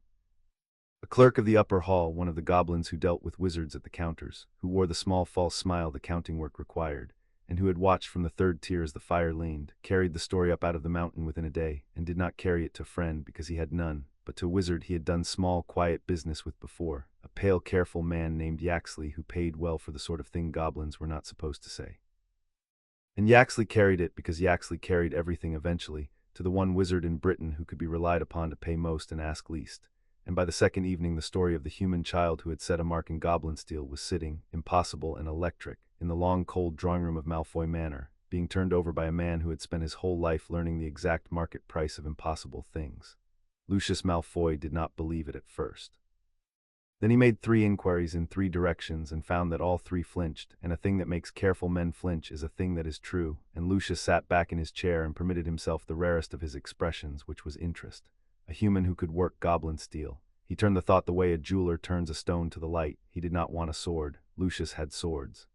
A clerk of the upper hall, one of the goblins who dealt with wizards at the counters, who wore the small false smile the counting work required, and who had watched from the third tier as the fire leaned, carried the story up out of the mountain within a day, and did not carry it to a friend because he had none, but to a wizard he had done small, quiet business with before, a pale, careful man named Yaxley who paid well for the sort of thing goblins were not supposed to say. And Yaxley carried it because Yaxley carried everything eventually, to the one wizard in Britain who could be relied upon to pay most and ask least. And by the second evening the story of the human child who had set a mark in Goblin-Steel was sitting, impossible and electric, in the long cold drawing-room of Malfoy Manor, being turned over by a man who had spent his whole life learning the exact market price of impossible things. Lucius Malfoy did not believe it at first. Then he made 3 inquiries in 3 directions and found that all 3 flinched, and a thing that makes careful men flinch is a thing that is true, and Lucius sat back in his chair and permitted himself the rarest of his expressions, which was interest. A human who could work Goblin-Steel. He turned the thought the way a jeweler turns a stone to the light. He did not want a sword. Lucius had swords.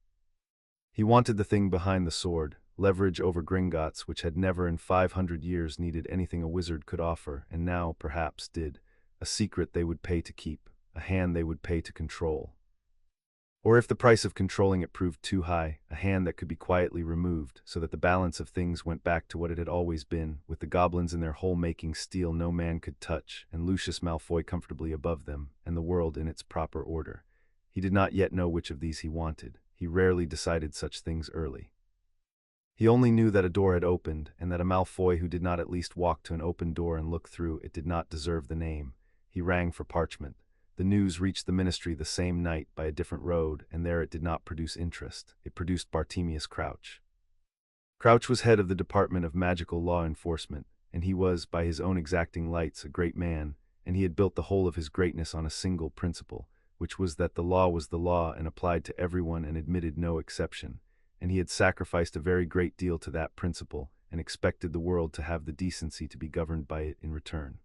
He wanted the thing behind the sword, leverage over Gringotts, which had never in 500 years needed anything a wizard could offer, and now, perhaps, did. A secret they would pay to keep. A hand they would pay to control. Or if the price of controlling it proved too high, a hand that could be quietly removed, so that the balance of things went back to what it had always been, with the goblins in their hole-making steel no man could touch, and Lucius Malfoy comfortably above them, and the world in its proper order. He did not yet know which of these he wanted. He rarely decided such things early. He only knew that a door had opened, and that a Malfoy who did not at least walk to an open door and look through it did not deserve the name. He rang for parchment. The news reached the ministry the same night by a different road, and there it did not produce interest. It produced Bartemius Crouch. Crouch was head of the Department of Magical Law Enforcement, and he was, by his own exacting lights, a great man, and he had built the whole of his greatness on a single principle, which was that the law was the law and applied to everyone and admitted no exception, and he had sacrificed a very great deal to that principle, and expected the world to have the decency to be governed by it in return.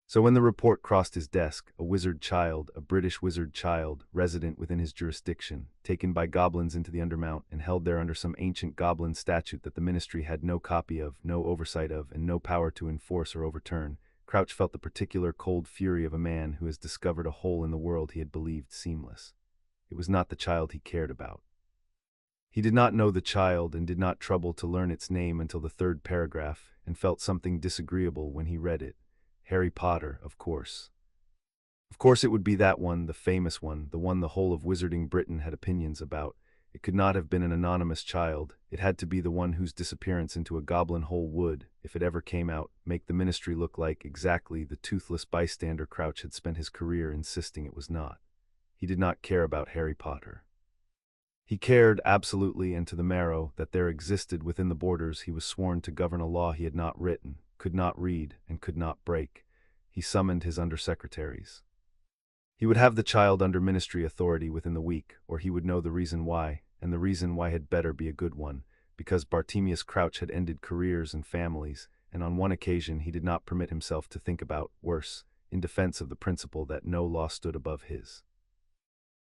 So when the report crossed his desk, a wizard child, a British wizard child, resident within his jurisdiction, taken by goblins into the Undermount and held there under some ancient goblin statute that the ministry had no copy of, no oversight of, and no power to enforce or overturn, Crouch felt the particular cold fury of a man who has discovered a hole in the world he had believed seamless. It was not the child he cared about. He did not know the child and did not trouble to learn its name until the 3rd paragraph, and felt something disagreeable when he read it. Harry Potter, of course. Of course it would be that one, the famous one, the one the whole of Wizarding Britain had opinions about. It could not have been an anonymous child. It had to be the one whose disappearance into a goblin hole would, if it ever came out, make the ministry look like exactly the toothless bystander Crouch had spent his career insisting it was not. He did not care about Harry Potter. He cared, absolutely and to the marrow, that there existed within the borders he was sworn to govern a law he had not written, could not read, and could not break. He summoned his undersecretaries. He would have the child under ministry authority within the week, or he would know the reason why, and the reason why had better be a good one, because Bartemius Crouch had ended careers and families, and on one occasion he did not permit himself to think about, worse, in defense of the principle that no law stood above his.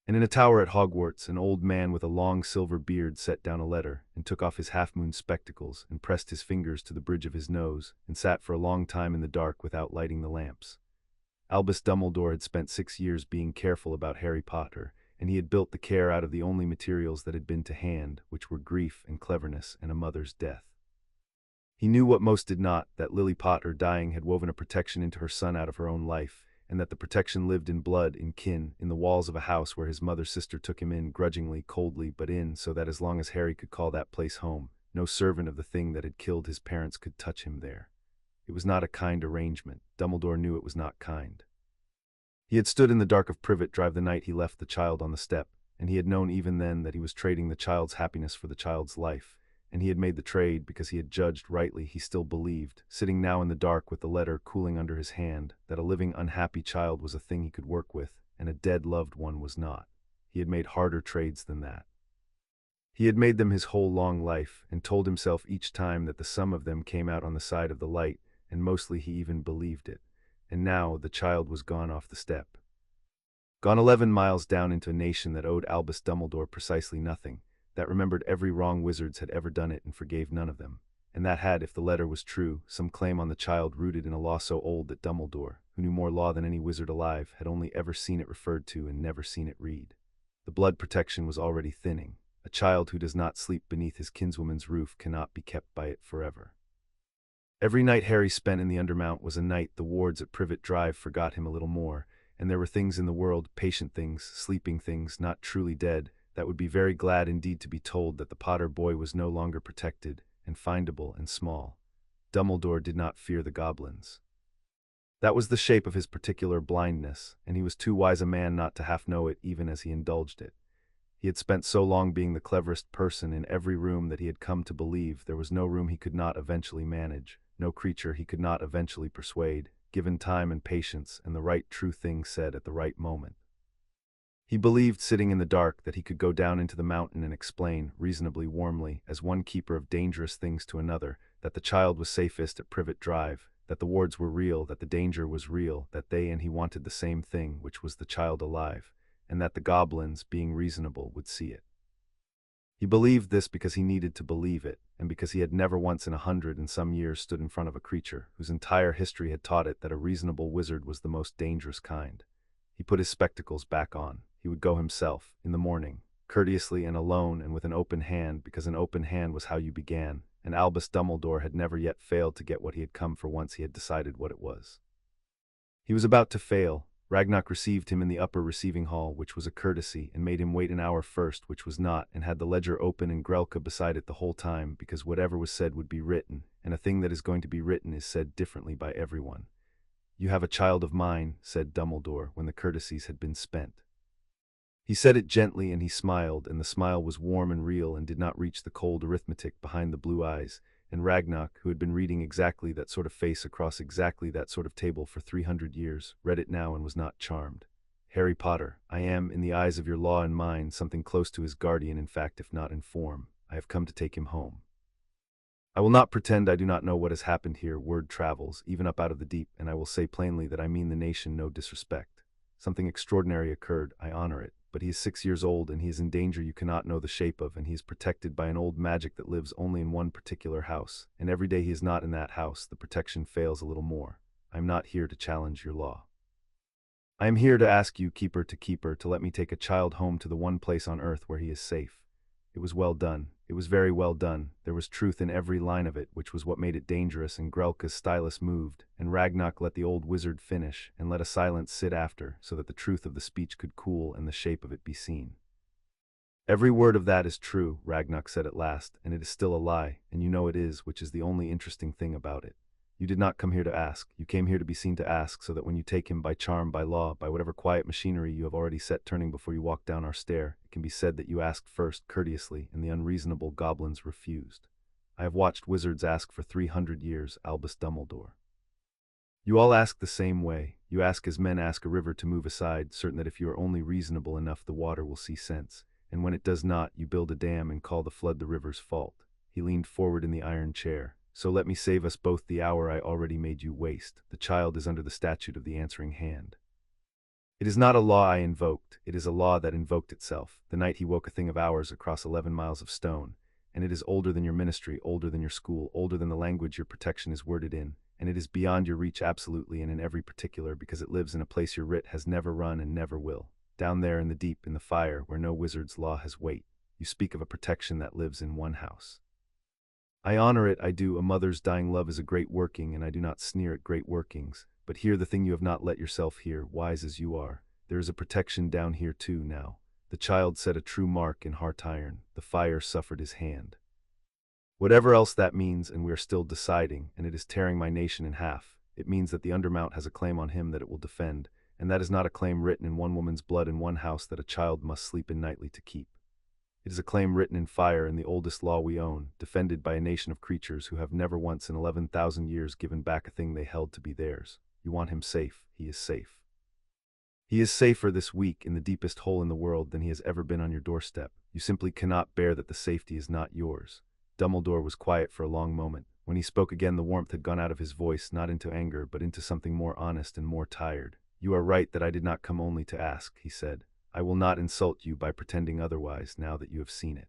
And in a tower at Hogwarts, an old man with a long silver beard set down a letter, and took off his half-moon spectacles, and pressed his fingers to the bridge of his nose, and sat for a long time in the dark without lighting the lamps. Albus Dumbledore had spent 6 years being careful about Harry Potter, and he had built the care out of the only materials that had been to hand, which were grief and cleverness and a mother's death. He knew what most did not, that Lily Potter dying had woven a protection into her son out of her own life, and that the protection lived in blood, in kin, in the walls of a house where his mother's sister took him in, grudgingly, coldly, but in, so that as long as Harry could call that place home, no servant of the thing that had killed his parents could touch him there. It was not a kind arrangement. Dumbledore knew it was not kind. He had stood in the dark of Privet Drive the night he left the child on the step, and he had known even then that he was trading the child's happiness for the child's life, and he had made the trade because he had judged rightly. He still believed, sitting now in the dark with the letter cooling under his hand, that a living unhappy child was a thing he could work with, and a dead loved one was not. He had made harder trades than that. He had made them his whole long life, and told himself each time that the sum of them came out on the side of the light, and mostly he even believed it. And now the child was gone off the step. Gone 11 miles down into a nation that owed Albus Dumbledore precisely nothing, that remembered every wrong wizards had ever done it and forgave none of them, and that had, if the letter was true, some claim on the child rooted in a law so old that Dumbledore, who knew more law than any wizard alive, had only ever seen it referred to and never seen it read. The blood protection was already thinning. A child who does not sleep beneath his kinswoman's roof cannot be kept by it forever. Every night Harry spent in the Undermount was a night the wards at Privet Drive forgot him a little more, and there were things in the world, patient things, sleeping things, not truly dead, that would be very glad indeed to be told that the Potter boy was no longer protected, and findable and small. Dumbledore did not fear the goblins. That was the shape of his particular blindness, and he was too wise a man not to half know it even as he indulged it. He had spent so long being the cleverest person in every room that he had come to believe there was no room he could not eventually manage, no creature he could not eventually persuade, given time and patience and the right true thing said at the right moment. He believed, sitting in the dark, that he could go down into the mountain and explain, reasonably warmly, as one keeper of dangerous things to another, that the child was safest at Privet Drive, that the wards were real, that the danger was real, that they and he wanted the same thing, which was the child alive, and that the goblins, being reasonable, would see it. He believed this because he needed to believe it, and because he had never once in 100 and some years stood in front of a creature whose entire history had taught it that a reasonable wizard was the most dangerous kind. He put his spectacles back on. He would go himself, in the morning, courteously and alone and with an open hand, because an open hand was how you began, and Albus Dumbledore had never yet failed to get what he had come for once he had decided what it was. He was about to fail. Ragnarok received him in the upper receiving hall, which was a courtesy, and made him wait an hour first, which was not, and had the ledger open and Grelka beside it the whole time, because whatever was said would be written, and a thing that is going to be written is said differently by everyone. "You have a child of mine," said Dumbledore, when the courtesies had been spent. He said it gently, and he smiled, and the smile was warm and real and did not reach the cold arithmetic behind the blue eyes, and Ragnarok, who had been reading exactly that sort of face across exactly that sort of table for 300 years, read it now and was not charmed. "Harry Potter, I am, in the eyes of your law and mine, something close to his guardian, in fact, if not in form. I have come to take him home. I will not pretend I do not know what has happened here. Word travels, even up out of the deep, and I will say plainly that I mean the nation no disrespect. Something extraordinary occurred, I honor it, but he is 6 years old and he is in danger you cannot know the shape of, and he is protected by an old magic that lives only in one particular house, and every day he is not in that house, the protection fails a little more. I am not here to challenge your law. I am here to ask you, keeper, to let me take a child home to the one place on earth where he is safe." It was well done. It was very well done. There was truth in every line of it, which was what made it dangerous, and Grelka's stylus moved, and Ragnarok let the old wizard finish, and let a silence sit after, so that the truth of the speech could cool and the shape of it be seen. "Every word of that is true," Ragnarok said at last, "and it is still a lie, and you know it is, which is the only interesting thing about it. You did not come here to ask. You came here to be seen to ask, so that when you take him by charm, by law, by whatever quiet machinery you have already set turning before you walk down our stair, it can be said that you asked first courteously, and the unreasonable goblins refused. I have watched wizards ask for 300 years, Albus Dumbledore. You all ask the same way. You ask as men ask a river to move aside, certain that if you are only reasonable enough the water will see sense, and when it does not, you build a dam and call the flood the river's fault." He leaned forward in the iron chair. "So let me save us both the hour I already made you waste. The child is under the statute of the answering hand. It is not a law I invoked, it is a law that invoked itself, the night he woke a thing of ours across 11 miles of stone, and it is older than your ministry, older than your school, older than the language your protection is worded in, and it is beyond your reach absolutely and in every particular, because it lives in a place your writ has never run and never will, down there in the deep, in the fire, where no wizard's law has weight. You speak of a protection that lives in one house. I honor it, I do. A mother's dying love is a great working, and I do not sneer at great workings. But hear the thing you have not let yourself hear, wise as you are. There is a protection down here too now. The child set a true mark in heart iron. The fire suffered his hand. Whatever else that means, and we are still deciding, and it is tearing my nation in half. It means that the Undermount has a claim on him that it will defend, and that is not a claim written in one woman's blood in one house that a child must sleep in nightly to keep. It is a claim written in fire in the oldest law we own, defended by a nation of creatures who have never once in 11,000 years given back a thing they held to be theirs. You want him safe, he is safe. He is safer this week in the deepest hole in the world than he has ever been on your doorstep. You simply cannot bear that the safety is not yours. Dumbledore was quiet for a long moment. When he spoke again, the warmth had gone out of his voice, not into anger, but into something more honest and more tired. You are right that I did not come only to ask, he said. I will not insult you by pretending otherwise now that you have seen it.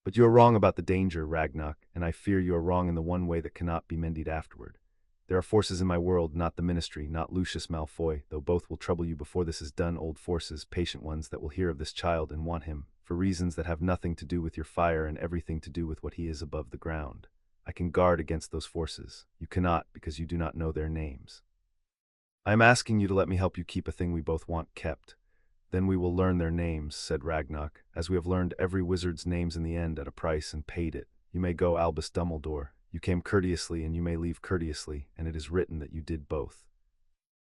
But you are wrong about the danger, Ragnarok, and I fear you are wrong in the one way that cannot be mended afterward. There are forces in my world, not the Ministry, not Lucius Malfoy, though both will trouble you before this is done, old forces, patient ones that will hear of this child and want him, for reasons that have nothing to do with your fire and everything to do with what he is above the ground. I can guard against those forces. You cannot, because you do not know their names. I am asking you to let me help you keep a thing we both want kept. Then we will learn their names, said Ragnarok, as we have learned every wizard's names in the end at a price and paid it. You may go, Albus Dumbledore. You came courteously and you may leave courteously, and it is written that you did both.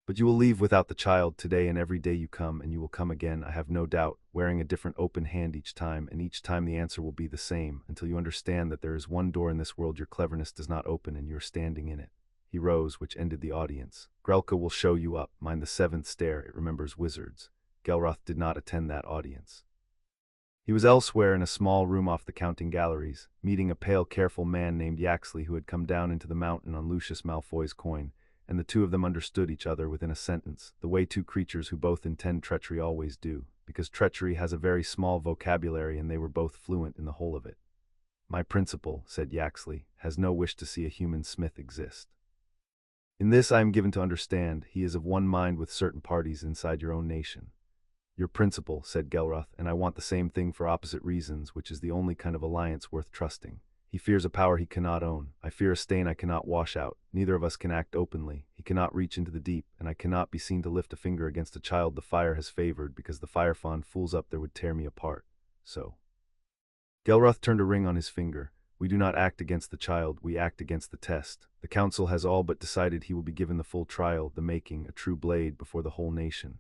But you will leave without the child today and every day you come, and you will come again, I have no doubt, wearing a different open hand each time, and each time the answer will be the same, until you understand that there is one door in this world your cleverness does not open and you are standing in it. He rose, which ended the audience. Grelka will show you up. Mind the seventh stair, it remembers wizards. Gelroth did not attend that audience. He was elsewhere in a small room off the counting galleries, meeting a pale, careful man named Yaxley who had come down into the mountain on Lucius Malfoy's coin, and the two of them understood each other within a sentence, the way two creatures who both intend treachery always do, because treachery has a very small vocabulary and they were both fluent in the whole of it. My principal, said Yaxley, has no wish to see a human smith exist. In this I am given to understand, he is of one mind with certain parties inside your own nation. Your principal, said Gelroth, and I want the same thing for opposite reasons, which is the only kind of alliance worth trusting. He fears a power he cannot own. I fear a stain I cannot wash out. Neither of us can act openly. He cannot reach into the deep, and I cannot be seen to lift a finger against a child the fire has favored, because the fire fond fools up there would tear me apart. So. Gelroth turned a ring on his finger. We do not act against the child, we act against the test. The council has all but decided he will be given the full trial, the making, a true blade before the whole nation.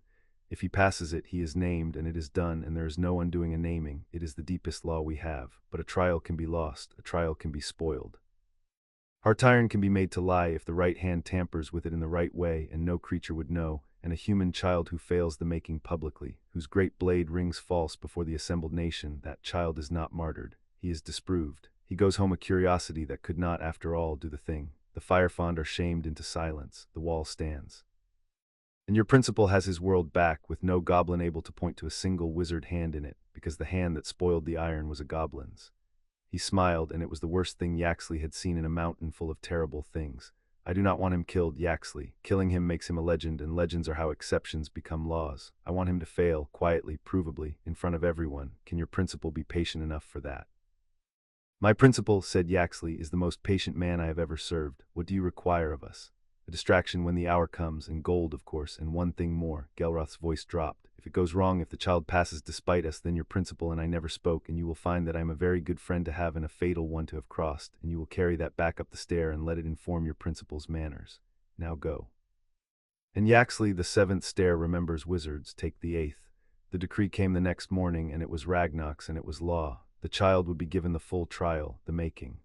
If he passes it, he is named, and it is done, and there is no undoing a naming. It is the deepest law we have. But a trial can be lost, a trial can be spoiled. Heart iron can be made to lie if the right hand tampers with it in the right way, and no creature would know, and a human child who fails the making publicly, whose great blade rings false before the assembled nation, that child is not martyred. He is disproved. He goes home a curiosity that could not, after all, do the thing. The fire fond are shamed into silence. The wall stands. And your principal has his world back, with no goblin able to point to a single wizard hand in it, because the hand that spoiled the iron was a goblin's. He smiled, and it was the worst thing Yaxley had seen in a mountain full of terrible things. I do not want him killed, Yaxley. Killing him makes him a legend, and legends are how exceptions become laws. I want him to fail, quietly, provably, in front of everyone. Can your principal be patient enough for that? My principal, said Yaxley, is the most patient man I have ever served. What do you require of us? A distraction when the hour comes, and gold, of course, and one thing more. Gelroth's voice dropped. If it goes wrong, if the child passes despite us, then your principal and I never spoke, and you will find that I am a very good friend to have and a fatal one to have crossed, and you will carry that back up the stair and let it inform your principal's manners. Now go. And Yaxley, the seventh stair, remembers wizards. Take the eighth. The decree came the next morning, and it was Ragnarok's, and it was law. The child would be given the full trial, the making.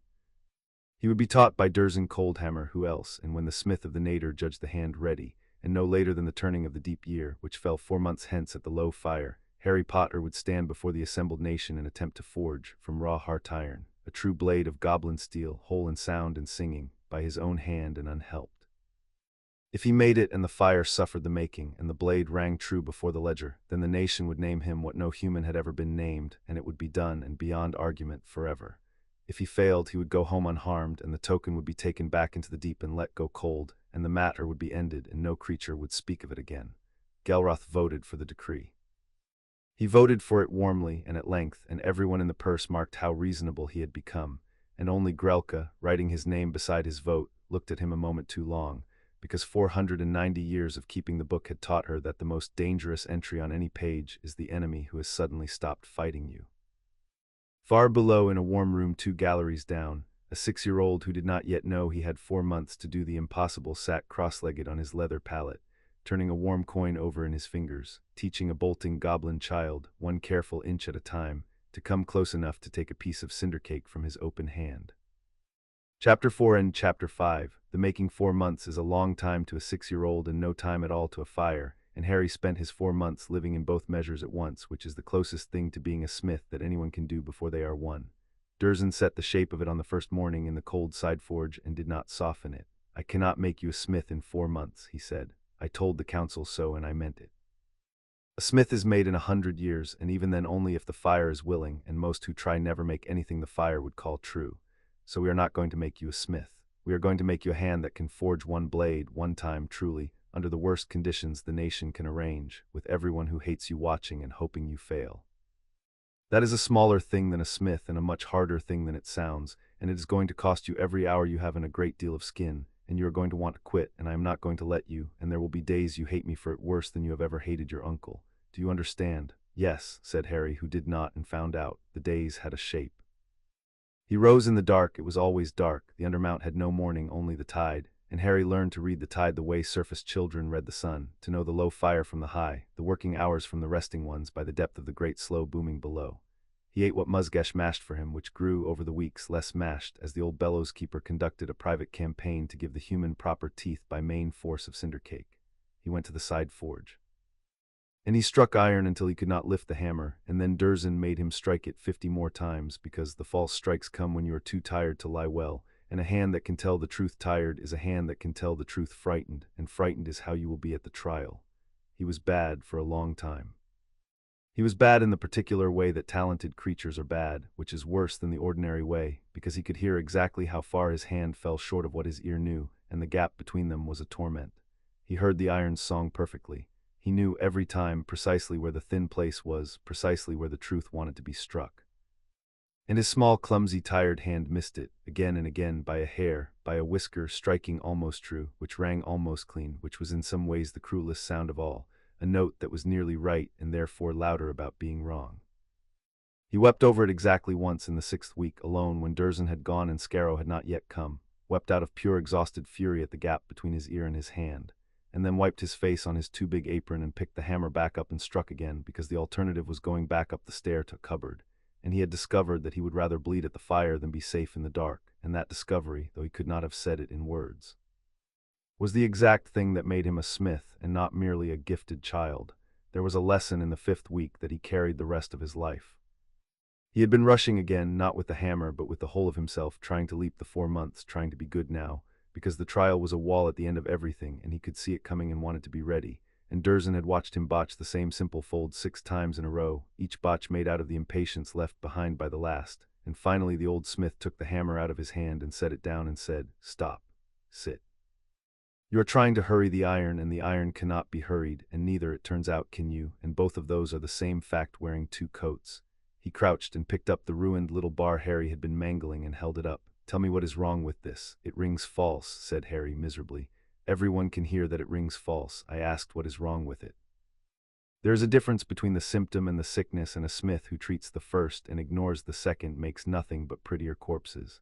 He would be taught by Durzen Coldhammer, who else, and when the smith of the nadir judged the hand ready, and no later than the turning of the deep year, which fell 4 months hence at the low fire, Harry Potter would stand before the assembled nation and attempt to forge, from raw heart iron, a true blade of Goblin-Steel, whole and sound and singing, by his own hand and unhelped. If he made it and the fire suffered the making, and the blade rang true before the ledger, then the nation would name him what no human had ever been named, and it would be done and beyond argument forever. If he failed, he would go home unharmed, and the token would be taken back into the deep and let go cold, and the matter would be ended, and no creature would speak of it again. Gelroth voted for the decree. He voted for it warmly and at length, and everyone in the purse marked how reasonable he had become, and only Grelka, writing his name beside his vote, looked at him a moment too long, because 490 years of keeping the book had taught her that the most dangerous entry on any page is the enemy who has suddenly stopped fighting you. Far below, in a warm room 2 galleries down, a 6-year-old who did not yet know he had 4 months to do the impossible sat cross-legged on his leather pallet, turning a warm coin over in his fingers, teaching a bolting goblin child, one careful inch at a time, to come close enough to take a piece of cinder cake from his open hand. Chapter 4 and Chapter 5. The making 4 months is a long time to a 6-year-old and no time at all to a fire, and Harry spent his 4 months living in both measures at once, which is the closest thing to being a smith that anyone can do before they are one. Dursley set the shape of it on the first morning in the cold side forge and did not soften it. "I cannot make you a smith in 4 months," he said. "I told the council so and I meant it. A smith is made in 100 years, and even then only if the fire is willing, and most who try never make anything the fire would call true. So we are not going to make you a smith. We are going to make you a hand that can forge one blade, one time, truly, under the worst conditions the nation can arrange, with everyone who hates you watching and hoping you fail. That is a smaller thing than a smith and a much harder thing than it sounds, and it is going to cost you every hour you have and a great deal of skin, and you are going to want to quit, and I am not going to let you, and there will be days you hate me for it worse than you have ever hated your uncle. Do you understand?" "Yes," said Harry, who did not, and found out. The days had a shape. He rose in the dark. It was always dark. The Undermount had no morning, only the tide, and Harry learned to read the tide the way surface children read the sun, to know the low fire from the high, the working hours from the resting ones, by the depth of the great slow booming below. He ate what Musgesh mashed for him, which grew over the weeks less mashed, as the old bellows keeper conducted a private campaign to give the human proper teeth by main force of cinder cake. He went to the side forge. And he struck iron until he could not lift the hammer, and then Dursley made him strike it 50 more times, because the false strikes come when you are too tired to lie well, and a hand that can tell the truth tired is a hand that can tell the truth frightened, and frightened is how you will be at the trial. He was bad for a long time. He was bad in the particular way that talented creatures are bad, which is worse than the ordinary way, because he could hear exactly how far his hand fell short of what his ear knew, and the gap between them was a torment. He heard the iron's song perfectly. He knew every time precisely where the thin place was, precisely where the truth wanted to be struck. And his small, clumsy, tired hand missed it, again and again, by a hair, by a whisker, striking almost true, which rang almost clean, which was in some ways the cruelest sound of all, a note that was nearly right and therefore louder about being wrong. He wept over it exactly once in the 6th week, alone, when Dursley had gone and Scarrow had not yet come, wept out of pure exhausted fury at the gap between his ear and his hand, and then wiped his face on his too big apron and picked the hammer back up and struck again, because the alternative was going back up the stair to cupboard, and he had discovered that he would rather bleed at the fire than be safe in the dark, and that discovery, though he could not have said it in words, was the exact thing that made him a smith and not merely a gifted child. There was a lesson in the 5th week that he carried the rest of his life. He had been rushing again, not with the hammer, but with the whole of himself, trying to leap the 4 months, trying to be good now, because the trial was a wall at the end of everything, and he could see it coming and wanted to be ready. And Dursley had watched him botch the same simple fold 6 times in a row, each botch made out of the impatience left behind by the last, and finally the old smith took the hammer out of his hand and set it down and said, "Stop. Sit. You are trying to hurry the iron, and the iron cannot be hurried, and neither, it turns out, can you, and both of those are the same fact wearing 2 coats." He crouched and picked up the ruined little bar Harry had been mangling and held it up. "Tell me what is wrong with this." "It rings false," said Harry miserably. "Everyone can hear that it rings false. I asked what is wrong with it." There is a difference between the symptom and the sickness, and a smith who treats the first and ignores the second makes nothing but prettier corpses.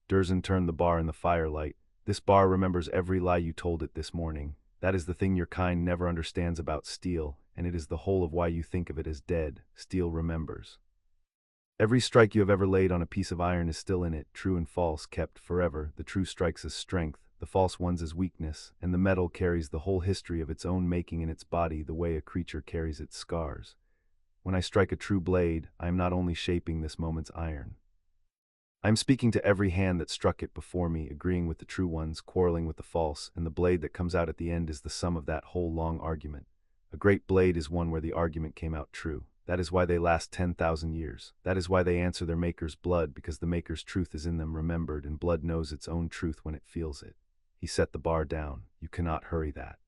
Dursley turned the bar in the firelight. "This bar remembers every lie you told it this morning. That is the thing your kind never understands about steel, and it is the whole of why you think of it as dead. Steel remembers. Every strike you have ever laid on a piece of iron is still in it, true and false, kept forever, the true strikes as strength, the false ones as weakness, and the metal carries the whole history of its own making in its body the way a creature carries its scars. When I strike a true blade, I am not only shaping this moment's iron. I am speaking to every hand that struck it before me, agreeing with the true ones, quarreling with the false, and the blade that comes out at the end is the sum of that whole long argument. A great blade is one where the argument came out true. That is why they last 10,000 years. That is why they answer their maker's blood, because the maker's truth is in them remembered, and blood knows its own truth when it feels it." He set the bar down. "You cannot hurry that.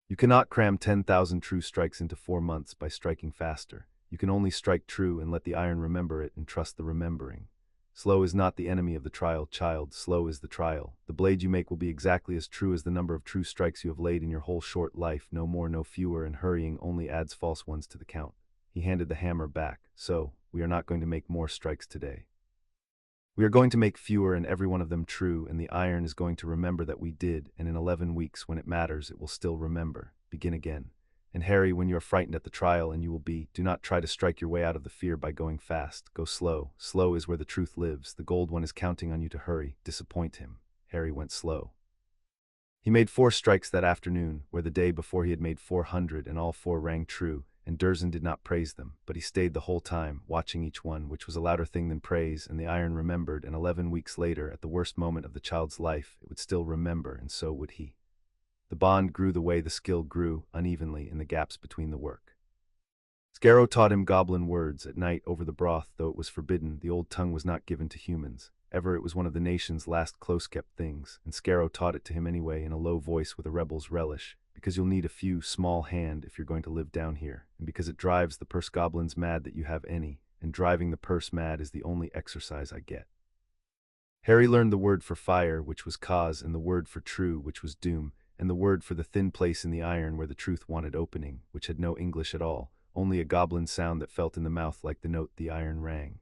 You cannot cram 10,000 true strikes into 4 months by striking faster. You can only strike true and let the iron remember it and trust the remembering. Slow is not the enemy of the trial, child. Slow is the trial. The blade you make will be exactly as true as the number of true strikes you have laid in your whole short life, no more, no fewer, and hurrying only adds false ones to the count." He handed the hammer back. "So, we are not going to make more strikes today. We are going to make fewer, and every one of them true, and the iron is going to remember that we did, and in 11 weeks, when it matters, it will still remember. Begin again. And Harry, when you are frightened at the trial, and you will be, do not try to strike your way out of the fear by going fast. Go slow. Slow is where the truth lives. The gold one is counting on you to hurry. Disappoint him. Harry went slow. He made 4 strikes that afternoon, where the day before he had made 400, and all 4 rang true, and Dursley did not praise them, but he stayed the whole time, watching each one, which was a louder thing than praise, and the iron remembered, and 11 weeks later, at the worst moment of the child's life, it would still remember, and so would he. The bond grew the way the skill grew, unevenly, in the gaps between the work. Scarrow taught him goblin words at night over the broth, though it was forbidden. The old tongue was not given to humans. Ever it was one of the nation's last close-kept things, and Scarrow taught it to him anyway in a low voice with a rebel's relish, because you'll need a few small hand if you're going to live down here, and because it drives the purse goblins mad that you have any, and driving the purse mad is the only exercise I get. Harry learned the word for fire, which was cause, and the word for true, which was doom, and the word for the thin place in the iron where the truth wanted opening, which had no English at all, only a goblin sound that felt in the mouth like the note the iron rang.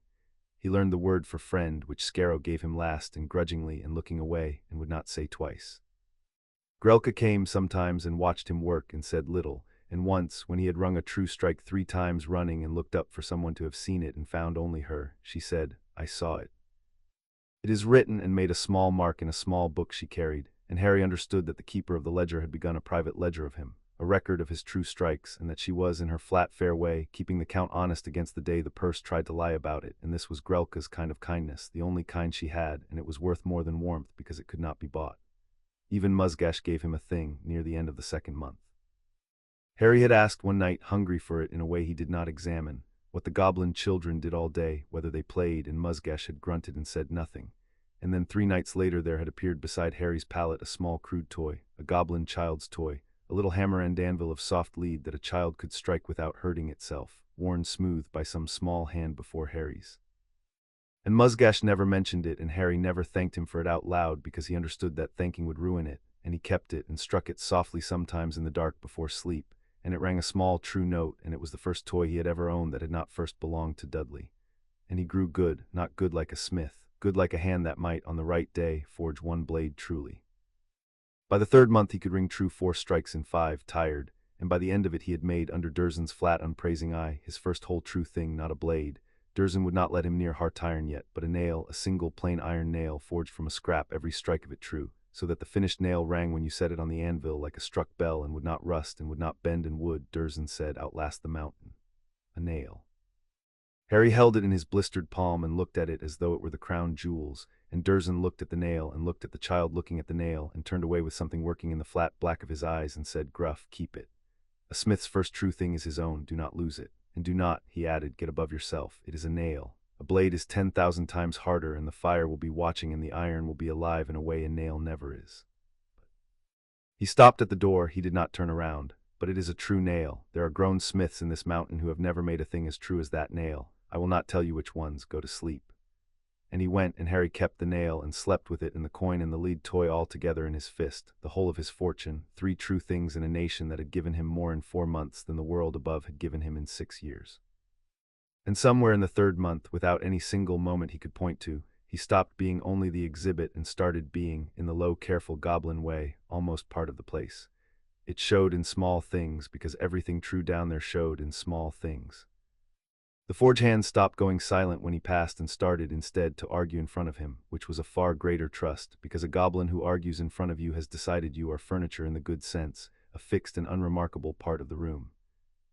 He learned the word for friend, which Scarrow gave him last and grudgingly and looking away, and would not say twice. Grelka came sometimes and watched him work and said little, and once, when he had rung a true strike 3 times running and looked up for someone to have seen it and found only her, she said, "I saw it." It is written and made a small mark in a small book she carried, and Harry understood that the keeper of the ledger had begun a private ledger of him, a record of his true strikes, and that she was, in her flat, fair way, keeping the count honest against the day the purse tried to lie about it, and this was Grelka's kind of kindness, the only kind she had, and it was worth more than warmth because it could not be bought. Even Muzgash gave him a thing near the end of the 2nd month. Harry had asked one night, hungry for it in a way he did not examine, what the goblin children did all day, whether they played, and Muzgash had grunted and said nothing. And then 3 nights later there had appeared beside Harry's pallet a small crude toy, a goblin child's toy, a little hammer and anvil of soft lead that a child could strike without hurting itself, worn smooth by some small hand before Harry's. And Muzgash never mentioned it, and Harry never thanked him for it out loud because he understood that thanking would ruin it, and he kept it and struck it softly sometimes in the dark before sleep, and it rang a small true note, and it was the first toy he had ever owned that had not first belonged to Dudley. And he grew good, not good like a smith, good like a hand that might, on the right day, forge 1 blade truly. By the 3rd month he could ring true 4 strikes in 5, tired, and by the end of it he had made, under Durzen's flat, unpraising eye, his first whole true thing, not a blade. Durzen would not let him near heart iron yet, but a nail, a single plain iron nail forged from a scrap, every strike of it true, so that the finished nail rang when you set it on the anvil like a struck bell, and would not rust and would not bend in wood. Durzen said, "Outlast the mountain." A nail. Harry held it in his blistered palm and looked at it as though it were the crown jewels, and Durzen looked at the nail and looked at the child looking at the nail and turned away with something working in the flat black of his eyes and said, "Gruff, keep it. A smith's first true thing is his own, do not lose it. And do not," he added, "get above yourself. It is a nail. A blade is 10,000 times harder, and the fire will be watching and the iron will be alive in a way a nail never is." He stopped at the door. He did not turn around. "But it is a true nail. There are grown smiths in this mountain who have never made a thing as true as that nail. I will not tell you which ones. Go to sleep." And he went, and Harry kept the nail and slept with it and the coin and the lead toy all together in his fist, the whole of his fortune, 3 true things in a nation that had given him more in 4 months than the world above had given him in 6 years. And somewhere in the 3rd month, without any single moment he could point to, he stopped being only the exhibit and started being, in the low, careful goblin way, almost part of the place. It showed in small things, because everything true down there showed in small things. The forge hand stopped going silent when he passed and started instead to argue in front of him, which was a far greater trust, because a goblin who argues in front of you has decided you are furniture in the good sense, a fixed and unremarkable part of the room.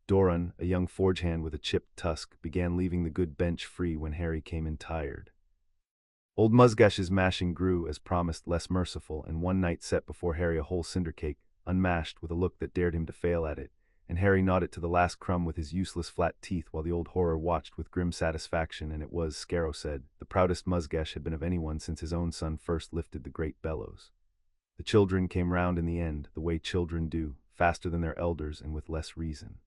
Doran, a young forge hand with a chipped tusk, began leaving the good bench free when Harry came in tired. Old Muzgash's mashing grew, as promised, less merciful, and one night set before Harry a whole cinder cake, unmashed, with a look that dared him to fail at it, and Harry gnawed it to the last crumb with his useless flat teeth while the old horror watched with grim satisfaction, and it was, Scarrow said, the proudest Muzgash had been of anyone since his own son first lifted the great bellows. The children came round in the end, the way children do, faster than their elders and with less reason.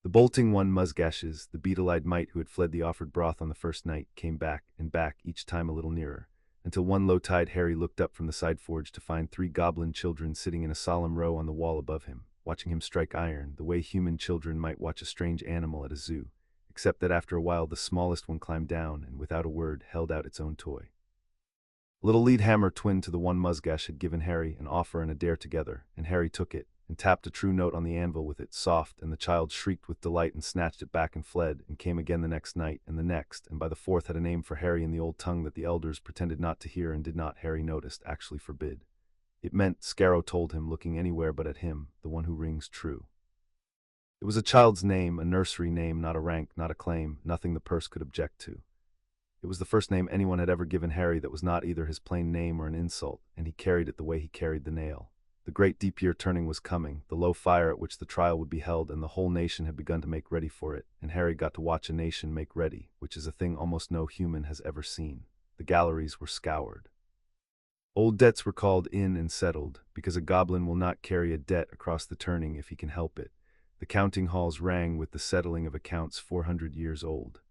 The bolting one Muzgashes, the beetle-eyed mite who had fled the offered broth on the first night, came back and back, each time a little nearer, until one low-tide Harry looked up from the side forge to find 3 goblin children sitting in a solemn row on the wall above him, watching him strike iron, the way human children might watch a strange animal at a zoo, except that after a while the smallest one climbed down and, without a word, held out its own toy. A little lead hammer twinned to the one Muzgash had given Harry, an offer and a dare together, and Harry took it, and tapped a true note on the anvil with it, soft, and the child shrieked with delight and snatched it back and fled, and came again the next night, and the next, and by the fourth had a name for Harry in the old tongue that the elders pretended not to hear and did not, Harry noticed, actually forbid. It meant, Scarrow told him, looking anywhere but at him, the one who rings true. It was a child's name, a nursery name, not a rank, not a claim, nothing the purse could object to. It was the first name anyone had ever given Harry that was not either his plain name or an insult, and he carried it the way he carried the nail. The great deep year turning was coming, the low fire at which the trial would be held, and the whole nation had begun to make ready for it, and Harry got to watch a nation make ready, which is a thing almost no human has ever seen. The galleries were scoured. Old debts were called in and settled, because a goblin will not carry a debt across the turning if he can help it. The counting halls rang with the settling of accounts 400 years old.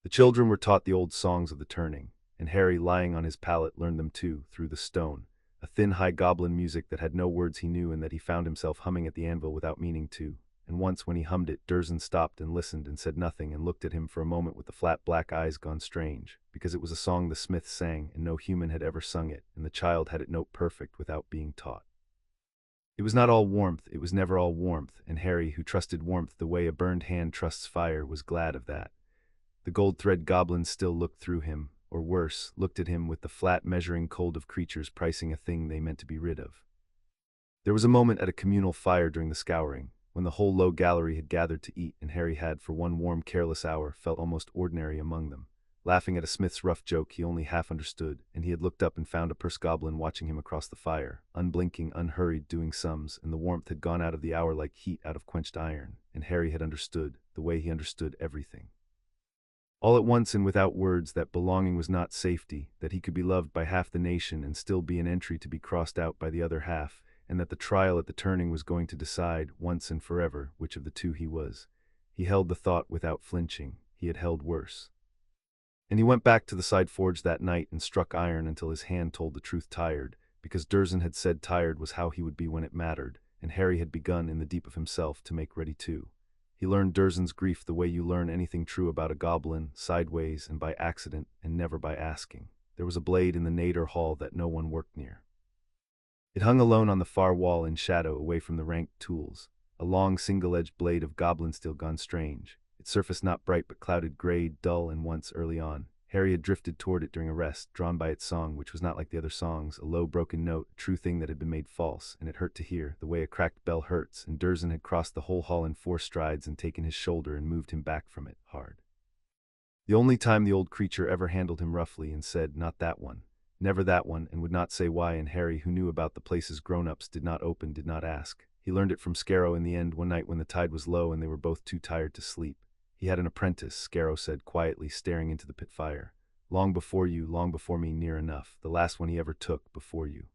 The children were taught the old songs of the turning, and Harry, lying on his pallet, learned them too, through the stone, a thin high goblin music that had no words he knew and that he found himself humming at the anvil without meaning to, and once when he hummed it, Dursleys stopped and listened and said nothing and looked at him for a moment with the flat black eyes gone strange, because it was a song the smith sang and no human had ever sung it, and the child had it note perfect without being taught. It was not all warmth, it was never all warmth, and Harry, who trusted warmth the way a burned hand trusts fire, was glad of that. The gold thread goblins still looked through him, or worse, looked at him with the flat measuring cold of creatures pricing a thing they meant to be rid of. There was a moment at a communal fire during the scouring, when the whole low gallery had gathered to eat, and Harry had, for one warm, careless hour, felt almost ordinary among them. Laughing at a smith's rough joke he only half understood, and he had looked up and found a purse goblin watching him across the fire, unblinking, unhurried, doing sums, and the warmth had gone out of the hour like heat out of quenched iron, and Harry had understood, the way he understood everything. All at once and without words, that belonging was not safety, that he could be loved by half the nation and still be an entry to be crossed out by the other half, and that the trial at the turning was going to decide, once and forever, which of the two he was. He held the thought without flinching. He had held worse. And he went back to the side forge that night and struck iron until his hand told the truth tired, because Dursleys had said tired was how he would be when it mattered, and Harry had begun in the deep of himself to make ready too. He learned Dursleys' grief the way you learn anything true about a goblin, sideways and by accident, and never by asking. There was a blade in the Nader hall that no one worked near. It hung alone on the far wall in shadow away from the ranked tools, a long single-edged blade of Goblin-Steel gone strange, its surface not bright but clouded gray, dull, and once, early on, Harry had drifted toward it during a rest, drawn by its song, which was not like the other songs, a low broken note, a true thing that had been made false, and it hurt to hear, the way a cracked bell hurts, and Dursleys had crossed the whole hall in 4 strides and taken his shoulder and moved him back from it, hard. The only time the old creature ever handled him roughly and said, "Not that one. Never that one," and would not say why, and Harry, who knew about the place's grown-ups, did not open, did not ask. He learned it from Scarrow in the end one night when the tide was low and they were both too tired to sleep. He had an apprentice, Scarrow said quietly, staring into the pit fire. Long before you, long before me, near enough, the last one he ever took, before you.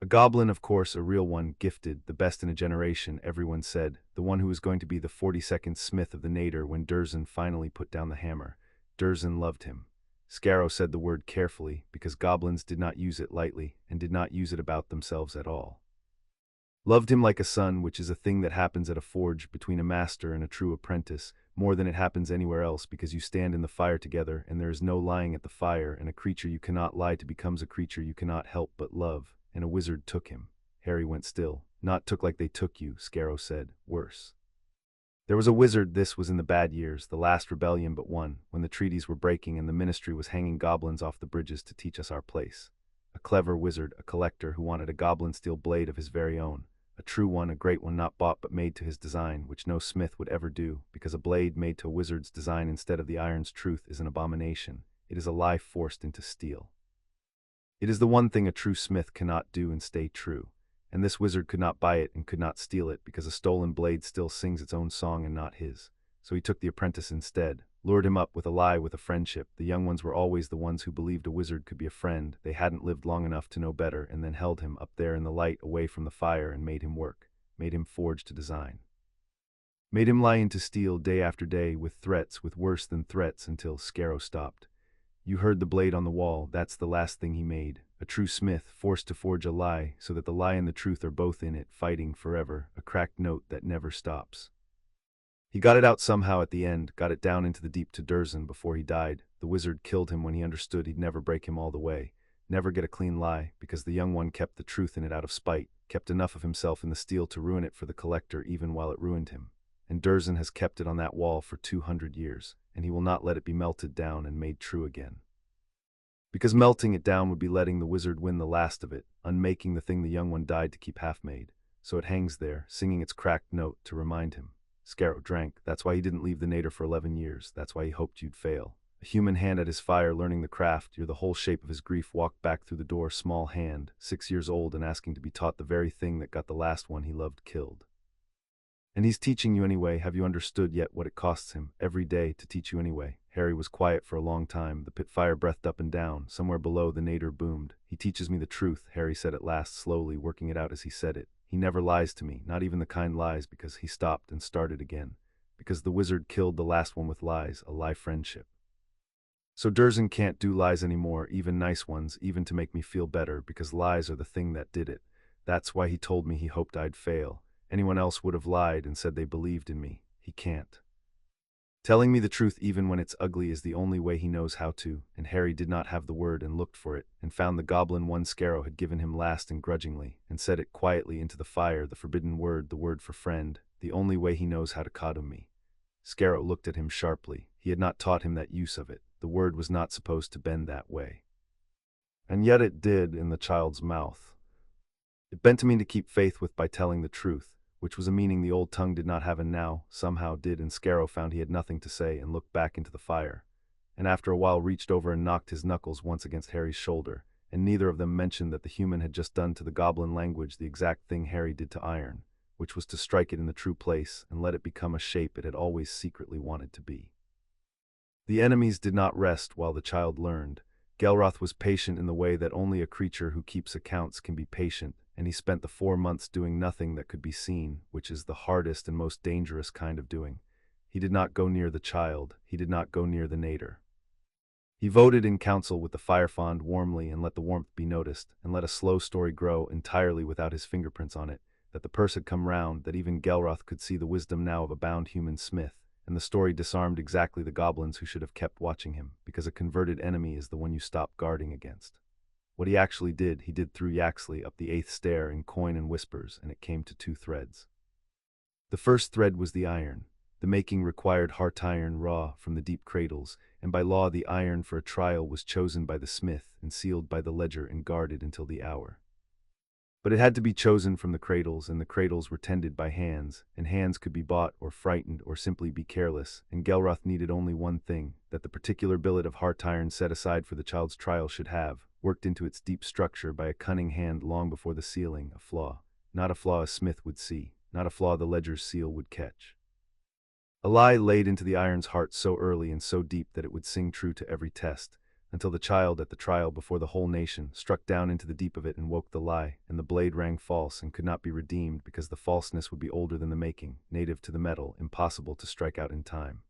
A goblin, of course, a real one, gifted, the best in a generation, everyone said, the one who was going to be the 42nd smith of the Nader when Dursleys finally put down the hammer. Dursleys loved him. Scarrow said the word carefully, because goblins did not use it lightly, and did not use it about themselves at all. Loved him like a son, which is a thing that happens at a forge between a master and a true apprentice, more than it happens anywhere else, because you stand in the fire together, and there is no lying at the fire, and a creature you cannot lie to becomes a creature you cannot help but love, and a wizard took him. Harry went still. Not took like they took you, Scarrow said, worse. There was a wizard, this was in the bad years, the last rebellion but one, when the treaties were breaking and the ministry was hanging goblins off the bridges to teach us our place. A clever wizard, a collector who wanted a Goblin-Steel blade of his very own. A true one, a great one, not bought but made to his design, which no smith would ever do, because a blade made to a wizard's design instead of the iron's truth is an abomination. It is a lie forced into steel. It is the one thing a true smith cannot do and stay true, and this wizard could not buy it and could not steal it, because a stolen blade still sings its own song and not his. So he took the apprentice instead, lured him up with a lie, with a friendship. The young ones were always the ones who believed a wizard could be a friend. They hadn't lived long enough to know better, and then held him up there in the light away from the fire and made him work, made him forge to design. Made him lie into steel day after day with threats, with worse than threats, until Scarrow stopped. You heard the blade on the wall, that's the last thing he made. A true smith forced to forge a lie, so that the lie and the truth are both in it, fighting forever, a cracked note that never stops. He got it out somehow at the end, got it down into the deep to Dursleys before he died. The wizard killed him when he understood he'd never break him all the way, never get a clean lie, because the young one kept the truth in it out of spite, kept enough of himself in the steel to ruin it for the collector even while it ruined him. And Dursleys has kept it on that wall for 200 years, and he will not let it be melted down and made true again. Because melting it down would be letting the wizard win the last of it, unmaking the thing the young one died to keep half-made. So it hangs there, singing its cracked note to remind him. Scarrow drank. That's why he didn't leave the nadir for 11 years. That's why he hoped you'd fail. A human hand at his fire, learning the craft. You're the whole shape of his grief. Walked back through the door, small hand, 6 years old, and asking to be taught the very thing that got the last one he loved killed. And he's teaching you anyway. Have you understood yet what it costs him, every day, to teach you anyway? Harry was quiet for a long time. The pit fire breathed up and down. Somewhere below, the nadir boomed. He teaches me the truth, Harry said at last, slowly, working it out as he said it. He never lies to me, not even the kind lies, because he stopped and started again. Because the wizard killed the last one with lies, a lie friendship. So Dursley can't do lies anymore, even nice ones, even to make me feel better, because lies are the thing that did it. That's why he told me he hoped I'd fail. Anyone else would have lied and said they believed in me. He can't. Telling me the truth even when it's ugly is the only way he knows how to, and Harry did not have the word and looked for it, and found the goblin one Scarrow had given him last and grudgingly, and said it quietly into the fire, the forbidden word, the word for friend, the only way he knows how to condemn me. Scarrow looked at him sharply. He had not taught him that use of it. The word was not supposed to bend that way. And yet it did in the child's mouth. It bent to mean to keep faith with by telling the truth, which was a meaning the old tongue did not have and now, somehow did, and Scarrow found he had nothing to say and looked back into the fire, and after a while reached over and knocked his knuckles once against Harry's shoulder, and neither of them mentioned that the human had just done to the goblin language the exact thing Harry did to iron, which was to strike it in the true place and let it become a shape it had always secretly wanted to be. The enemies did not rest while the child learned. Gelroth was patient in the way that only a creature who keeps accounts can be patient, and he spent the 4 months doing nothing that could be seen, which is the hardest and most dangerous kind of doing. He did not go near the child. He did not go near the nadir. He voted in council with the Firefond warmly and let the warmth be noticed, and let a slow story grow entirely without his fingerprints on it, that the purse had come round, that even Gelroth could see the wisdom now of a bound human smith, and the story disarmed exactly the goblins who should have kept watching him, because a converted enemy is the one you stop guarding against. What he actually did, he did through Yaxley up the 8th stair in coin and whispers, and it came to 2 threads. The first thread was the iron. The making required heart iron raw from the deep cradles, and by law the iron for a trial was chosen by the smith and sealed by the ledger and guarded until the hour. But it had to be chosen from the cradles, and the cradles were tended by hands, and hands could be bought or frightened or simply be careless, and Gelroth needed only one thing, that the particular billet of heart iron set aside for the child's trial should have, worked into its deep structure by a cunning hand long before the sealing, a flaw. Not a flaw a smith would see, not a flaw the ledger's seal would catch. A lie laid into the iron's heart so early and so deep that it would sing true to every test, until the child at the trial before the whole nation struck down into the deep of it and woke the lie, and the blade rang false and could not be redeemed because the falseness would be older than the making, native to the metal, impossible to strike out in time.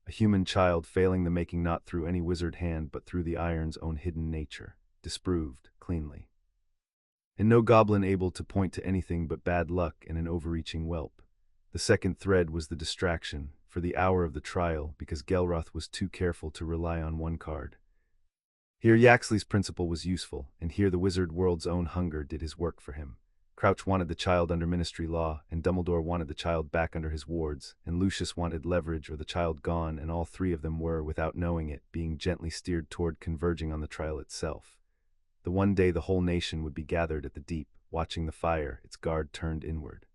A human child failing the making not through any wizard hand but through the iron's own hidden nature, disproved cleanly. And no goblin able to point to anything but bad luck and an overreaching whelp. The second thread was the distraction, for the hour of the trial, because Gelroth was too careful to rely on one card. Here Yaxley's principle was useful, and here the wizard world's own hunger did his work for him. Crouch wanted the child under ministry law, and Dumbledore wanted the child back under his wards, and Lucius wanted leverage or the child gone, and all 3 of them were, without knowing it, being gently steered toward converging on the trial itself. The one day the whole nation would be gathered at the deep, watching the fire, its guard turned inward.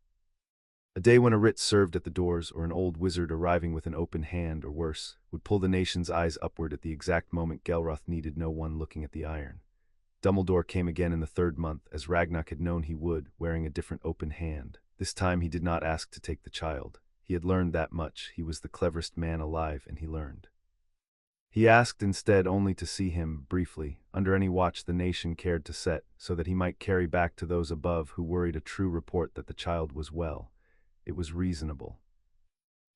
A day when a writ served at the doors, or an old wizard arriving with an open hand, or worse, would pull the nation's eyes upward at the exact moment Gelroth needed no one looking at the iron. Dumbledore came again in the 3rd month, as Ragnarok had known he would, wearing a different open hand. This time he did not ask to take the child. He had learned that much. He was the cleverest man alive, and he learned. He asked instead only to see him, briefly, under any watch the nation cared to set, so that he might carry back to those above who worried a true report that the child was well. It was reasonable.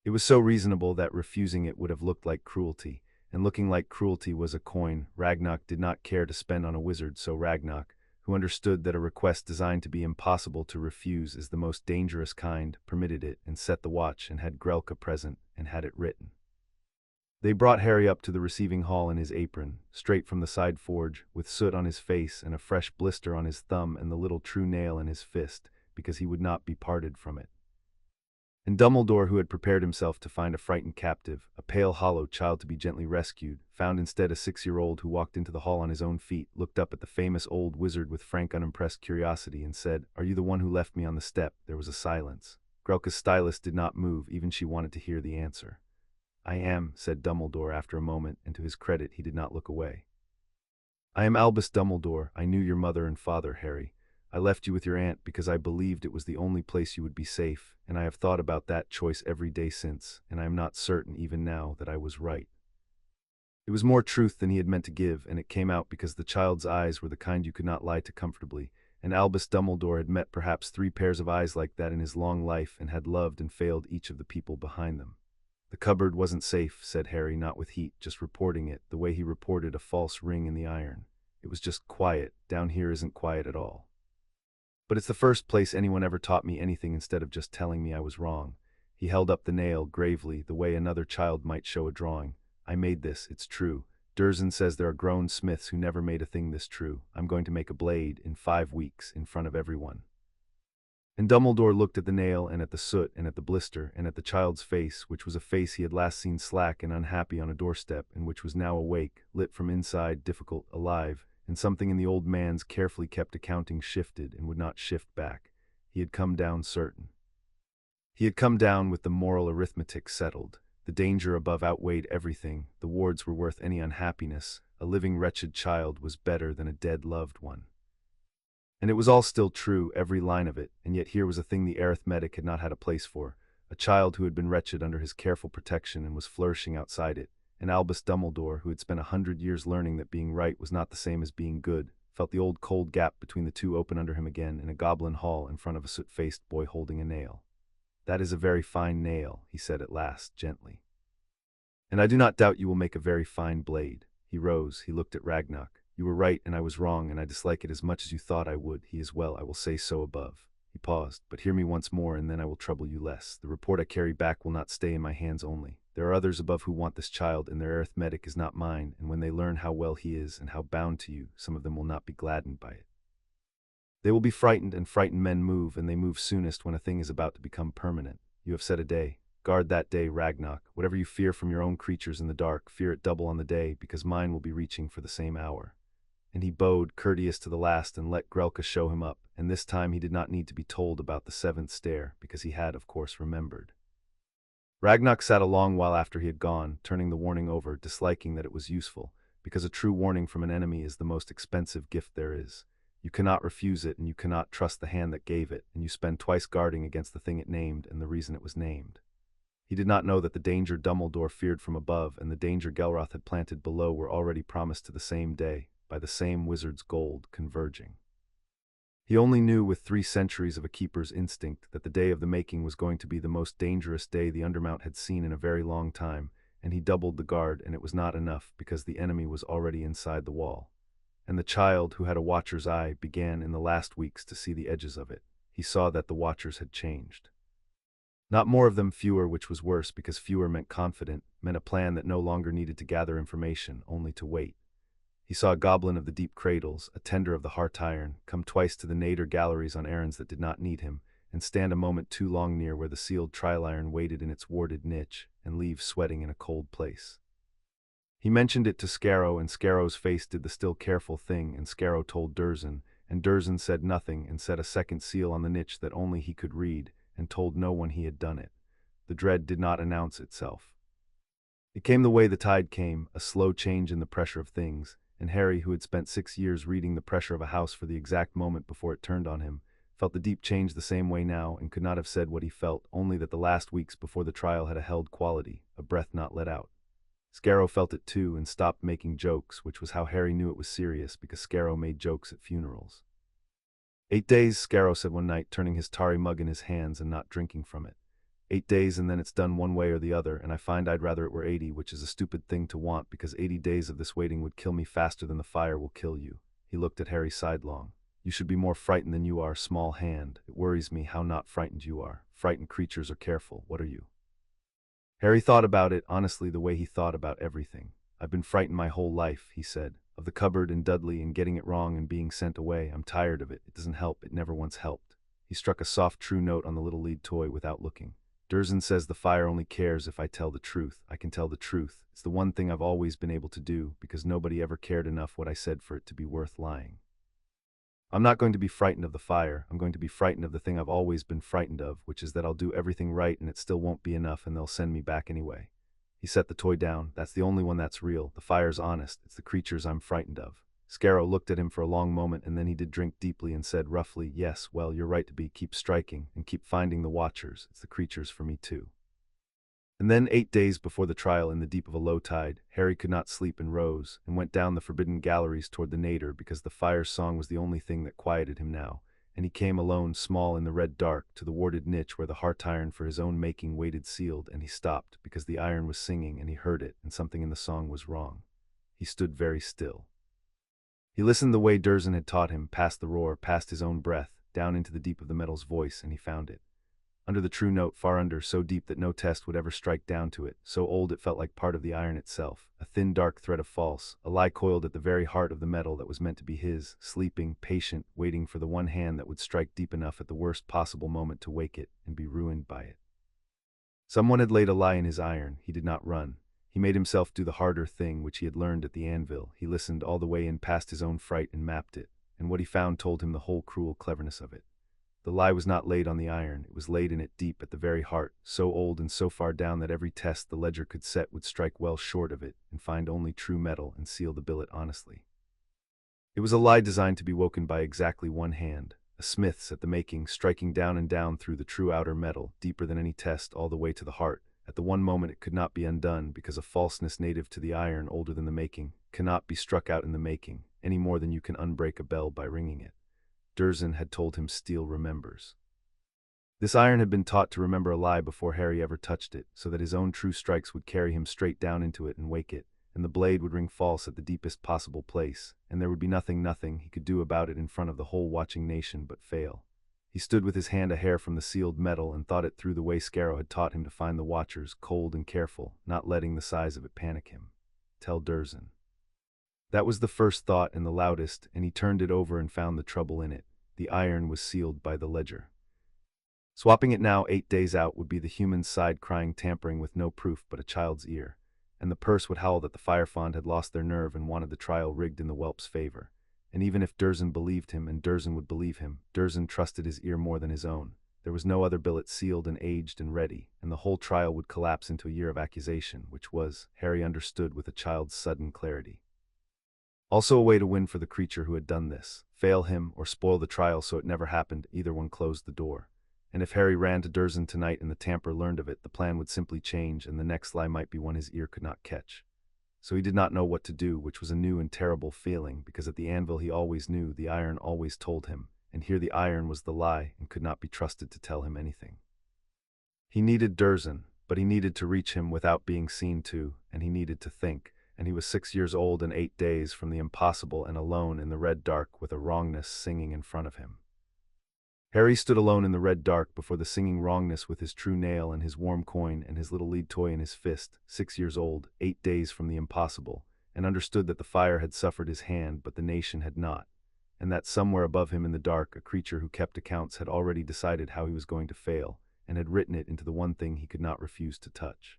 It was so reasonable that refusing it would have looked like cruelty, and looking like cruelty was a coin Ragnarok did not care to spend on a wizard, so Ragnarok, who understood that a request designed to be impossible to refuse is the most dangerous kind, permitted it and set the watch and had Grelka present and had it written. They brought Harry up to the receiving hall in his apron, straight from the side forge, with soot on his face and a fresh blister on his thumb and the little true nail in his fist, because he would not be parted from it. And Dumbledore, who had prepared himself to find a frightened captive, a pale hollow child to be gently rescued, found instead a 6-year-old who walked into the hall on his own feet, looked up at the famous old wizard with frank unimpressed curiosity, and said, "Are you the one who left me on the step?" There was a silence. Grelka's stylist did not move, even she wanted to hear the answer. "I am," said Dumbledore after a moment, and to his credit he did not look away. "I am Albus Dumbledore. I knew your mother and father, Harry. I left you with your aunt because I believed it was the only place you would be safe, and I have thought about that choice every day since, and I am not certain even now that I was right." It was more truth than he had meant to give, and it came out because the child's eyes were the kind you could not lie to comfortably, and Albus Dumbledore had met perhaps 3 pairs of eyes like that in his long life and had loved and failed each of the people behind them. "The cupboard wasn't safe," said Harry, not with heat, just reporting it, the way he reported a false ring in the iron. "It was just quiet. Down here isn't quiet at all. But it's the first place anyone ever taught me anything instead of just telling me I was wrong." He held up the nail gravely, the way another child might show a drawing. "I made this, it's true. Dursley says there are grown smiths who never made a thing this true. I'm going to make a blade in 5 weeks in front of everyone." And Dumbledore looked at the nail and at the soot and at the blister and at the child's face, which was a face he had last seen slack and unhappy on a doorstep, and which was now awake, lit from inside, difficult, alive, and something in the old man's carefully kept accounting shifted and would not shift back. He had come down certain. He had come down with the moral arithmetic settled. The danger above outweighed everything. The wards were worth any unhappiness. A living wretched child was better than a dead loved one. And it was all still true, every line of it, and yet here was a thing the arithmetic had not had a place for, a child who had been wretched under his careful protection and was flourishing outside it, and Albus Dumbledore, who had spent 100 years learning that being right was not the same as being good, felt the old cold gap between the two open under him again in a goblin hall in front of a soot-faced boy holding a nail. "That is a very fine nail," he said at last, gently. "And I do not doubt you will make a very fine blade." He rose, he looked at Ragnock. "You were right and I was wrong, and I dislike it as much as you thought I would. He is well, I will say so above." He paused. "But hear me once more, and then I will trouble you less. The report I carry back will not stay in my hands only. There are others above who want this child, and their arithmetic is not mine, and when they learn how well he is, and how bound to you, some of them will not be gladdened by it. They will be frightened, and frightened men move, and they move soonest when a thing is about to become permanent. You have set a day. Guard that day, Ragnock. Whatever you fear from your own creatures in the dark, fear it double on the day, because mine will be reaching for the same hour." And he bowed, courteous to the last, and let Grelka show him up, and this time he did not need to be told about the 7th stair, because he had, of course, remembered. Ragnock sat a long while after he had gone, turning the warning over, disliking that it was useful, because a true warning from an enemy is the most expensive gift there is. You cannot refuse it, and you cannot trust the hand that gave it, and you spend twice guarding against the thing it named and the reason it was named. He did not know that the danger Dumbledore feared from above and the danger Gelroth had planted below were already promised to the same day, by the same wizard's gold converging. He only knew with 3 centuries of a keeper's instinct that the day of the making was going to be the most dangerous day the Undermount had seen in a very long time, and he doubled the guard, and it was not enough because the enemy was already inside the wall. And the child, who had a watcher's eye, began in the last weeks to see the edges of it. He saw that the watchers had changed. Not more of them, fewer, which was worse because fewer meant confident, meant a plan that no longer needed to gather information, only to wait. He saw a goblin of the deep cradles, a tender of the heart iron, come twice to the nadir galleries on errands that did not need him, and stand a moment too long near where the sealed trial iron waited in its warded niche, and leave sweating in a cold place. He mentioned it to Scarrow, and Scarrow's face did the still careful thing, and Scarrow told Dursley, and Dursley said nothing and set a second seal on the niche that only he could read, and told no one he had done it. The dread did not announce itself. It came the way the tide came, a slow change in the pressure of things, and Harry, who had spent 6 years reading the pressure of a house for the exact moment before it turned on him, felt the deep change the same way now, and could not have said what he felt, only that the last weeks before the trial had a held quality, a breath not let out. Scarrow felt it too, and stopped making jokes, which was how Harry knew it was serious, because Scarrow made jokes at funerals. 8 days, Scarrow said one night, turning his tarry mug in his hands and not drinking from it. 8 days, and then it's done one way or the other, and I find I'd rather it were 80, which is a stupid thing to want, because 80 days of this waiting would kill me faster than the fire will kill you. He looked at Harry sidelong. You should be more frightened than you are, small hand. It worries me how not frightened you are. Frightened creatures are careful. What are you? Harry thought about it, honestly, the way he thought about everything. I've been frightened my whole life, he said. Of the cupboard and Dudley and getting it wrong and being sent away. I'm tired of it. It doesn't help. It never once helped. He struck a soft true note on the little lead toy without looking. Durzen says the fire only cares if I tell the truth. I can tell the truth. It's the one thing I've always been able to do, because nobody ever cared enough what I said for it to be worth lying. I'm not going to be frightened of the fire. I'm going to be frightened of the thing I've always been frightened of, which is that I'll do everything right and it still won't be enough and they'll send me back anyway. He set the toy down. That's the only one that's real. The fire's honest. It's the creatures I'm frightened of. Scarrow looked at him for a long moment, and then he did drink deeply and said roughly, yes, well, you're right to be. Keep striking and keep finding the watchers. It's the creatures for me too. And then 8 days before the trial, in the deep of a low tide, Harry could not sleep and rose, and went down the forbidden galleries toward the Nadir, because the fire's song was the only thing that quieted him now, and he came alone, small in the red dark, to the warded niche where the heart iron for his own making waited sealed, and he stopped, because the iron was singing, and he heard it, and something in the song was wrong. He stood very still. He listened the way Durzen had taught him, past the roar, past his own breath, down into the deep of the metal's voice, and he found it. Under the true note, far under, so deep that no test would ever strike down to it, so old it felt like part of the iron itself, a thin dark thread of false, a lie coiled at the very heart of the metal that was meant to be his, sleeping, patient, waiting for the one hand that would strike deep enough at the worst possible moment to wake it and be ruined by it. Someone had laid a lie in his iron. He did not run. He made himself do the harder thing which he had learned at the anvil. He listened all the way in past his own fright and mapped it, and what he found told him the whole cruel cleverness of it. The lie was not laid on the iron, it was laid in it deep at the very heart, so old and so far down that every test the ledger could set would strike well short of it, and find only true metal and seal the billet honestly. It was a lie designed to be woken by exactly one hand, a smith's at the making, striking down and down through the true outer metal, deeper than any test, all the way to the heart. At the one moment it could not be undone, because a falseness native to the iron, older than the making, cannot be struck out in the making, any more than you can unbreak a bell by ringing it. Durzen had told him steel remembers. This iron had been taught to remember a lie before Harry ever touched it, so that his own true strikes would carry him straight down into it and wake it, and the blade would ring false at the deepest possible place, and there would be nothing he could do about it in front of the whole watching nation but fail. He stood with his hand a hair from the sealed metal and thought it through the way Scarrow had taught him to find the watchers, cold and careful, not letting the size of it panic him. Tell Durzen. That was the first thought and the loudest, and he turned it over and found the trouble in it. The iron was sealed by the ledger. Swapping it now 8 days out would be the human's side crying tampering with no proof but a child's ear, and the purse would howl that the Firefond had lost their nerve and wanted the trial rigged in the whelp's favor. And even if Durzen believed him, and Durzen would believe him, Durzen trusted his ear more than his own. There was no other billet sealed and aged and ready, and the whole trial would collapse into a year of accusation, which was, Harry understood with a child's sudden clarity. Also a way to win for the creature who had done this, fail him or spoil the trial so it never happened. Either one closed the door. And if Harry ran to Durzen tonight and the tamper learned of it, the plan would simply change, and the next lie might be one his ear could not catch. So he did not know what to do, which was a new and terrible feeling, because at the anvil he always knew, the iron always told him, and here the iron was the lie and could not be trusted to tell him anything. He needed Durzen, but he needed to reach him without being seen to, and he needed to think, and he was 6 years old and 8 days from the impossible and alone in the red dark with a wrongness singing in front of him. Harry stood alone in the red dark before the singing wrongness with his true nail and his warm coin and his little lead toy in his fist, 6 years old, 8 days from the impossible, and understood that the fire had suffered his hand but the nation had not, and that somewhere above him in the dark a creature who kept accounts had already decided how he was going to fail, and had written it into the one thing he could not refuse to touch.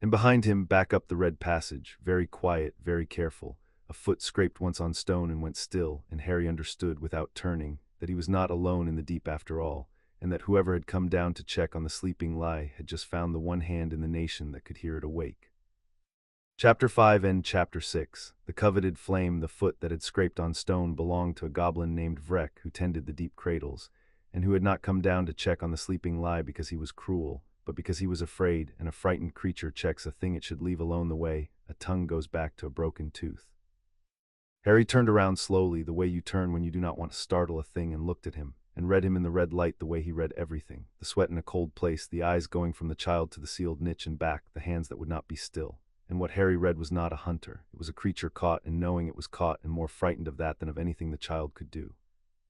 And behind him, back up the red passage, very quiet, very careful, a foot scraped once on stone and went still, and Harry understood without turning that he was not alone in the deep after all, and that whoever had come down to check on the sleeping lie had just found the one hand in the nation that could hear it awake. Chapter 5 and Chapter 6. The coveted flame. The foot that had scraped on stone belonged to a goblin named Vrek, who tended the deep cradles, and who had not come down to check on the sleeping lie because he was cruel, but because he was afraid, and a frightened creature checks a thing it should leave alone the way a tongue goes back to a broken tooth. Harry turned around slowly, the way you turn when you do not want to startle a thing, and looked at him, and read him in the red light the way he read everything, the sweat in a cold place, the eyes going from the child to the sealed niche and back, the hands that would not be still. And what Harry read was not a hunter, it was a creature caught and knowing it was caught and more frightened of that than of anything the child could do.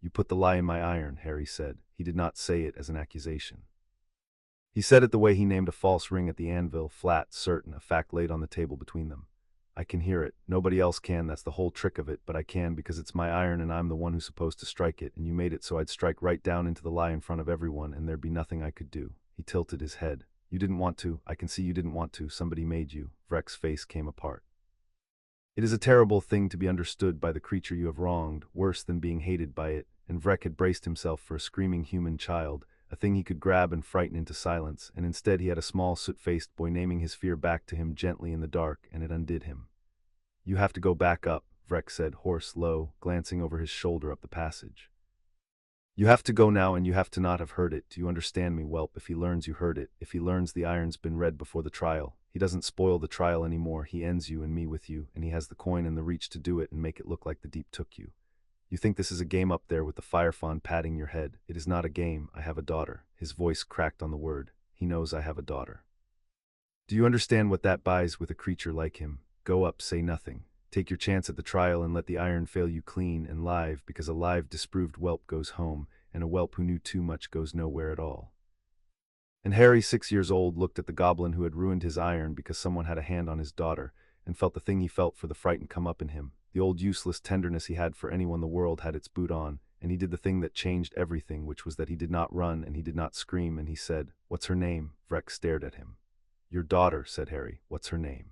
You put the lie in my iron, Harry said. He did not say it as an accusation. He said it the way he named a false ring at the anvil, flat, certain, a fact laid on the table between them. I can hear it. Nobody else can, that's the whole trick of it, but I can because it's my iron and I'm the one who's supposed to strike it, and you made it so I'd strike right down into the lie in front of everyone and there'd be nothing I could do. He tilted his head. You didn't want to. I can see you didn't want to. Somebody made you. Vrek's face came apart. It is a terrible thing to be understood by the creature you have wronged, worse than being hated by it, and Vrek had braced himself for a screaming human child, a thing he could grab and frighten into silence, and instead he had a small soot-faced boy naming his fear back to him gently in the dark, and it undid him. You have to go back up, Vrek said, hoarse, low, glancing over his shoulder up the passage. You have to go now, and you have to not have heard it. Do you understand me, whelp? If he learns you heard it, if he learns the iron's been read before the trial, he doesn't spoil the trial anymore, he ends you and me with you, and he has the coin and the reach to do it and make it look like the deep took you. You think this is a game up there with the fire fawn patting your head. It is not a game. I have a daughter. His voice cracked on the word. He knows I have a daughter. Do you understand what that buys with a creature like him? Go up, say nothing. Take your chance at the trial and let the iron fail you clean and live, because a live, disproved whelp goes home, and a whelp who knew too much goes nowhere at all. And Harry, 6 years old, looked at the goblin who had ruined his iron because someone had a hand on his daughter, and felt the thing he felt for the frightened come up in him. The old useless tenderness he had for anyone the world had its boot on, and he did the thing that changed everything, which was that he did not run and he did not scream, and he said, "What's her name?" Vrek stared at him. "Your daughter," said Harry. "What's her name?"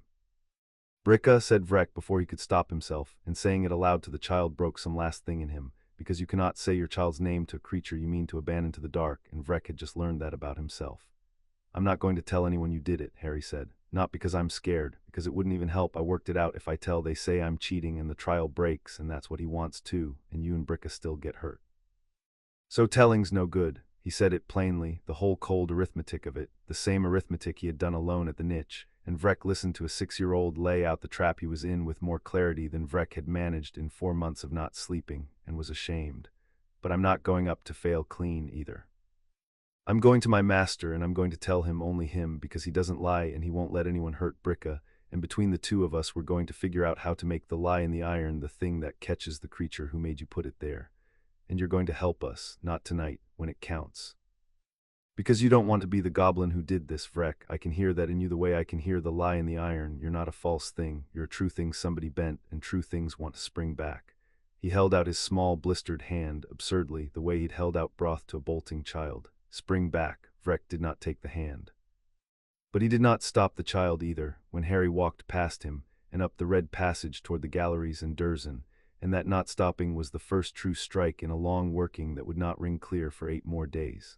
"Bricka," said Vrek before he could stop himself, and saying it aloud to the child broke some last thing in him, because you cannot say your child's name to a creature you mean to abandon to the dark, and Vrek had just learned that about himself. "I'm not going to tell anyone you did it," Harry said. "Not because I'm scared, because it wouldn't even help. I worked it out. If I tell, they say I'm cheating and the trial breaks, and that's what he wants too, and you and Bricka still get hurt. So telling's no good." He said it plainly, the whole cold arithmetic of it, the same arithmetic he had done alone at the niche, and Vrek listened to a 6-year-old lay out the trap he was in with more clarity than Vrek had managed in 4 months of not sleeping, and was ashamed. "But I'm not going up to fail clean either. I'm going to my master, and I'm going to tell him only him, because he doesn't lie and he won't let anyone hurt Bricka, and between the two of us we're going to figure out how to make the lie in the iron the thing that catches the creature who made you put it there. And you're going to help us, not tonight, when it counts. Because you don't want to be the goblin who did this, Vrek. I can hear that in you the way I can hear the lie in the iron. You're not a false thing. You're a true thing somebody bent, and true things want to spring back." He held out his small, blistered hand, absurdly, the way he'd held out broth to a bolting child. Spring back. Vrek did not take the hand. But he did not stop the child either, when Harry walked past him, and up the red passage toward the galleries and Durzen, and that not stopping was the first true strike in a long working that would not ring clear for 8 more days.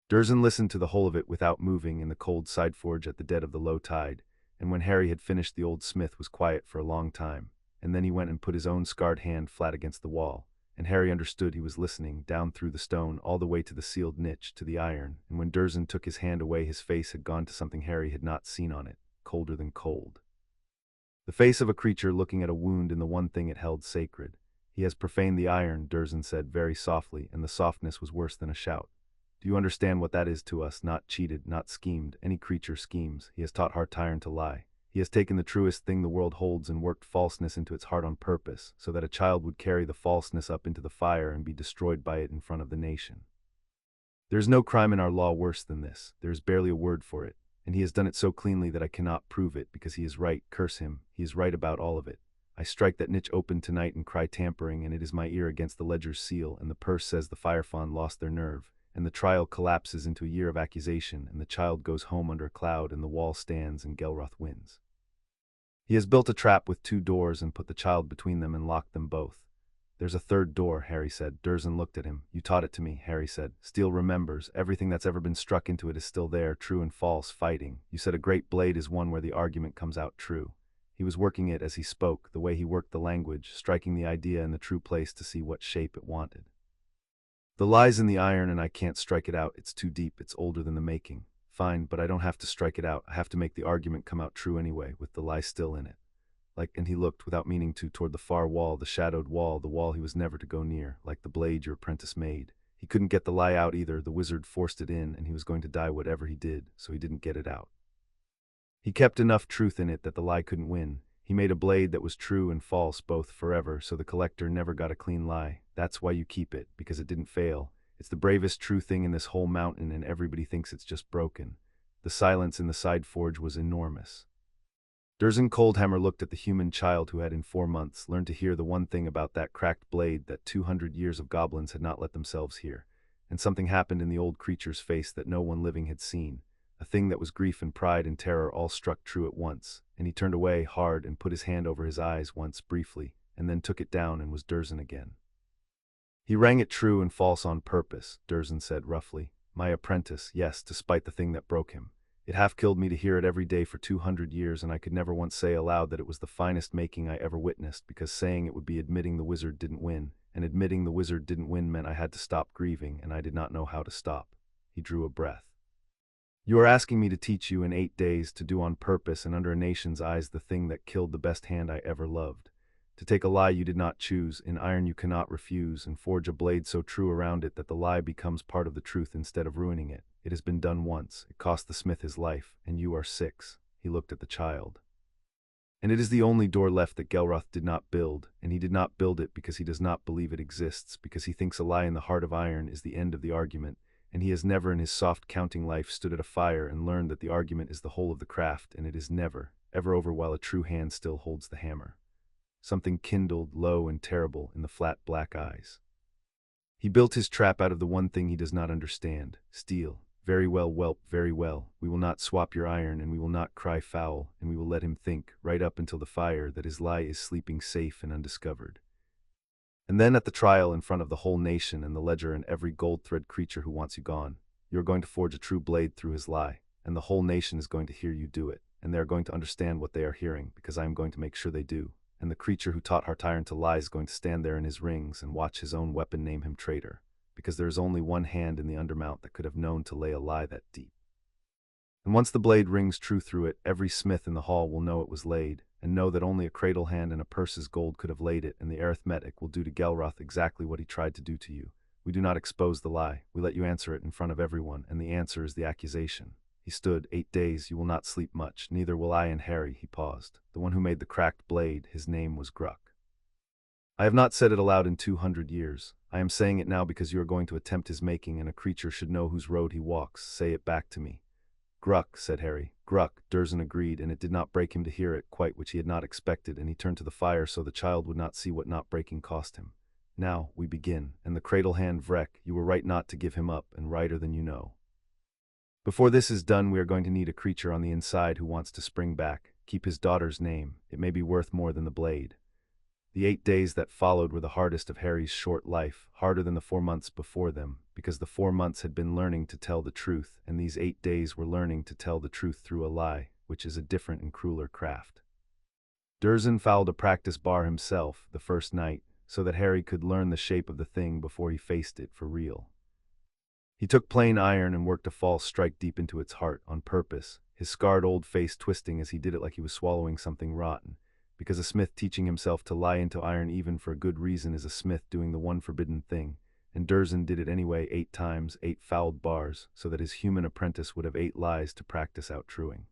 Durzen listened to the whole of it without moving in the cold side forge at the dead of the low tide, and when Harry had finished the old smith was quiet for a long time, and then he went and put his own scarred hand flat against the wall, and Harry understood he was listening, down through the stone all the way to the sealed niche, to the iron, and when Durzen took his hand away his face had gone to something Harry had not seen on it, colder than cold. The face of a creature looking at a wound in the one thing it held sacred. "He has profaned the iron," Durzen said very softly, and the softness was worse than a shout. "Do you understand what that is to us? Not cheated, not schemed. Any creature schemes. He has taught heart iron to lie. He has taken the truest thing the world holds and worked falseness into its heart on purpose, so that a child would carry the falseness up into the fire and be destroyed by it in front of the nation. There is no crime in our law worse than this. There is barely a word for it. And he has done it so cleanly that I cannot prove it, because he is right, curse him, he is right about all of it. I strike that niche open tonight and cry tampering, and it is my ear against the ledger's seal, and the purse says the fire fawn lost their nerve, and the trial collapses into a year of accusation, and the child goes home under a cloud, and the wall stands, and Gelroth wins. He has built a trap with 2 doors and put the child between them and locked them both. There's a 3rd door," Harry said. Durzen looked at him. "You taught it to me," Harry said. "Steel remembers. Everything that's ever been struck into it is still there, true and false, fighting. You said a great blade is one where the argument comes out true." He was working it as he spoke, the way he worked the language, striking the idea in the true place to see what shape it wanted. "The lie's in the iron and I can't strike it out. It's too deep. It's older than the making. Fine, but I don't have to strike it out. I have to make the argument come out true anyway, with the lie still in it. And he looked, without meaning to, toward the far wall, the shadowed wall, the wall he was never to go near, like the blade your apprentice made. He couldn't get the lie out either. The wizard forced it in, and he was going to die whatever he did, so he didn't get it out. He kept enough truth in it that the lie couldn't win. He made a blade that was true and false both forever, so the collector never got a clean lie. That's why you keep it, because it didn't fail. It's the bravest true thing in this whole mountain, and everybody thinks it's just broken." The silence in the side forge was enormous. Durzen Coldhammer looked at the human child who had in 4 months learned to hear the one thing about that cracked blade that 200 years of goblins had not let themselves hear. And something happened in the old creature's face that no one living had seen. A thing that was grief and pride and terror all struck true at once, and he turned away hard and put his hand over his eyes once briefly, and then took it down and was Durzen again. He rang it true and false on purpose, Durzen said roughly. My apprentice, yes, despite the thing that broke him. It half killed me to hear it every day for 200 years, and I could never once say aloud that it was the finest making I ever witnessed, because saying it would be admitting the wizard didn't win, and admitting the wizard didn't win meant I had to stop grieving, and I did not know how to stop. He drew a breath. You are asking me to teach you in 8 days to do on purpose and under a nation's eyes the thing that killed the best hand I ever loved. To take a lie you did not choose, in iron you cannot refuse, and forge a blade so true around it that the lie becomes part of the truth instead of ruining it. It has been done once. It cost the smith his life, and you are 6. He looked at the child. And it is the only door left that Gelroth did not build, and he did not build it because he does not believe it exists, because he thinks a lie in the heart of iron is the end of the argument, and he has never in his soft counting life stood at a fire and learned that the argument is the whole of the craft, and it is never, ever over while a true hand still holds the hammer. Something kindled, low and terrible, in the flat black eyes. He built his trap out of the one thing he does not understand, steel. Very well, whelp, very well. We will not swap your iron, and we will not cry foul, and we will let him think, right up until the fire, that his lie is sleeping safe and undiscovered. And then at the trial in front of the whole nation and the ledger and every gold-thread creature who wants you gone, you are going to forge a true blade through his lie, and the whole nation is going to hear you do it, and they are going to understand what they are hearing, because I am going to make sure they do. And the creature who taught Hartiron to lie is going to stand there in his rings and watch his own weapon name him traitor, because there is only one hand in the Undermount that could have known to lay a lie that deep. And once the blade rings true through it, every smith in the hall will know it was laid, and know that only a cradle hand and a purse's gold could have laid it, and the arithmetic will do to Gelroth exactly what he tried to do to you. We do not expose the lie, we let you answer it in front of everyone, and the answer is the accusation. He stood. 8 days, you will not sleep much, neither will I and Harry. He paused. The one who made the cracked blade, his name was Gruck. I have not said it aloud in 200 years. I am saying it now because you are going to attempt his making, and a creature should know whose road he walks. Say it back to me. Gruck, said Harry. Gruck, Durzen agreed, and it did not break him to hear it, quite which he had not expected, and he turned to the fire so the child would not see what not breaking cost him. Now, we begin, and the cradle hand Vrek, you were right not to give him up, and righter than you know. Before this is done, we are going to need a creature on the inside who wants to spring back, keep his daughter's name. It may be worth more than the blade. The 8 days that followed were the hardest of Harry's short life, harder than the 4 months before them, because the 4 months had been learning to tell the truth, and these 8 days were learning to tell the truth through a lie, which is a different and crueler craft. Durzen fouled a practice bar himself the first night, so that Harry could learn the shape of the thing before he faced it for real. He took plain iron and worked a false strike deep into its heart, on purpose, his scarred old face twisting as he did it like he was swallowing something rotten, because a smith teaching himself to lie into iron even for a good reason is a smith doing the one forbidden thing, and Durzen did it anyway 8 times, 8 fouled bars, so that his human apprentice would have 8 lies to practice out truing.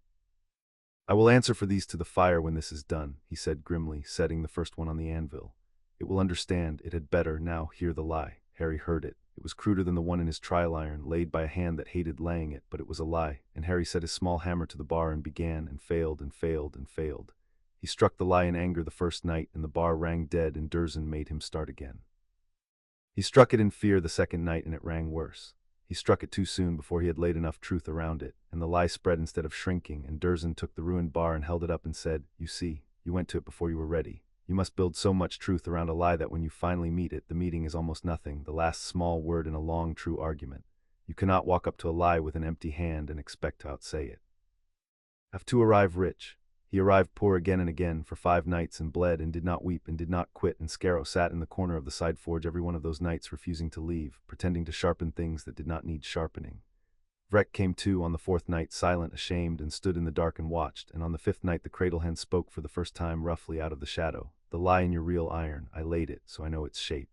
I will answer for these to the fire when this is done, he said grimly, setting the first one on the anvil. It will understand, it had better now hear the lie. Harry heard it. It was cruder than the one in his trial iron, laid by a hand that hated laying it, but it was a lie, and Harry set his small hammer to the bar and began, and failed, and failed, and failed. He struck the lie in anger the first night, and the bar rang dead, and Durzen made him start again. He struck it in fear the second night, and it rang worse. He struck it too soon before he had laid enough truth around it, and the lie spread instead of shrinking, and Durzen took the ruined bar and held it up and said, "You see, you went to it before you were ready. You must build so much truth around a lie that when you finally meet it, the meeting is almost nothing, the last small word in a long, true argument. You cannot walk up to a lie with an empty hand and expect to outsay it. Have to arrive rich. He arrived poor again and again for 5 nights and bled and did not weep and did not quit, and Scarrow sat in the corner of the side forge every one of those nights refusing to leave, pretending to sharpen things that did not need sharpening. Vrek came to on the 4th night, silent, ashamed, and stood in the dark and watched, and on the 5th night the cradle hand spoke for the first time roughly out of the shadow. The lie in your real iron, I laid it, so I know its shape.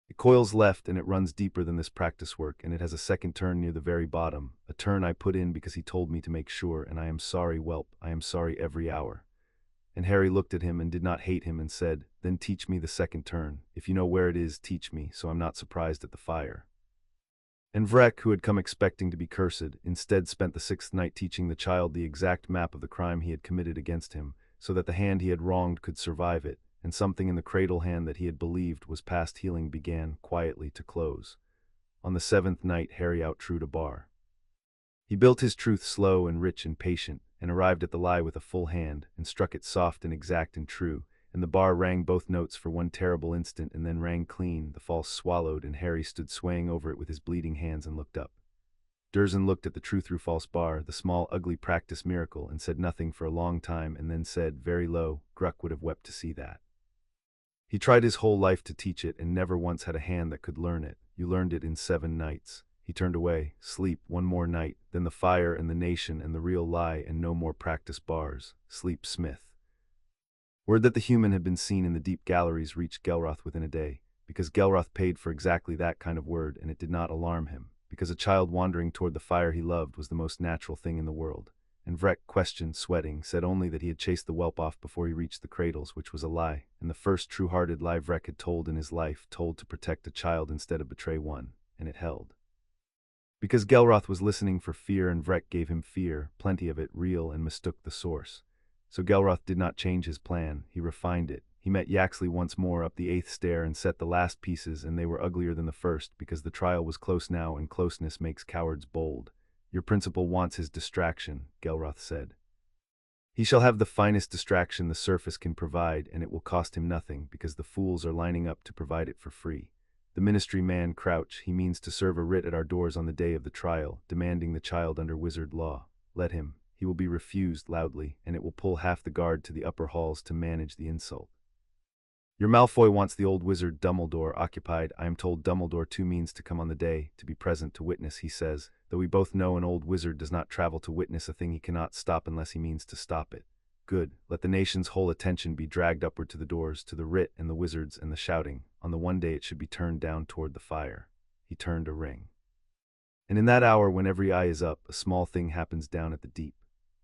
It coils left, and it runs deeper than this practice work, and it has a second turn near the very bottom, a turn I put in because he told me to make sure, and I am sorry, whelp, I am sorry every hour. And Harry looked at him and did not hate him and said, "Then teach me the second turn. If you know where it is, teach me, so I'm not surprised at the fire." And Vrek, who had come expecting to be cursed, instead spent the sixth night teaching the child the exact map of the crime he had committed against him, so that the hand he had wronged could survive it, and something in the cradle hand that he had believed was past healing began, quietly, to close. On the seventh night Harry outtrued a bar. He built his truth slow and rich and patient, and arrived at the lie with a full hand, and struck it soft and exact and true, and the bar rang both notes for one terrible instant and then rang clean, the false swallowed, and Harry stood swaying over it with his bleeding hands and looked up. Dursley looked at the true through false bar, the small ugly practice miracle, and said nothing for a long time, and then said, very low, Gruck would have wept to see that. He tried his whole life to teach it, and never once had a hand that could learn it. You learned it in 7 nights. He turned away. Sleep, one more night, then the fire and the nation and the real lie, and no more practice bars. Sleep, Smith. Word that the human had been seen in the deep galleries reached Gelroth within a day, because Gelroth paid for exactly that kind of word, and it did not alarm him, because a child wandering toward the fire he loved was the most natural thing in the world. And Vrek, questioned, sweating, said only that he had chased the whelp off before he reached the cradles, which was a lie, and the first true-hearted lie Vrek had told in his life, told to protect a child instead of betray one, and it held. Because Gelroth was listening for fear, and Vrek gave him fear, plenty of it, real, and mistook the source. So Gelroth did not change his plan, he refined it. He met Yaxley once more up the 8th stair and set the last pieces, and they were uglier than the first, because the trial was close now, and closeness makes cowards bold. Your principal wants his distraction, Gelroth said. He shall have the finest distraction the surface can provide, and it will cost him nothing, because the fools are lining up to provide it for free. The ministry man Crouch, he means to serve a writ at our doors on the day of the trial, demanding the child under wizard law. Let him. He will be refused loudly, and it will pull half the guard to the upper halls to manage the insult. Your Malfoy wants the old wizard Dumbledore occupied. I am told Dumbledore too means to come on the day, to be present to witness, he says, though we both know an old wizard does not travel to witness a thing he cannot stop unless he means to stop it. Good, let the nation's whole attention be dragged upward to the doors, to the writ and the wizards and the shouting. On the one day it should be turned down toward the fire. He turned a ring. And in that hour when every eye is up, a small thing happens down at the deep.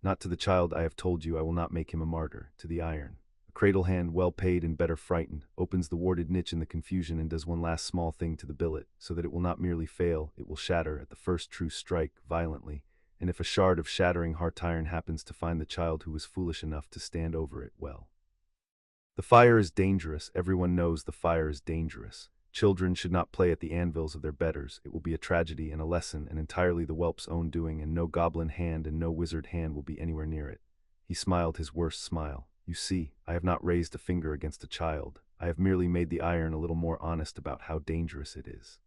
Not to the child I have told you, I will not make him a martyr, to the iron. A cradle hand, well paid and better frightened, opens the warded niche in the confusion and does one last small thing to the billet, so that it will not merely fail, it will shatter at the first true strike, violently, and if a shard of shattering heart iron happens to find the child who was foolish enough to stand over it, well. The fire is dangerous, everyone knows the fire is dangerous. Children should not play at the anvils of their betters. It will be a tragedy and a lesson, and entirely the whelp's own doing, and no goblin hand and no wizard hand will be anywhere near it. He smiled his worst smile. You see, I have not raised a finger against a child. I have merely made the iron a little more honest about how dangerous it is.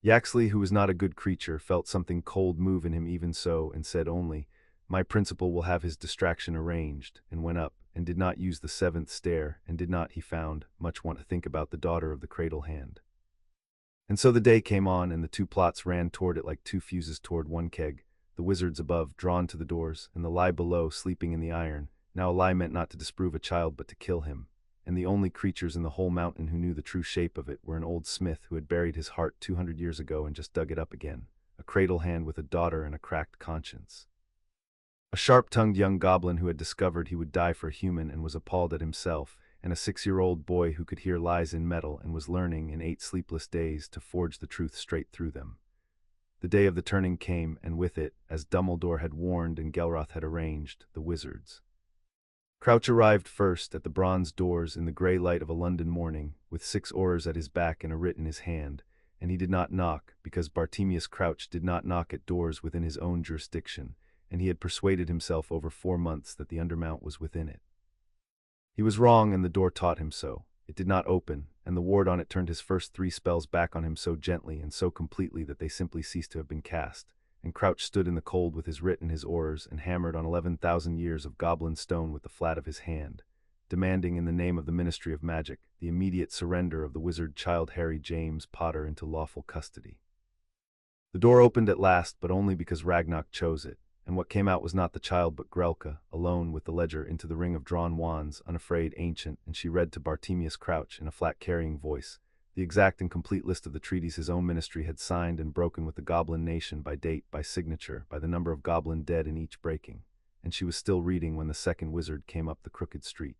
Yaxley, who was not a good creature, felt something cold move in him even so, and said only, my principal will have his distraction arranged, and went up, and did not use the 7th stair, and did not, he found, much want to think about the daughter of the cradle hand. And so the day came on, and the 2 plots ran toward it like 2 fuses toward one keg, the wizards above drawn to the doors, and the lie below sleeping in the iron. Now a lie meant not to disprove a child but to kill him, and the only creatures in the whole mountain who knew the true shape of it were an old smith who had buried his heart 200 years ago and just dug it up again, a cradle hand with a daughter and a cracked conscience. A sharp-tongued young goblin who had discovered he would die for a human and was appalled at himself, and a 6-year-old boy who could hear lies in metal and was learning in 8 sleepless days to forge the truth straight through them. The day of the turning came, and with it, as Dumbledore had warned and Gelroth had arranged, the wizards. Crouch arrived first at the bronze doors in the grey light of a London morning, with 6 oars at his back and a writ in his hand, and he did not knock, because Bartemius Crouch did not knock at doors within his own jurisdiction, and he had persuaded himself over 4 months that the Undermount was within it. He was wrong, and the door taught him so. It did not open, and the ward on it turned his first 3 spells back on him so gently and so completely that they simply ceased to have been cast, and Crouch stood in the cold with his writ and his oars and hammered on 11,000 years of goblin stone with the flat of his hand, demanding in the name of the Ministry of Magic the immediate surrender of the wizard child Harry James Potter into lawful custody. The door opened at last, but only because Ragnarok chose it, and what came out was not the child but Grelka, alone with the ledger into the ring of drawn wands, unafraid, ancient, and she read to Bartemius Crouch in a flat carrying voice the exact and complete list of the treaties his own ministry had signed and broken with the goblin nation by date, by signature, by the number of goblin dead in each breaking, and she was still reading when the second wizard came up the crooked street.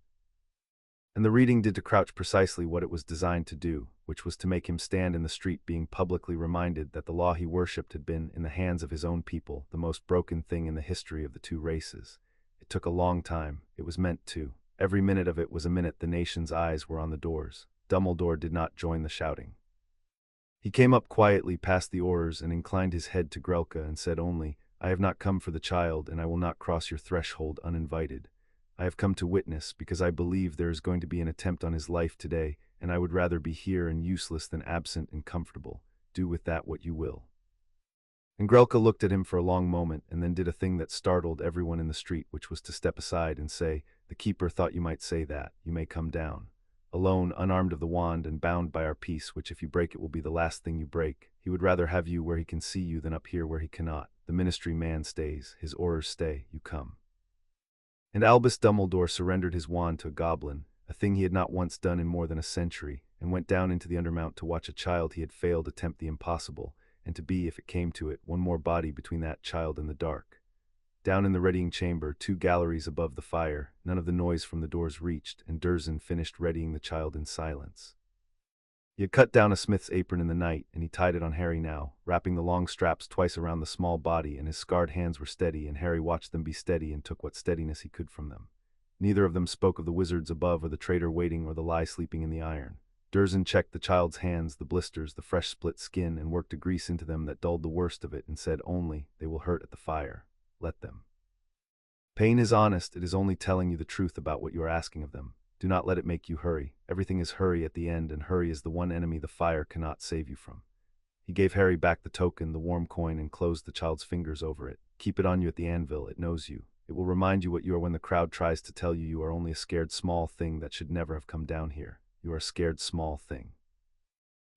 And the reading did to Crouch precisely what it was designed to do, which was to make him stand in the street being publicly reminded that the law he worshipped had been, in the hands of his own people, the most broken thing in the history of the two races. It took a long time. It was meant to. Every minute of it was a minute the nation's eyes were on the doors. Dumbledore did not join the shouting. He came up quietly past the oars and inclined his head to Grelka and said only, "I have not come for the child, and I will not cross your threshold uninvited. I have come to witness, because I believe there is going to be an attempt on his life today, and I would rather be here and useless than absent and comfortable. Do with that what you will." And Grelka looked at him for a long moment, and then did a thing that startled everyone in the street, which was to step aside and say, "The keeper thought you might say that. You may come down. Alone, unarmed of the wand, and bound by our peace, which if you break it will be the last thing you break. He would rather have you where he can see you than up here where he cannot. The ministry man stays. His orders stay. You come." And Albus Dumbledore surrendered his wand to a goblin, a thing he had not once done in more than a century, and went down into the Undermount to watch a child he had failed attempt the impossible, and to be, if it came to it, one more body between that child and the dark. Down in the readying chamber, 2 galleries above the fire, none of the noise from the doors reached, and Dursleys finished readying the child in silence. He had cut down a smith's apron in the night, and he tied it on Harry now, wrapping the long straps twice around the small body, and his scarred hands were steady, and Harry watched them be steady and took what steadiness he could from them. Neither of them spoke of the wizards above or the traitor waiting or the lie sleeping in the iron. Durzen checked the child's hands, the blisters, the fresh split skin, and worked a grease into them that dulled the worst of it, and said only, "They will hurt at the fire. Let them. Pain is honest, it is only telling you the truth about what you are asking of them. Do not let it make you hurry. Everything is hurry at the end, and hurry is the one enemy the fire cannot save you from." He gave Harry back the token, the warm coin, and closed the child's fingers over it. "Keep it on you at the anvil, it knows you. It will remind you what you are when the crowd tries to tell you you are only a scared small thing that should never have come down here. You are a scared small thing.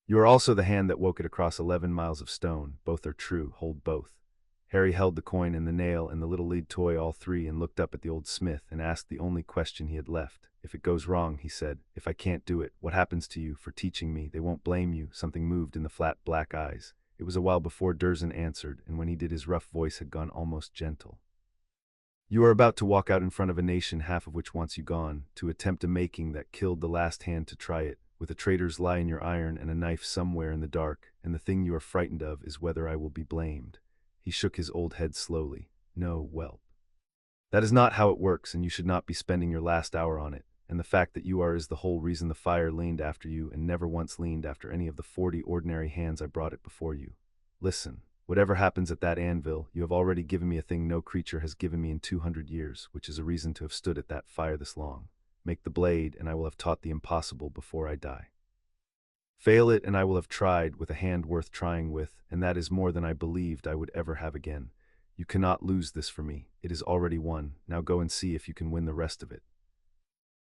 You are also the hand that woke it across 11 miles of stone. Both are true, hold both." Harry held the coin and the nail and the little lead toy, all three, and looked up at the old smith and asked the only question he had left. "If it goes wrong," he said, "if I can't do it, what happens to you for teaching me? They won't blame you." Something moved in the flat black eyes. It was a while before Dursleys answered, and when he did his rough voice had gone almost gentle. "You are about to walk out in front of a nation half of which wants you gone, to attempt a making that killed the last hand to try it, with a traitor's lie in your iron and a knife somewhere in the dark, and the thing you are frightened of is whether I will be blamed." He shook his old head slowly. "No, whelp. That is not how it works, and you should not be spending your last hour on it, and the fact that you are is the whole reason the fire leaned after you and never once leaned after any of the 40 ordinary hands I brought it before you. Listen. Whatever happens at that anvil, you have already given me a thing no creature has given me in 200 years, which is a reason to have stood at that fire this long. Make the blade, and I will have taught the impossible before I die. Fail it, and I will have tried with a hand worth trying with, and that is more than I believed I would ever have again. You cannot lose this for me. It is already won. Now go and see if you can win the rest of it."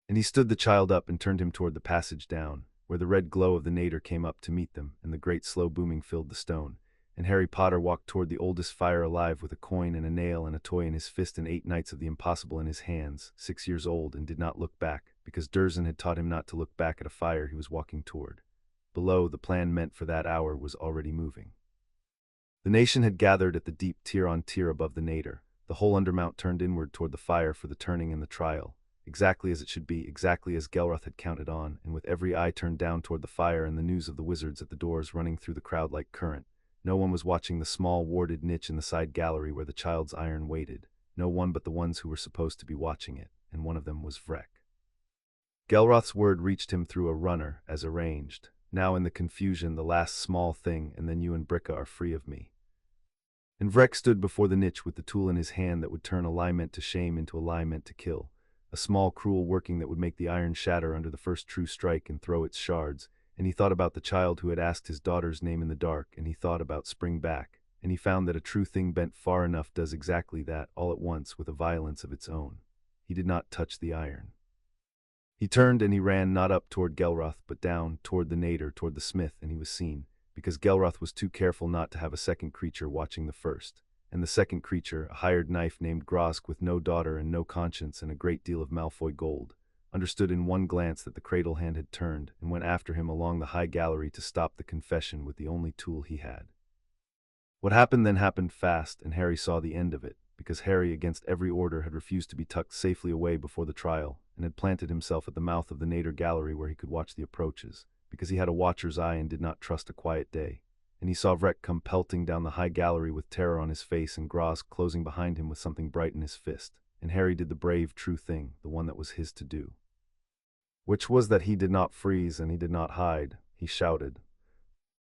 And he stood the child up and turned him toward the passage down, where the red glow of the nadir came up to meet them, and the great slow booming filled the stone. And Harry Potter walked toward the oldest fire alive with a coin and a nail and a toy in his fist and 8 Nights of the Impossible in his hands, 6 years old, and did not look back, because Dursleys had taught him not to look back at a fire he was walking toward. Below, the plan meant for that hour was already moving. The nation had gathered at the deep tier on tier above the nadir. The whole Undermount turned inward toward the fire for the turning and the trial, exactly as it should be, exactly as Gelroth had counted on, and with every eye turned down toward the fire and the news of the wizards at the doors running through the crowd like current. No one was watching the small warded niche in the side gallery where the child's iron waited. No one but the ones who were supposed to be watching it, and one of them was Vrek. Gelroth's word reached him through a runner, as arranged. "Now in the confusion, the last small thing, and then you and Bricka are free of me." And Vrek stood before the niche with the tool in his hand that would turn a lie meant to shame into a lie meant to kill. A small, cruel working that would make the iron shatter under the first true strike and throw its shards. And he thought about the child who had asked his daughter's name in the dark, and he thought about Spring back, and he found that a true thing bent far enough does exactly that, all at once, with a violence of its own. He did not touch the iron. He turned and he ran not up toward Gelroth, but down, toward the nadir, toward the smith, and he was seen, because Gelroth was too careful not to have a second creature watching the first. And the second creature, a hired knife named Grosk with no daughter and no conscience and a great deal of Malfoy gold, understood in one glance that the cradle hand had turned, and went after him along the high gallery to stop the confession with the only tool he had. What happened then happened fast, and Harry saw the end of it, because Harry, against every order, had refused to be tucked safely away before the trial, and had planted himself at the mouth of the Nader gallery where he could watch the approaches, because he had a watcher's eye and did not trust a quiet day. And he saw Vrek come pelting down the high gallery with terror on his face and Gros closing behind him with something bright in his fist. And Harry did the brave, true thing, the one that was his to do. Which was that he did not freeze and he did not hide, he shouted.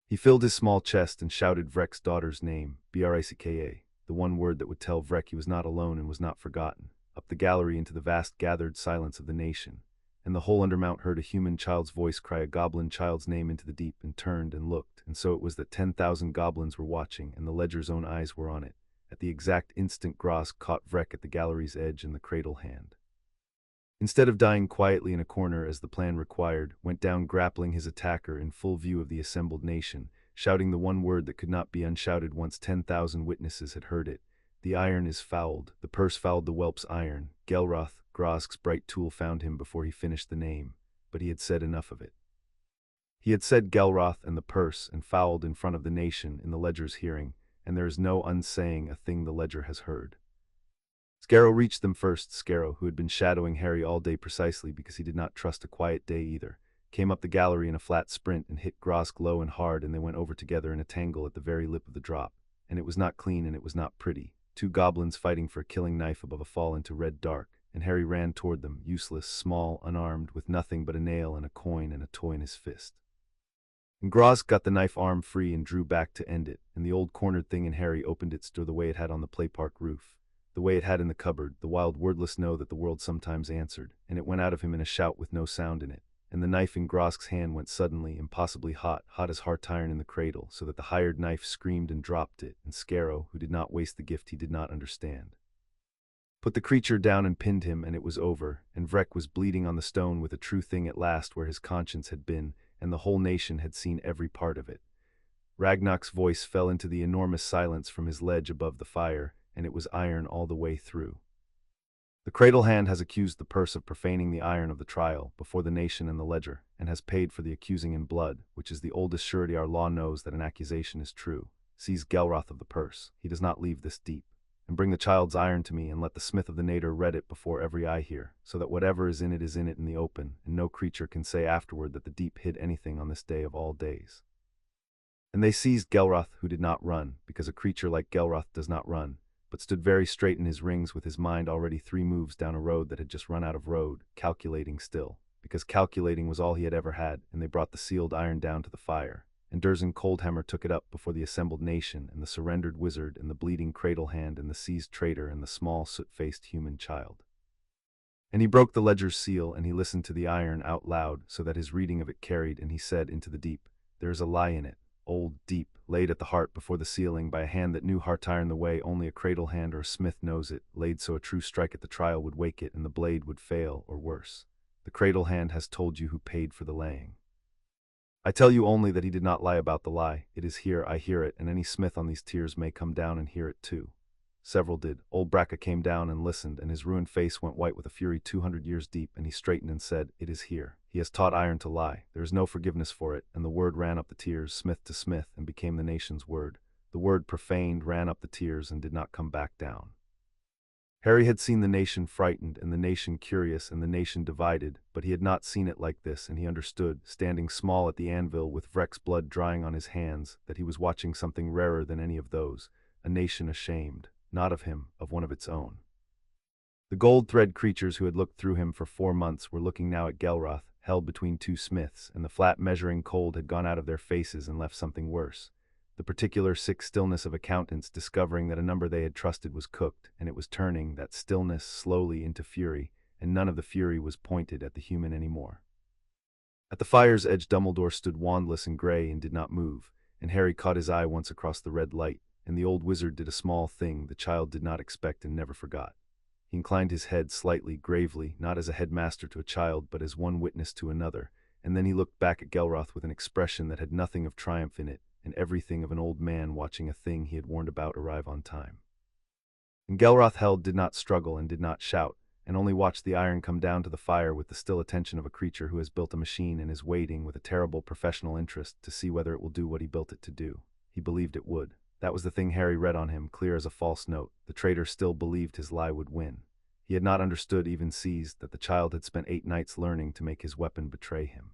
He filled his small chest and shouted Vrek's daughter's name, Bricka, the one word that would tell Vrek he was not alone and was not forgotten, up the gallery into the vast gathered silence of the nation. And the whole Undermount heard a human child's voice cry a goblin child's name into the deep and turned and looked, and so it was that 10,000 goblins were watching and the ledger's own eyes were on it. At the exact instant Gros caught Vrek at the gallery's edge in the cradle hand. Instead of dying quietly in a corner as the plan required, went down grappling his attacker in full view of the assembled nation, shouting the one word that could not be unshouted once 10,000 witnesses had heard it. The iron is fouled, the purse fouled the whelp's iron. Gelroth, Grosk's bright tool, found him before he finished the name, but he had said enough of it. He had said Gelroth and the purse and fouled in front of the nation in the ledger's hearing, and there is no unsaying a thing the ledger has heard. Scarrow reached them first. Scarrow, who had been shadowing Harry all day precisely because he did not trust a quiet day either, came up the gallery in a flat sprint and hit Grosk low and hard, and they went over together in a tangle at the very lip of the drop. And it was not clean and it was not pretty. Two goblins fighting for a killing knife above a fall into red dark, and Harry ran toward them, useless, small, unarmed, with nothing but a nail and a coin and a toy in his fist. And Grosk got the knife arm free and drew back to end it, and the old cornered thing in Harry opened its door the way it had on the play park roof, the way it had in the cupboard, the wild wordless no that the world sometimes answered, and it went out of him in a shout with no sound in it. And the knife in Grosk's hand went suddenly, impossibly hot, hot as heart iron in the cradle, so that the hired knife screamed and dropped it, and Scarrow, who did not waste the gift he did not understand, put the creature down and pinned him, and it was over, and Vrek was bleeding on the stone with a true thing at last where his conscience had been, and the whole nation had seen every part of it. Ragnar's voice fell into the enormous silence from his ledge above the fire, and it was iron all the way through. The cradle hand has accused the purse of profaning the iron of the trial before the nation and the ledger, and has paid for the accusing in blood, which is the oldest surety our law knows that an accusation is true. Seize Gelroth of the purse, he does not leave this deep, and bring the child's iron to me, and let the smith of the Nader read it before every eye here, so that whatever is in it in the open, and no creature can say afterward that the deep hid anything on this day of all days. And they seized Gelroth, who did not run, because a creature like Gelroth does not run, but stood very straight in his rings with his mind already 3 moves down a road that had just run out of road, calculating still, because calculating was all he had ever had, and they brought the sealed iron down to the fire, and Durzen Coldhammer took it up before the assembled nation, and the surrendered wizard, and the bleeding cradle hand, and the seized traitor, and the small soot-faced human child. And he broke the ledger's seal, and he listened to the iron out loud, so that his reading of it carried, and he said into the deep, "There is a lie in it, old, deep, laid at the heart before the sealing by a hand that knew heart iron the way only a cradle hand or a smith knows it, laid so a true strike at the trial would wake it and the blade would fail, or worse. The cradle hand has told you who paid for the laying. I tell you only that he did not lie about the lie. It is here, I hear it, and any smith on these tiers may come down and hear it too." Several did. Old Bracca came down and listened, and his ruined face went white with a fury 200 years deep, and he straightened and said, "It is here. He has taught iron to lie. There is no forgiveness for it." And the word ran up the tiers, smith to smith, and became the nation's word. The word profaned ran up the tiers and did not come back down. Harry had seen the nation frightened, and the nation curious, and the nation divided, but he had not seen it like this, and he understood, standing small at the anvil with Vrek's blood drying on his hands, that he was watching something rarer than any of those, a nation ashamed, not of him, of one of its own. The gold-thread creatures who had looked through him for 4 months were looking now at Gelroth, held between 2 smiths, and the flat measuring cold had gone out of their faces and left something worse. The particular sick stillness of accountants discovering that a number they had trusted was cooked, and it was turning that stillness slowly into fury, and none of the fury was pointed at the human anymore. At the fire's edge Dumbledore stood wandless and gray and did not move, and Harry caught his eye once across the red light, and the old wizard did a small thing the child did not expect and never forgot. He inclined his head slightly, gravely, not as a headmaster to a child, but as one witness to another, and then he looked back at Gelroth with an expression that had nothing of triumph in it, and everything of an old man watching a thing he had warned about arrive on time. And Gelroth did not struggle and did not shout, and only watched the iron come down to the fire with the still attention of a creature who has built a machine and is waiting with a terrible professional interest to see whether it will do what he built it to do. He believed it would. That was the thing Harry read on him, clear as a false note. The traitor still believed his lie would win. He had not understood, even seized, that the child had spent 8 nights learning to make his weapon betray him.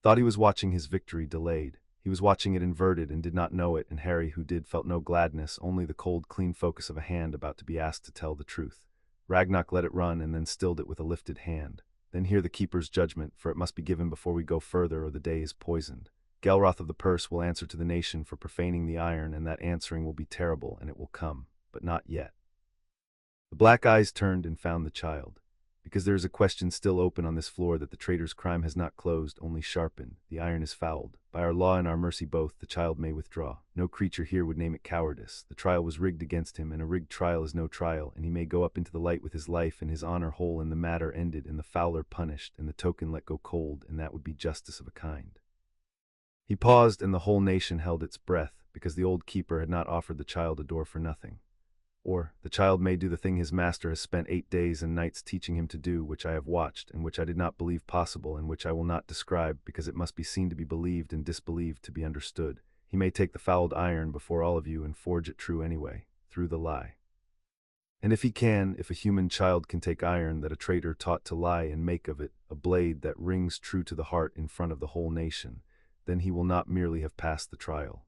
Thought he was watching his victory delayed. He was watching it inverted and did not know it, and Harry, who did, felt no gladness, only the cold, clean focus of a hand about to be asked to tell the truth. Ragnock let it run and then stilled it with a lifted hand. Then hear the keeper's judgment, for it must be given before we go further, or the day is poisoned. Gelroth of the Purse will answer to the nation for profaning the iron, and that answering will be terrible, and it will come, but not yet. The black eyes turned and found the child. Because there is a question still open on this floor that the traitor's crime has not closed, only sharpened. The iron is fouled. By our law and our mercy both, the child may withdraw. No creature here would name it cowardice. The trial was rigged against him, and a rigged trial is no trial, and he may go up into the light with his life and his honor whole, and the matter ended, and the fouler punished, and the token let go cold, and that would be justice of a kind. He paused, and the whole nation held its breath, because the old keeper had not offered the child a door for nothing. Or, the child may do the thing his master has spent 8 days and nights teaching him to do, which I have watched, and which I did not believe possible, and which I will not describe, because it must be seen to be believed and disbelieved to be understood. He may take the fouled iron before all of you and forge it true anyway, through the lie. And if he can, if a human child can take iron that a traitor taught to lie and make of it a blade that rings true to the heart in front of the whole nation, then he will not merely have passed the trial.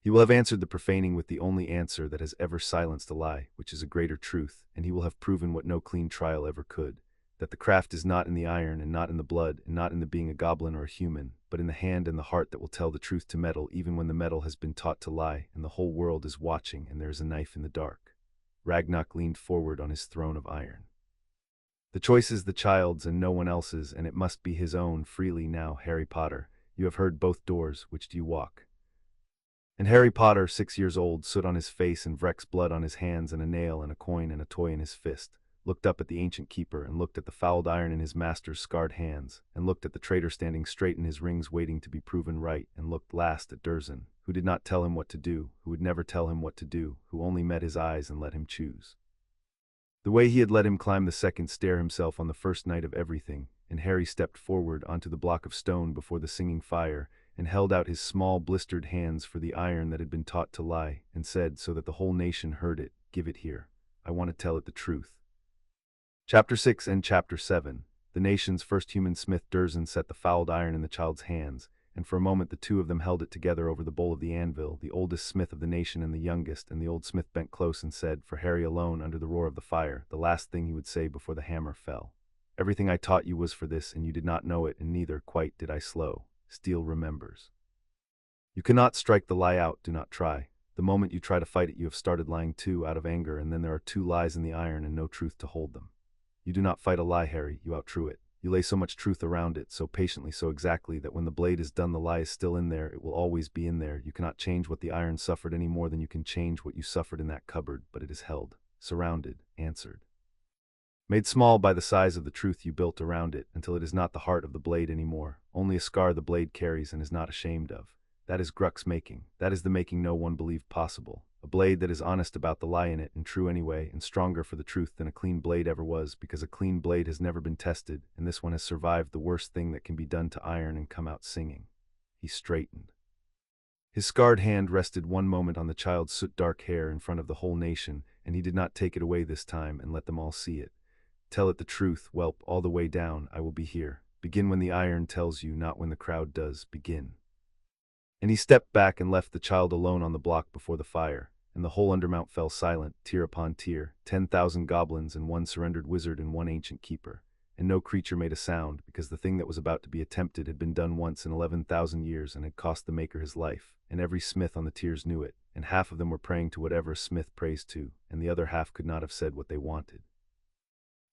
He will have answered the profaning with the only answer that has ever silenced a lie, which is a greater truth, and he will have proven what no clean trial ever could, that the craft is not in the iron and not in the blood and not in the being a goblin or a human, but in the hand and the heart that will tell the truth to metal even when the metal has been taught to lie and the whole world is watching and there is a knife in the dark. Ragnock leaned forward on his throne of iron. The choice is the child's and no one else's, and it must be his own freely now, Harry Potter. You have heard both doors, which do you walk? And Harry Potter, 6 years old, soot on his face and Vreck's blood on his hands and a nail and a coin and a toy in his fist, looked up at the ancient keeper and looked at the fouled iron in his master's scarred hands, and looked at the traitor standing straight in his rings waiting to be proven right, and looked last at Durzen, who did not tell him what to do, who would never tell him what to do, who only met his eyes and let him choose. The way he had let him climb the second stair himself on the first night of everything, and Harry stepped forward onto the block of stone before the singing fire, and held out his small blistered hands for the iron that had been taught to lie, and said, so that the whole nation heard it, "Give it here. I want to tell it the truth." Chapter 6 and Chapter 7. The nation's first human smith Durzen set the fouled iron in the child's hands, and for a moment the two of them held it together over the bowl of the anvil, the oldest smith of the nation and the youngest, and the old smith bent close and said, for Harry alone under the roar of the fire, the last thing he would say before the hammer fell. "Everything I taught you was for this, and you did not know it, and neither, quite, did I slow. Steel remembers. You cannot strike the lie out, do not try. The moment you try to fight it you have started lying too, out of anger, and then there are 2 lies in the iron and no truth to hold them. You do not fight a lie, Harry, you outtrue it. You lay so much truth around it, so patiently, so exactly, that when the blade is done the lie is still in there, it will always be in there. You cannot change what the iron suffered any more than you can change what you suffered in that cupboard, but it is held, surrounded, answered. Made small by the size of the truth you built around it, until it is not the heart of the blade any more, only a scar the blade carries and is not ashamed of. That is Gruck's making. That is the making no one believed possible. A blade that is honest about the lie in it, and true anyway, and stronger for the truth than a clean blade ever was, because a clean blade has never been tested, and this one has survived the worst thing that can be done to iron and come out singing. He straightened. His scarred hand rested one moment on the child's soot-dark hair in front of the whole nation, and he did not take it away this time and let them all see it. Tell it the truth, whelp, all the way down, I will be here. Begin when the iron tells you, not when the crowd does. Begin. And he stepped back and left the child alone on the block before the fire, and the whole Undermount fell silent, tier upon tier, 10,000 goblins and 1 surrendered wizard and 1 ancient keeper. And no creature made a sound, because the thing that was about to be attempted had been done once in 11,000 years and had cost the maker his life, and every smith on the tiers knew it, and half of them were praying to whatever a smith prays to, and the other half could not have said what they wanted.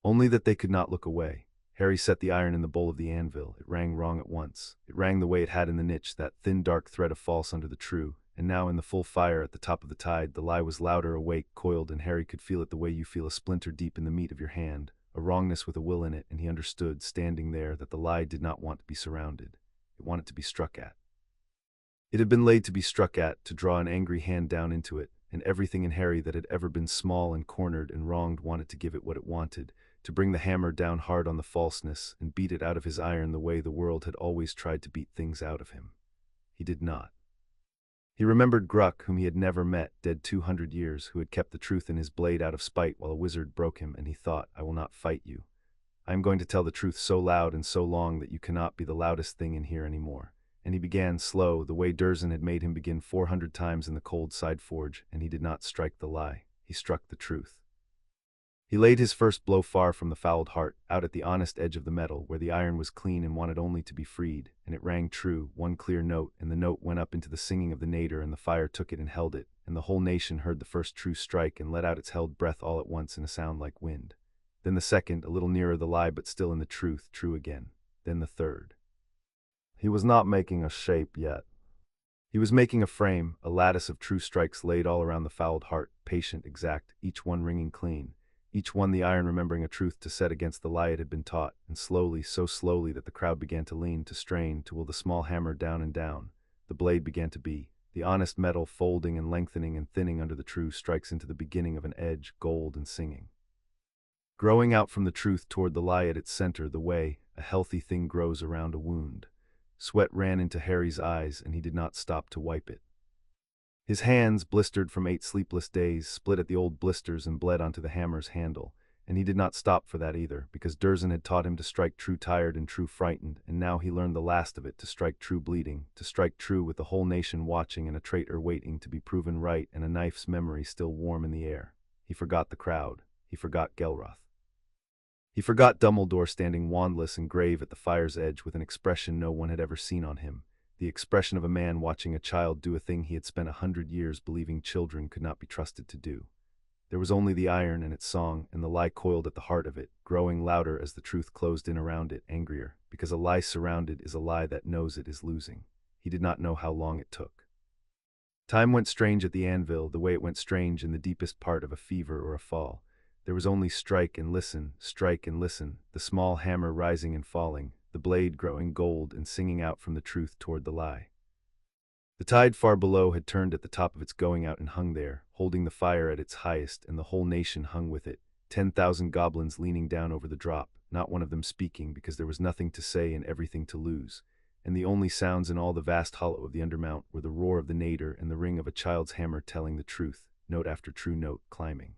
Only that they could not look away. Harry set the iron in the bowl of the anvil. It rang wrong at once. It rang the way it had in the niche, that thin dark thread of false under the true, and now in the full fire at the top of the tide, the lie was louder, awake, coiled, and Harry could feel it the way you feel a splinter deep in the meat of your hand, a wrongness with a will in it, and he understood, standing there, that the lie did not want to be surrounded. It wanted to be struck at. It had been laid to be struck at, to draw an angry hand down into it, and everything in Harry that had ever been small and cornered and wronged wanted to give it what it wanted, to bring the hammer down hard on the falseness and beat it out of his iron the way the world had always tried to beat things out of him. He did not. He remembered Gruck, whom he had never met, dead 200 years, who had kept the truth in his blade out of spite while a wizard broke him, and he thought, I will not fight you. I am going to tell the truth so loud and so long that you cannot be the loudest thing in here anymore. And he began slow, the way Dursleys had made him begin 400 times in the cold side forge, and he did not strike the lie. He struck the truth. He laid his first blow far from the fouled heart, out at the honest edge of the metal, where the iron was clean and wanted only to be freed, and it rang true, one clear note, and the note went up into the singing of the nadir, and the fire took it and held it, and the whole nation heard the first true strike and let out its held breath all at once in a sound like wind. Then the second, a little nearer the lie but still in the truth, true again. Then the third. He was not making a shape yet. He was making a frame, a lattice of true strikes laid all around the fouled heart, patient, exact, each one ringing clean. Each one the iron remembering a truth to set against the lie it had been taught, and slowly, so slowly that the crowd began to lean, to strain, to will the small hammer down and down. The blade began to be, the honest metal folding and lengthening and thinning under the true strikes into the beginning of an edge, gold and singing. Growing out from the truth toward the lie at its center, the way a healthy thing grows around a wound. Sweat ran into Harry's eyes, and he did not stop to wipe it. His hands, blistered from 8 sleepless days, split at the old blisters and bled onto the hammer's handle, and he did not stop for that either, because Dursleys had taught him to strike true tired and true frightened, and now he learned the last of it, to strike true bleeding, to strike true with the whole nation watching and a traitor waiting to be proven right and a knife's memory still warm in the air. He forgot the crowd. He forgot Gelroth. He forgot Dumbledore standing wandless and grave at the fire's edge with an expression no one had ever seen on him. The expression of a man watching a child do a thing he had spent 100 years believing children could not be trusted to do. There was only the iron and its song, and the lie coiled at the heart of it, growing louder as the truth closed in around it, angrier, because a lie surrounded is a lie that knows it is losing. He did not know how long it took. Time went strange at the anvil, the way it went strange in the deepest part of a fever or a fall. There was only strike and listen, the small hammer rising and falling, the blade growing gold and singing out from the truth toward the lie. The tide far below had turned at the top of its going out and hung there, holding the fire at its highest, and the whole nation hung with it, 10,000 goblins leaning down over the drop, not one of them speaking because there was nothing to say and everything to lose, and the only sounds in all the vast hollow of the Undermount were the roar of the nadir and the ring of a child's hammer telling the truth, note after true note, climbing.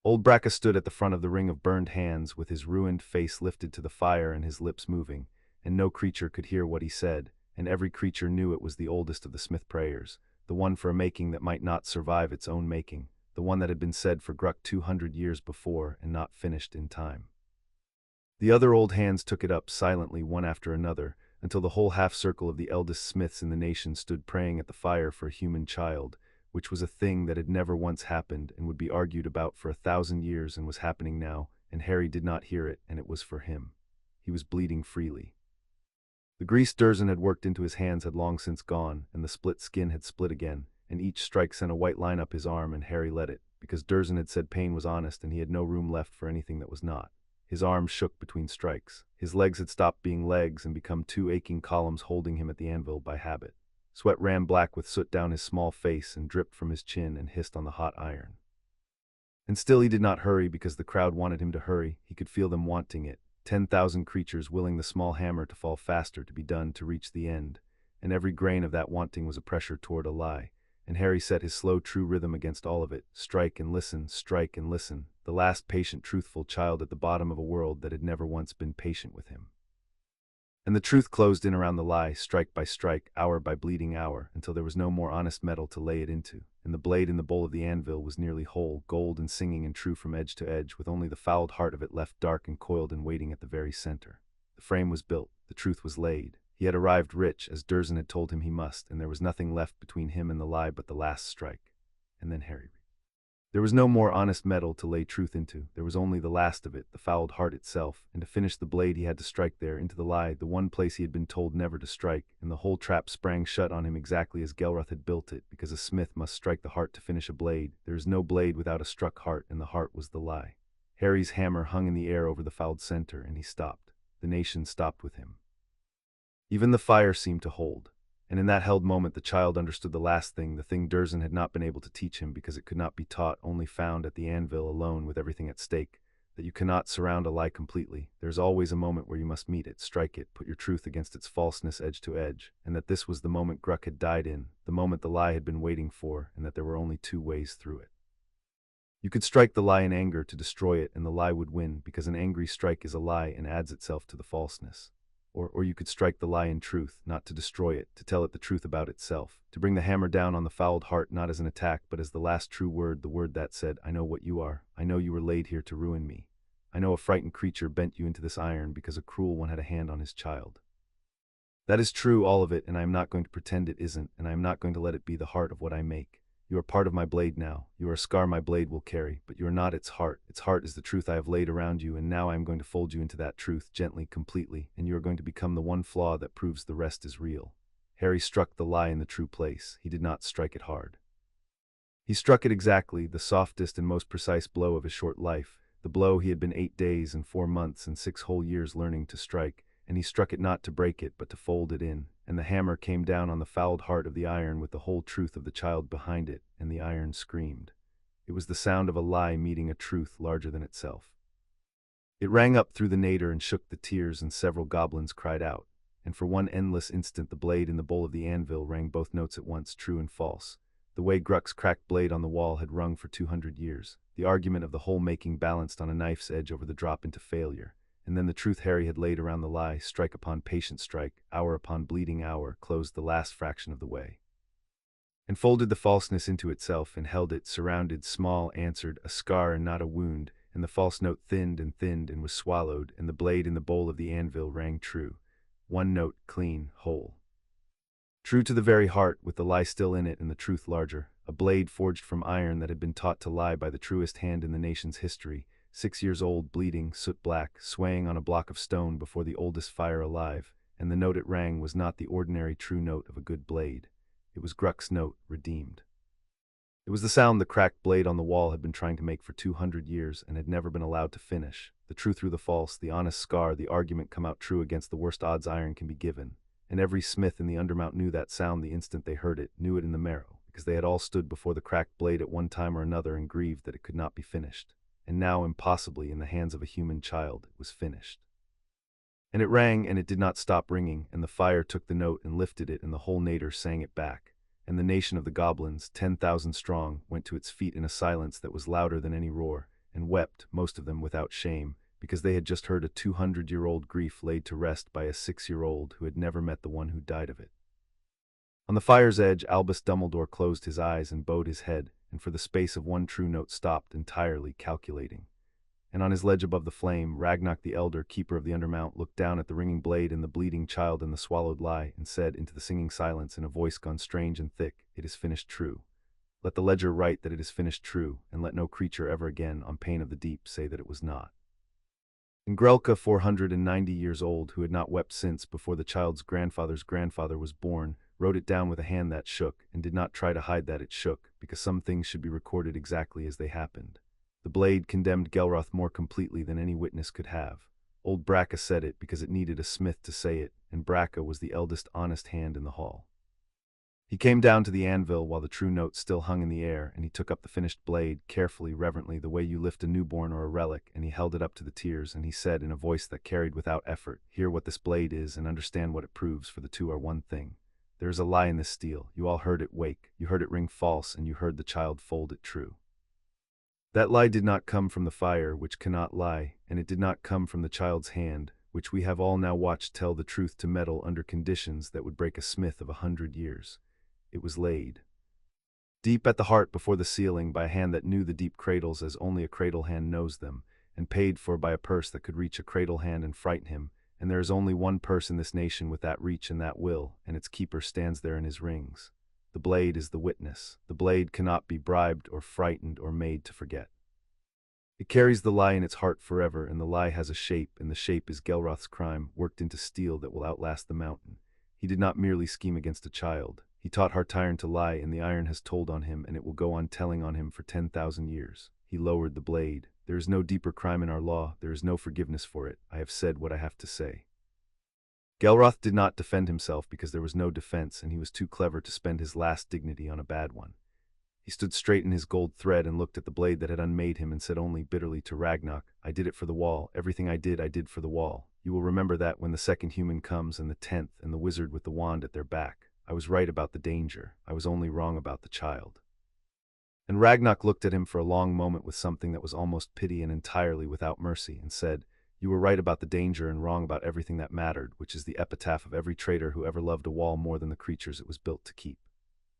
Old Bracca stood at the front of the ring of burned hands, with his ruined face lifted to the fire and his lips moving, and no creature could hear what he said, and every creature knew it was the oldest of the Smith prayers, the one for a making that might not survive its own making, the one that had been said for Gruck 200 years before and not finished in time. The other old hands took it up silently one after another, until the whole half-circle of the eldest Smiths in the nation stood praying at the fire for a human child, which was a thing that had never once happened and would be argued about for 1,000 years and was happening now, and Harry did not hear it, and it was for him. He was bleeding freely. The grease Dursleys had worked into his hands had long since gone, and the split skin had split again, and each strike sent a white line up his arm, and Harry let it, because Dursleys had said pain was honest and he had no room left for anything that was not. His arms shook between strikes. His legs had stopped being legs and become 2 aching columns holding him at the anvil by habit. Sweat ran black with soot down his small face and dripped from his chin and hissed on the hot iron. And still he did not hurry because the crowd wanted him to hurry. He could feel them wanting it. 10,000 creatures willing the small hammer to fall faster, to be done, to reach the end. And every grain of that wanting was a pressure toward a lie. And Harry set his slow true rhythm against all of it. Strike and listen, the last patient truthful child at the bottom of a world that had never once been patient with him. And the truth closed in around the lie, strike by strike, hour by bleeding hour, until there was no more honest metal to lay it into, and the blade in the bowl of the anvil was nearly whole, gold and singing and true from edge to edge, with only the fouled heart of it left dark and coiled and waiting at the very center. The frame was built, the truth was laid. He had arrived rich, as Dursleys had told him he must, and there was nothing left between him and the lie but the last strike. And then Harry. There was no more honest metal to lay truth into. There was only the last of it, the fouled heart itself, and to finish the blade he had to strike there, into the lie, the one place he had been told never to strike, and the whole trap sprang shut on him exactly as Gelroth had built it, because a smith must strike the heart to finish a blade. There is no blade without a struck heart, and the heart was the lie. Harry's hammer hung in the air over the fouled center, and he stopped. The nation stopped with him. Even the fire seemed to hold. And in that held moment the child understood the last thing, the thing Dursleys had not been able to teach him because it could not be taught, only found at the anvil alone with everything at stake, that you cannot surround a lie completely. There's always a moment where you must meet it, strike it, put your truth against its falseness edge to edge, and that this was the moment Gruck had died in, the moment the lie had been waiting for, and that there were only two ways through it. You could strike the lie in anger to destroy it, and the lie would win, because an angry strike is a lie and adds itself to the falseness. Or you could strike the lie in truth, not to destroy it, to tell it the truth about itself, to bring the hammer down on the fouled heart not as an attack but as the last true word, the word that said, I know what you are, I know you were laid here to ruin me. I know a frightened creature bent you into this iron because a cruel one had a hand on his child. That is true, all of it, and I am not going to pretend it isn't, and I am not going to let it be the heart of what I make. You are part of my blade now. You are a scar my blade will carry, but you are not its heart. Its heart is the truth I have laid around you, and now I am going to fold you into that truth, gently, completely, and you are going to become the one flaw that proves the rest is real. Harry struck the lie in the true place. He did not strike it hard. He struck it exactly, the softest and most precise blow of his short life, the blow he had been 8 days and 4 months and 6 whole years learning to strike, and he struck it not to break it but to fold it in, and the hammer came down on the fouled heart of the iron with the whole truth of the child behind it, and the iron screamed. It was the sound of a lie meeting a truth larger than itself. It rang up through the nadir and shook the tears, and several goblins cried out, and for one endless instant the blade in the bowl of the anvil rang both notes at once, true and false, the way Gruck's cracked blade on the wall had rung for 200 years, the argument of the whole making balanced on a knife's edge over the drop into failure. And then the truth Harry had laid around the lie, strike upon patient strike, hour upon bleeding hour, closed the last fraction of the way. And folded the falseness into itself, and held it, surrounded, small, answered, a scar and not a wound, and the false note thinned and was swallowed, and the blade in the bowl of the anvil rang true. One note, clean, whole. True to the very heart, with the lie still in it and the truth larger, a blade forged from iron that had been taught to lie by the truest hand in the nation's history, 6 years old, bleeding, soot-black, swaying on a block of stone before the oldest fire alive, and the note it rang was not the ordinary true note of a good blade. It was Gruck's note, redeemed. It was the sound the cracked blade on the wall had been trying to make for 200 years and had never been allowed to finish. The true through the false, the honest scar, the argument come out true against the worst odds iron can be given. And every smith in the Undermount knew that sound the instant they heard it, knew it in the marrow, because they had all stood before the cracked blade at one time or another and grieved that it could not be finished. And now, impossibly, in the hands of a human child, it was finished. And it rang, and it did not stop ringing, and the fire took the note and lifted it, and the whole nadir sang it back. And the nation of the goblins, 10,000 strong, went to its feet in a silence that was louder than any roar, and wept, most of them without shame, because they had just heard a 200-year-old grief laid to rest by a 6-year-old who had never met the one who died of it. On the fire's edge, Albus Dumbledore closed his eyes and bowed his head, and for the space of one true note stopped, entirely calculating. And on his ledge above the flame, Ragnarok the Elder, keeper of the Undermount, looked down at the ringing blade and the bleeding child and the swallowed lie, and said into the singing silence in a voice gone strange and thick, "It is finished true. Let the ledger write that it is finished true, and let no creature ever again, on pain of the deep, say that it was not." And Grelka, 490 years old, who had not wept since before the child's grandfather's grandfather was born, wrote it down with a hand that shook, and did not try to hide that it shook, because some things should be recorded exactly as they happened. The blade condemned Gelroth more completely than any witness could have. Old Bracca said it because it needed a smith to say it, and Bracca was the eldest honest hand in the hall. He came down to the anvil while the true note still hung in the air, and he took up the finished blade, carefully, reverently, the way you lift a newborn or a relic, and he held it up to the tears, and he said in a voice that carried without effort, "Hear what this blade is, and understand what it proves, for the two are one thing. There is a lie in this steel. You all heard it wake, you heard it ring false, and you heard the child fold it true. That lie did not come from the fire, which cannot lie, and it did not come from the child's hand, which we have all now watched tell the truth to metal under conditions that would break a smith of 100 years. It was laid deep at the heart before the ceiling by a hand that knew the deep cradles as only a cradle hand knows them, and paid for by a purse that could reach a cradle hand and frighten him, and there is only one purse in this nation with that reach and that will, and its keeper stands there in his rings. The blade is the witness. The blade cannot be bribed or frightened or made to forget. It carries the lie in its heart forever, and the lie has a shape, and the shape is Gelroth's crime, worked into steel that will outlast the mountain. He did not merely scheme against a child. He taught Hartiron to lie, and the iron has told on him, and it will go on telling on him for 10,000 years. He lowered the blade. There is no deeper crime in our law. There is no forgiveness for it. I have said what I have to say. Gelroth did not defend himself because there was no defense, and he was too clever to spend his last dignity on a bad one. He He stood straight in his gold thread and looked at the blade that had unmade him and said only bitterly to Ragnar, "I did it for the wall. Everything I did for the wall. You will remember that when the second human comes and the 10th and the wizard with the wand at their back. I was right about the danger. I was only wrong about the child." And Ragnar looked at him for a long moment with something that was almost pity and entirely without mercy, and said, "You were right about the danger and wrong about everything that mattered, which is the epitaph of every traitor who ever loved a wall more than the creatures it was built to keep.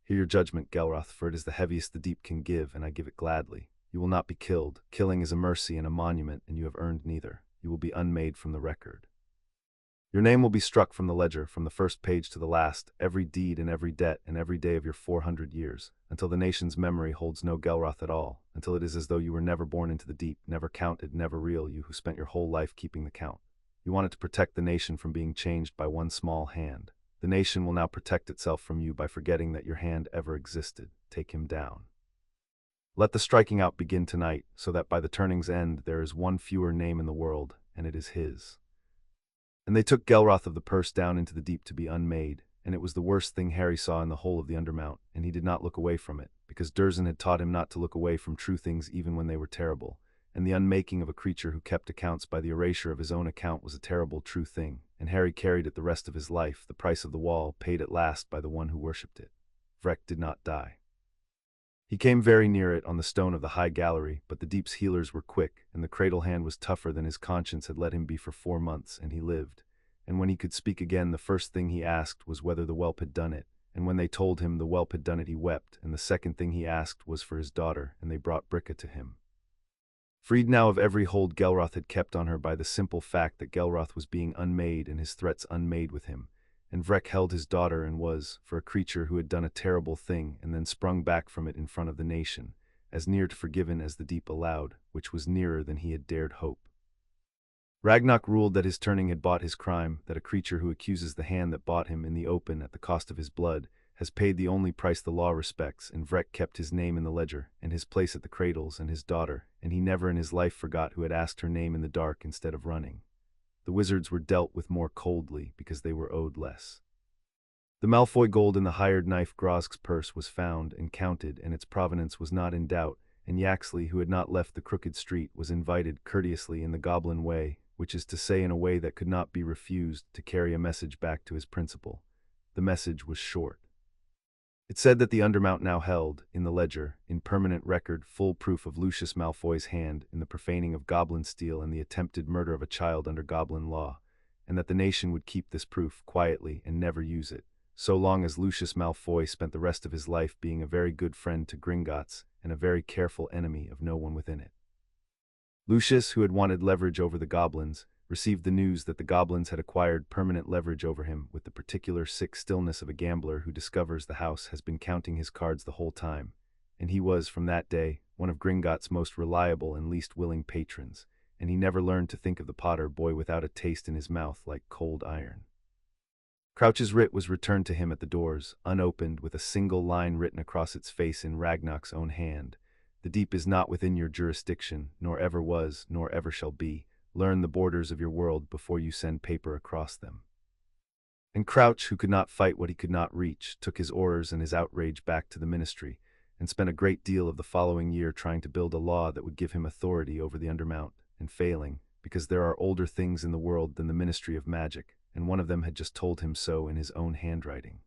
Hear your judgment, Gelroth, for it is the heaviest the deep can give, and I give it gladly. You will not be killed. Killing is a mercy and a monument, and you have earned neither. You will be unmade from the record. Your name will be struck from the ledger, from the first page to the last, every deed and every debt and every day of your 400 years, until the nation's memory holds no Gelroth at all, until it is as though you were never born into the deep, never counted, never real, you who spent your whole life keeping the count. You wanted to protect the nation from being changed by one small hand. The nation will now protect itself from you by forgetting that your hand ever existed. Take him down. Let the striking out begin tonight, so that by the turning's end there is one fewer name in the world, and it is his." And they took Gelroth of the Purse down into the deep to be unmade, and it was the worst thing Harry saw in the whole of the Undermount, and he did not look away from it, because Dursley had taught him not to look away from true things even when they were terrible, and the unmaking of a creature who kept accounts by the erasure of his own account was a terrible true thing, and Harry carried it the rest of his life, the price of the wall, paid at last by the one who worshipped it. Vrek did not die. He came very near it on the stone of the high gallery, but the deep's healers were quick, and the cradle hand was tougher than his conscience had let him be for 4 months, and he lived. And when he could speak again, the first thing he asked was whether the whelp had done it, and when they told him the whelp had done it he wept, and the second thing he asked was for his daughter, and they brought Bricka to him. Freed now of every hold Gelroth had kept on her by the simple fact that Gelroth was being unmade and his threats unmade with him, and Vrek held his daughter and was, for a creature who had done a terrible thing and then sprung back from it in front of the nation, as near to forgiven as the deep allowed, which was nearer than he had dared hope. Ragnar ruled that his turning had bought his crime, that a creature who accuses the hand that bought him in the open at the cost of his blood has paid the only price the law respects, and Vrek kept his name in the ledger, and his place at the cradles, and his daughter, and he never in his life forgot who had asked her name in the dark instead of running. The wizards were dealt with more coldly, because they were owed less. The Malfoy gold in the hired knife Grosk's purse was found and counted, and its provenance was not in doubt, and Yaxley, who had not left the crooked street, was invited courteously in the goblin way, which is to say in a way that could not be refused, to carry a message back to his principal. The message was short. It said that the Undermount now held, in the ledger, in permanent record, full proof of Lucius Malfoy's hand in the profaning of Goblin-Steel and the attempted murder of a child under Goblin law, and that the nation would keep this proof quietly and never use it, so long as Lucius Malfoy spent the rest of his life being a very good friend to Gringotts and a very careful enemy of no one within it. Lucius, who had wanted leverage over the goblins, received the news that the goblins had acquired permanent leverage over him with the particular sick stillness of a gambler who discovers the house has been counting his cards the whole time, and he was, from that day, one of Gringotts' most reliable and least willing patrons, and he never learned to think of the Potter boy without a taste in his mouth like cold iron. Crouch's writ was returned to him at the doors, unopened, with a single line written across its face in Ragnar's own hand. "The deep is not within your jurisdiction, nor ever was, nor ever shall be. Learn the borders of your world before you send paper across them." And Crouch, who could not fight what he could not reach, took his horrors and his outrage back to the ministry, and spent a great deal of the following year trying to build a law that would give him authority over the Undermount, and failing, because there are older things in the world than the Ministry of Magic, and one of them had just told him so in his own handwriting.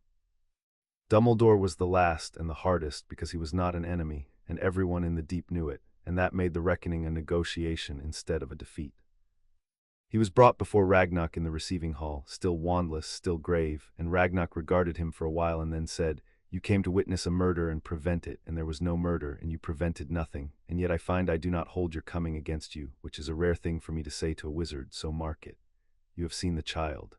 Dumbledore was the last and the hardest, because he was not an enemy, and everyone in the deep knew it, and that made the reckoning a negotiation instead of a defeat. He was brought before Ragnar in the receiving hall, still wandless, still grave, and Ragnar regarded him for a while and then said, "You came to witness a murder and prevent it, and there was no murder, and you prevented nothing, and yet I find I do not hold your coming against you, which is a rare thing for me to say to a wizard, so mark it. You have seen the child.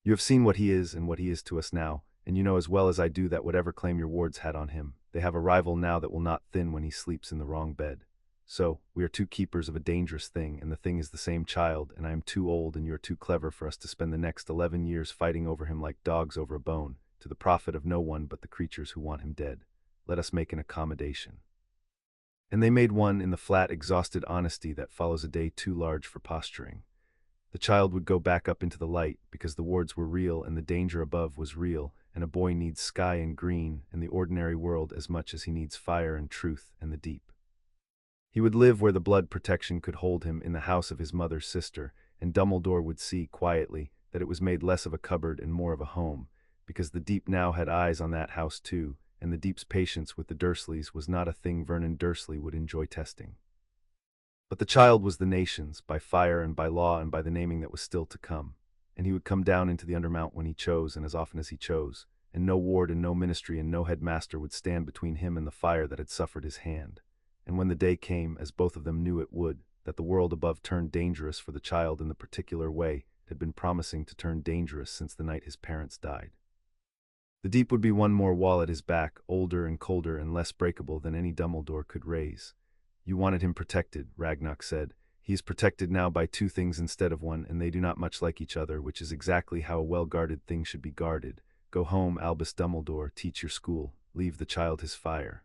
You have seen what he is and what he is to us now, and you know as well as I do that whatever claim your wards had on him, they have a rival now that will not thin when he sleeps in the wrong bed. So, we are two keepers of a dangerous thing, and the thing is the same child, and I am too old and you are too clever for us to spend the next 11 years fighting over him like dogs over a bone, to the profit of no one but the creatures who want him dead. Let us make an accommodation." And they made one in the flat, exhausted honesty that follows a day too large for posturing. The child would go back up into the light, because the wards were real and the danger above was real, and a boy needs sky and green and the ordinary world as much as he needs fire and truth and the deep. He would live where the blood protection could hold him in the house of his mother's sister, and Dumbledore would see, quietly, that it was made less of a cupboard and more of a home, because the deep now had eyes on that house too, and the deep's patience with the Dursleys was not a thing Vernon Dursley would enjoy testing. But the child was the nation's, by fire and by law and by the naming that was still to come, and he would come down into the Undermount when he chose and as often as he chose, and no ward and no ministry and no headmaster would stand between him and the fire that had suffered his hand. And when the day came, as both of them knew it would, that the world above turned dangerous for the child in the particular way it had been promising to turn dangerous since the night his parents died. The deep would be one more wall at his back, older and colder and less breakable than any Dumbledore could raise. You wanted him protected, Ragnarok said. He is protected now by two things instead of one, and they do not much like each other, which is exactly how a well-guarded thing should be guarded. Go home, Albus Dumbledore, teach your school, leave the child his fire.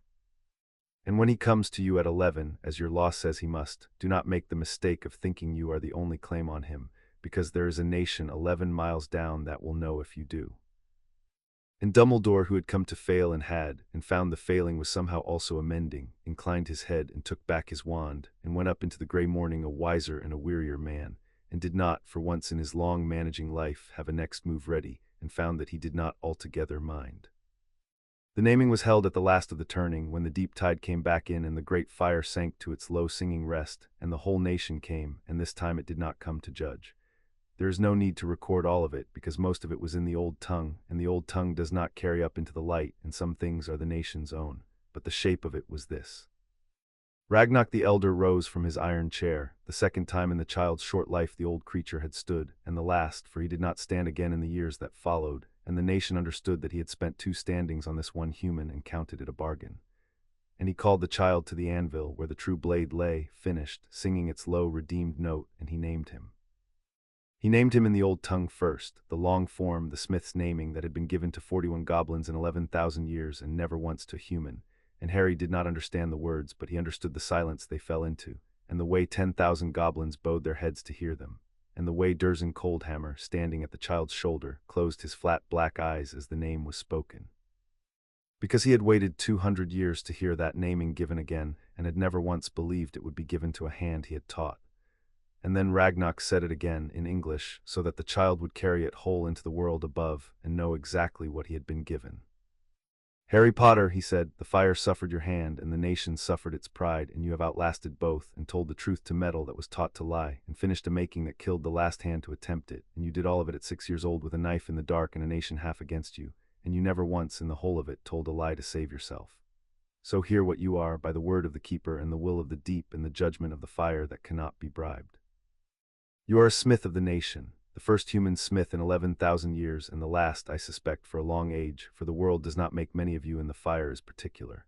And when he comes to you at 11, as your law says he must, do not make the mistake of thinking you are the only claim on him, because there is a nation 11 miles down that will know if you do. And Dumbledore, who had come to fail and found the failing was somehow also amending, inclined his head and took back his wand, and went up into the grey morning a wiser and a wearier man, and did not, for once in his long managing life, have a next move ready, and found that he did not altogether mind. The naming was held at the last of the turning, when the deep tide came back in and the great fire sank to its low singing rest, and the whole nation came, and this time it did not come to judge. There is no need to record all of it, because most of it was in the old tongue, and the old tongue does not carry up into the light, and some things are the nation's own, but the shape of it was this. Ragnarok the elder rose from his iron chair, the second time in the child's short life the old creature had stood, and the last, for he did not stand again in the years that followed, and the nation understood that he had spent 2 standings on this one human and counted it a bargain. And he called the child to the anvil, where the true blade lay, finished, singing its low redeemed note, and he named him. He named him in the old tongue first, the long form, the smith's naming that had been given to 41 goblins in 11,000 years and never once to a human, and Harry did not understand the words, but he understood the silence they fell into, and the way 10,000 goblins bowed their heads to hear them, and the way Durzen Coldhammer, standing at the child's shoulder, closed his flat black eyes as the name was spoken. Because he had waited 200 years to hear that naming given again, and had never once believed it would be given to a hand he had taught. And then Ragnarok said it again, in English, so that the child would carry it whole into the world above, and know exactly what he had been given. Harry Potter, he said, the fire suffered your hand, and the nation suffered its pride, and you have outlasted both, and told the truth to meddle that was taught to lie, and finished a making that killed the last hand to attempt it, and you did all of it at 6 years old with a knife in the dark and a nation half against you, and you never once in the whole of it told a lie to save yourself. So hear what you are, by the word of the keeper and the will of the deep and the judgment of the fire that cannot be bribed. You are a smith of the nation, the first human smith in 11,000 years, and the last, I suspect, for a long age, for the world does not make many of you, and the fire is particular.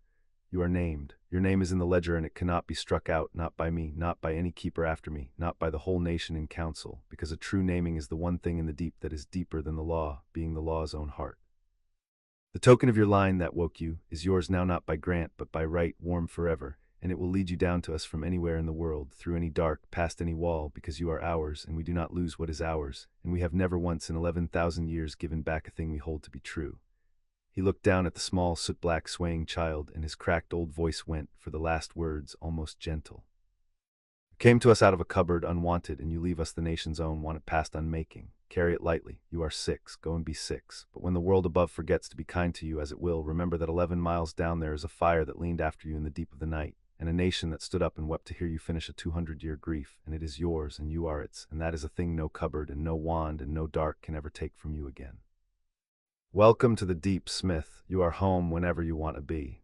You are named. Your name is in the ledger, and it cannot be struck out, not by me, not by any keeper after me, not by the whole nation in council, because a true naming is the one thing in the deep that is deeper than the law, being the law's own heart. The token of your line that woke you is yours now, not by grant, but by right, warm forever, and it will lead you down to us from anywhere in the world, through any dark, past any wall, because you are ours, and we do not lose what is ours, and we have never once in 11,000 years given back a thing we hold to be true. He looked down at the small, soot-black, swaying child, and his cracked old voice went, for the last words, almost gentle. You came to us out of a cupboard, unwanted, and you leave us the nation's own, want it past unmaking. Carry it lightly. You are 6, go and be 6. But when the world above forgets to be kind to you, as it will, remember that 11 miles down there is a fire that leaned after you in the deep of the night, and a nation that stood up and wept to hear you finish a 200-year grief, and it is yours, and you are its, and that is a thing no cupboard and no wand and no dark can ever take from you again. Welcome to the deep, Smith. You are home whenever you want to be.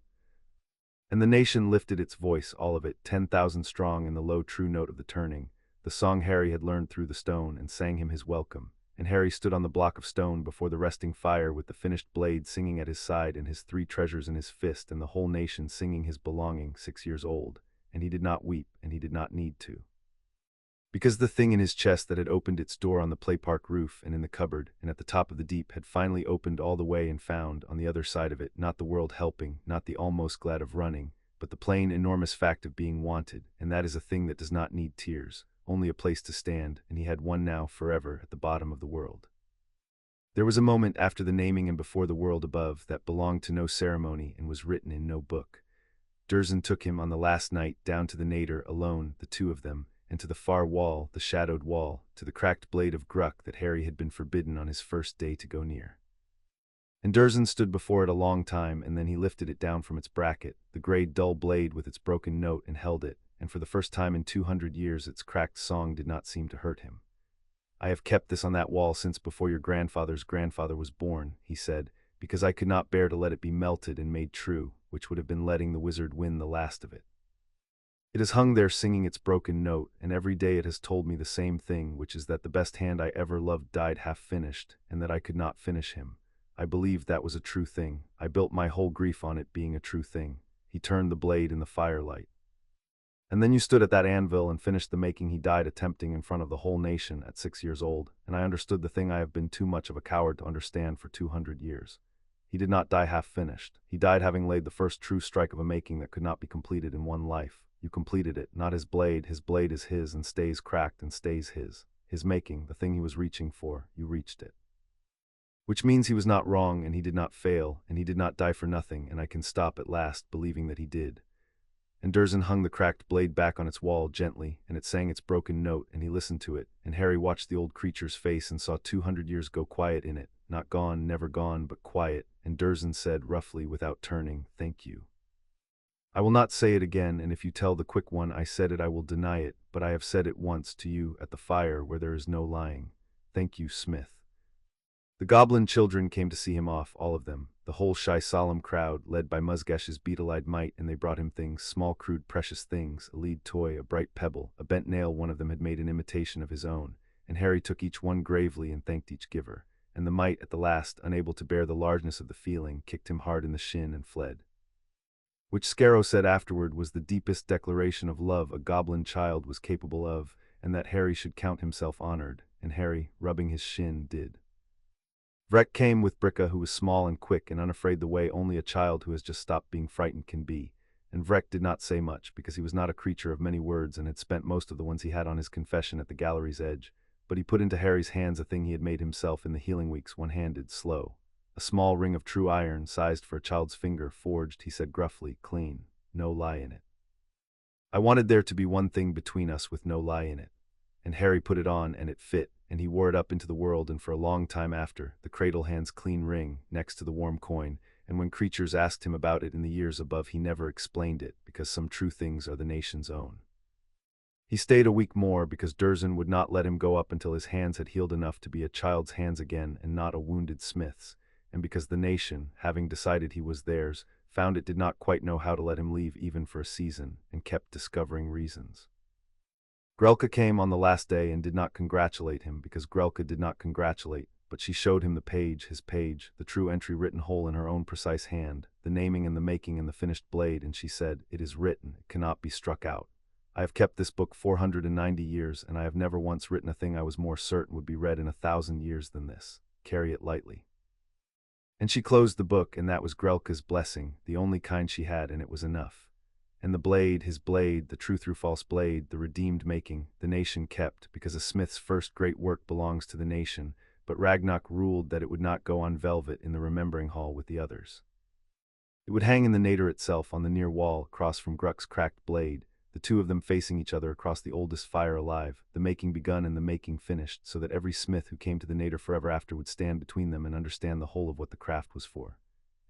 And the nation lifted its voice, all of it, 10,000 strong, in the low true note of the turning, the song Harry had learned through the stone, and sang him his welcome. And Harry stood on the block of stone before the resting fire, with the finished blade singing at his side and his 3 treasures in his fist, and the whole nation singing his belonging, 6 years old, and he did not weep, and he did not need to. Because the thing in his chest that had opened its door on the play park roof and in the cupboard and at the top of the deep had finally opened all the way, and found, on the other side of it, not the world helping, not the almost glad of running, but the plain enormous fact of being wanted, and that is a thing that does not need tears, only a place to stand, and he had one now forever at the bottom of the world. There was a moment after the naming and before the world above that belonged to no ceremony and was written in no book. Durzen took him on the last night down to the nadir alone, the two of them, and to the far wall, the shadowed wall, to the cracked blade of Gruck that Harry had been forbidden on his first day to go near. And Durzen stood before it a long time, and then he lifted it down from its bracket, the grey dull blade with its broken note, and held it, and for the first time in 200 years its cracked song did not seem to hurt him. "I have kept this on that wall since before your grandfather's grandfather was born," he said, "because I could not bear to let it be melted and made true, which would have been letting the wizard win the last of it. It has hung there singing its broken note, and every day it has told me the same thing, which is that the best hand I ever loved died half finished, and that I could not finish him. I believed that was a true thing. I built my whole grief on it being a true thing." He turned the blade in the firelight. "And then you stood at that anvil and finished the making he died attempting in front of the whole nation at 6 years old, and I understood the thing I have been too much of a coward to understand for 200 years. He did not die half finished. He died having laid the first true strike of a making that could not be completed in one life. You completed it, not his blade is his and stays cracked and stays his. His making, the thing he was reaching for, you reached it. Which means he was not wrong, and he did not fail, and he did not die for nothing, and I can stop at last believing that he did." And Durzen hung the cracked blade back on its wall gently, and it sang its broken note, and he listened to it, and Harry watched the old creature's face and saw 200 years go quiet in it, not gone, never gone, but quiet, and Durzen said roughly without turning, "Thank you. I will not say it again, and if you tell the quick one I said it I will deny it, but I have said it once to you at the fire where there is no lying. Thank you, Smith." The goblin children came to see him off, all of them, the whole shy solemn crowd, led by Muzgash's beetle-eyed mite, and they brought him things, small crude precious things, a lead toy, a bright pebble, a bent nail one of them had made in imitation of his own, and Harry took each one gravely and thanked each giver, and the mite at the last, unable to bear the largeness of the feeling, kicked him hard in the shin and fled. Which Scarrow said afterward was the deepest declaration of love a goblin child was capable of, and that Harry should count himself honored, and Harry, rubbing his shin, did. Vreck came with Bricka, who was small and quick and unafraid the way only a child who has just stopped being frightened can be, and Vreck did not say much, because he was not a creature of many words and had spent most of the ones he had on his confession at the gallery's edge, but he put into Harry's hands a thing he had made himself in the healing weeks, one-handed, slow. A small ring of true iron, sized for a child's finger, forged, he said gruffly, clean, no lie in it. "I wanted there to be one thing between us with no lie in it." And Harry put it on, and it fit, and he wore it up into the world, and for a long time after, the cradle hand's clean ring, next to the warm coin, and when creatures asked him about it in the years above he never explained it, because some true things are the nation's own. He stayed a week more, because Durzen would not let him go up until his hands had healed enough to be a child's hands again and not a wounded smith's, and because the nation, having decided he was theirs, found it did not quite know how to let him leave even for a season, and kept discovering reasons. Grelka came on the last day and did not congratulate him, because Grelka did not congratulate, but she showed him the page, his page, the true entry written whole in her own precise hand, the naming and the making and the finished blade, and she said, "It is written, it cannot be struck out. I have kept this book 490 years, and I have never once written a thing I was more certain would be read in 1,000 years than this. Carry it lightly." And she closed the book, and that was Grelka's blessing, the only kind she had, and it was enough. And the blade, his blade, the true through false blade, the redeemed making, the nation kept, because a smith's first great work belongs to the nation, but Ragnarok ruled that it would not go on velvet in the remembering hall with the others. It would hang in the nadir itself on the near wall, across from Gruck's cracked blade, the two of them facing each other across the oldest fire alive, the making begun and the making finished, so that every smith who came to the nadir forever after would stand between them and understand the whole of what the craft was for.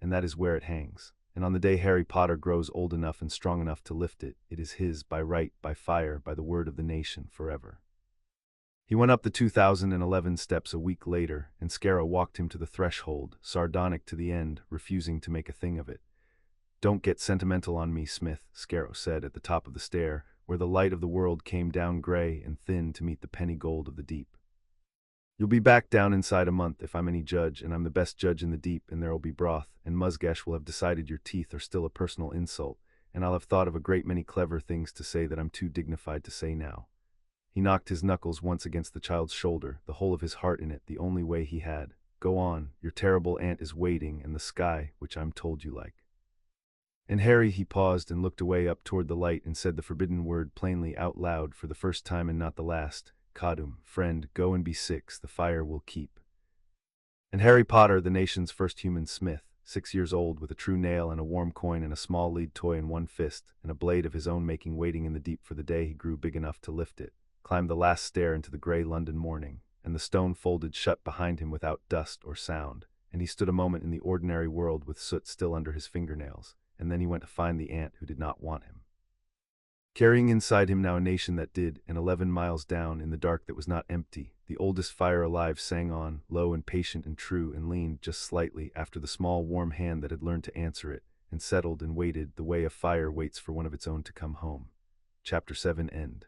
And that is where it hangs. And on the day Harry Potter grows old enough and strong enough to lift it, it is his by right, by fire, by the word of the nation, forever. He went up the 2011 steps a week later, and Scarrow walked him to the threshold, sardonic to the end, refusing to make a thing of it. "Don't get sentimental on me, Smith," Scarrow said at the top of the stair, where the light of the world came down gray and thin to meet the penny gold of the deep. "You'll be back down inside a month if I'm any judge, and I'm the best judge in the deep, and there'll be broth, and Muzgash will have decided your teeth are still a personal insult, and I'll have thought of a great many clever things to say that I'm too dignified to say now." He knocked his knuckles once against the child's shoulder, the whole of his heart in it, the only way he had. "Go on, your terrible aunt is waiting, and the sky, which I'm told you like." And Harry, he paused and looked away up toward the light and said the forbidden word plainly out loud for the first time and not the last. "Kadum, friend, go and be six, the fire will keep." And Harry Potter, the nation's first human smith, 6 years old, with a true nail and a warm coin and a small lead toy in one fist, and a blade of his own making waiting in the deep for the day he grew big enough to lift it, climbed the last stair into the grey London morning, and the stone folded shut behind him without dust or sound, and he stood a moment in the ordinary world with soot still under his fingernails, and then he went to find the ant who did not want him. Carrying inside him now a nation that did, and 11 miles down, in the dark that was not empty, the oldest fire alive sang on, low and patient and true, and leaned just slightly after the small warm hand that had learned to answer it, and settled and waited the way a fire waits for one of its own to come home. Chapter 7 End.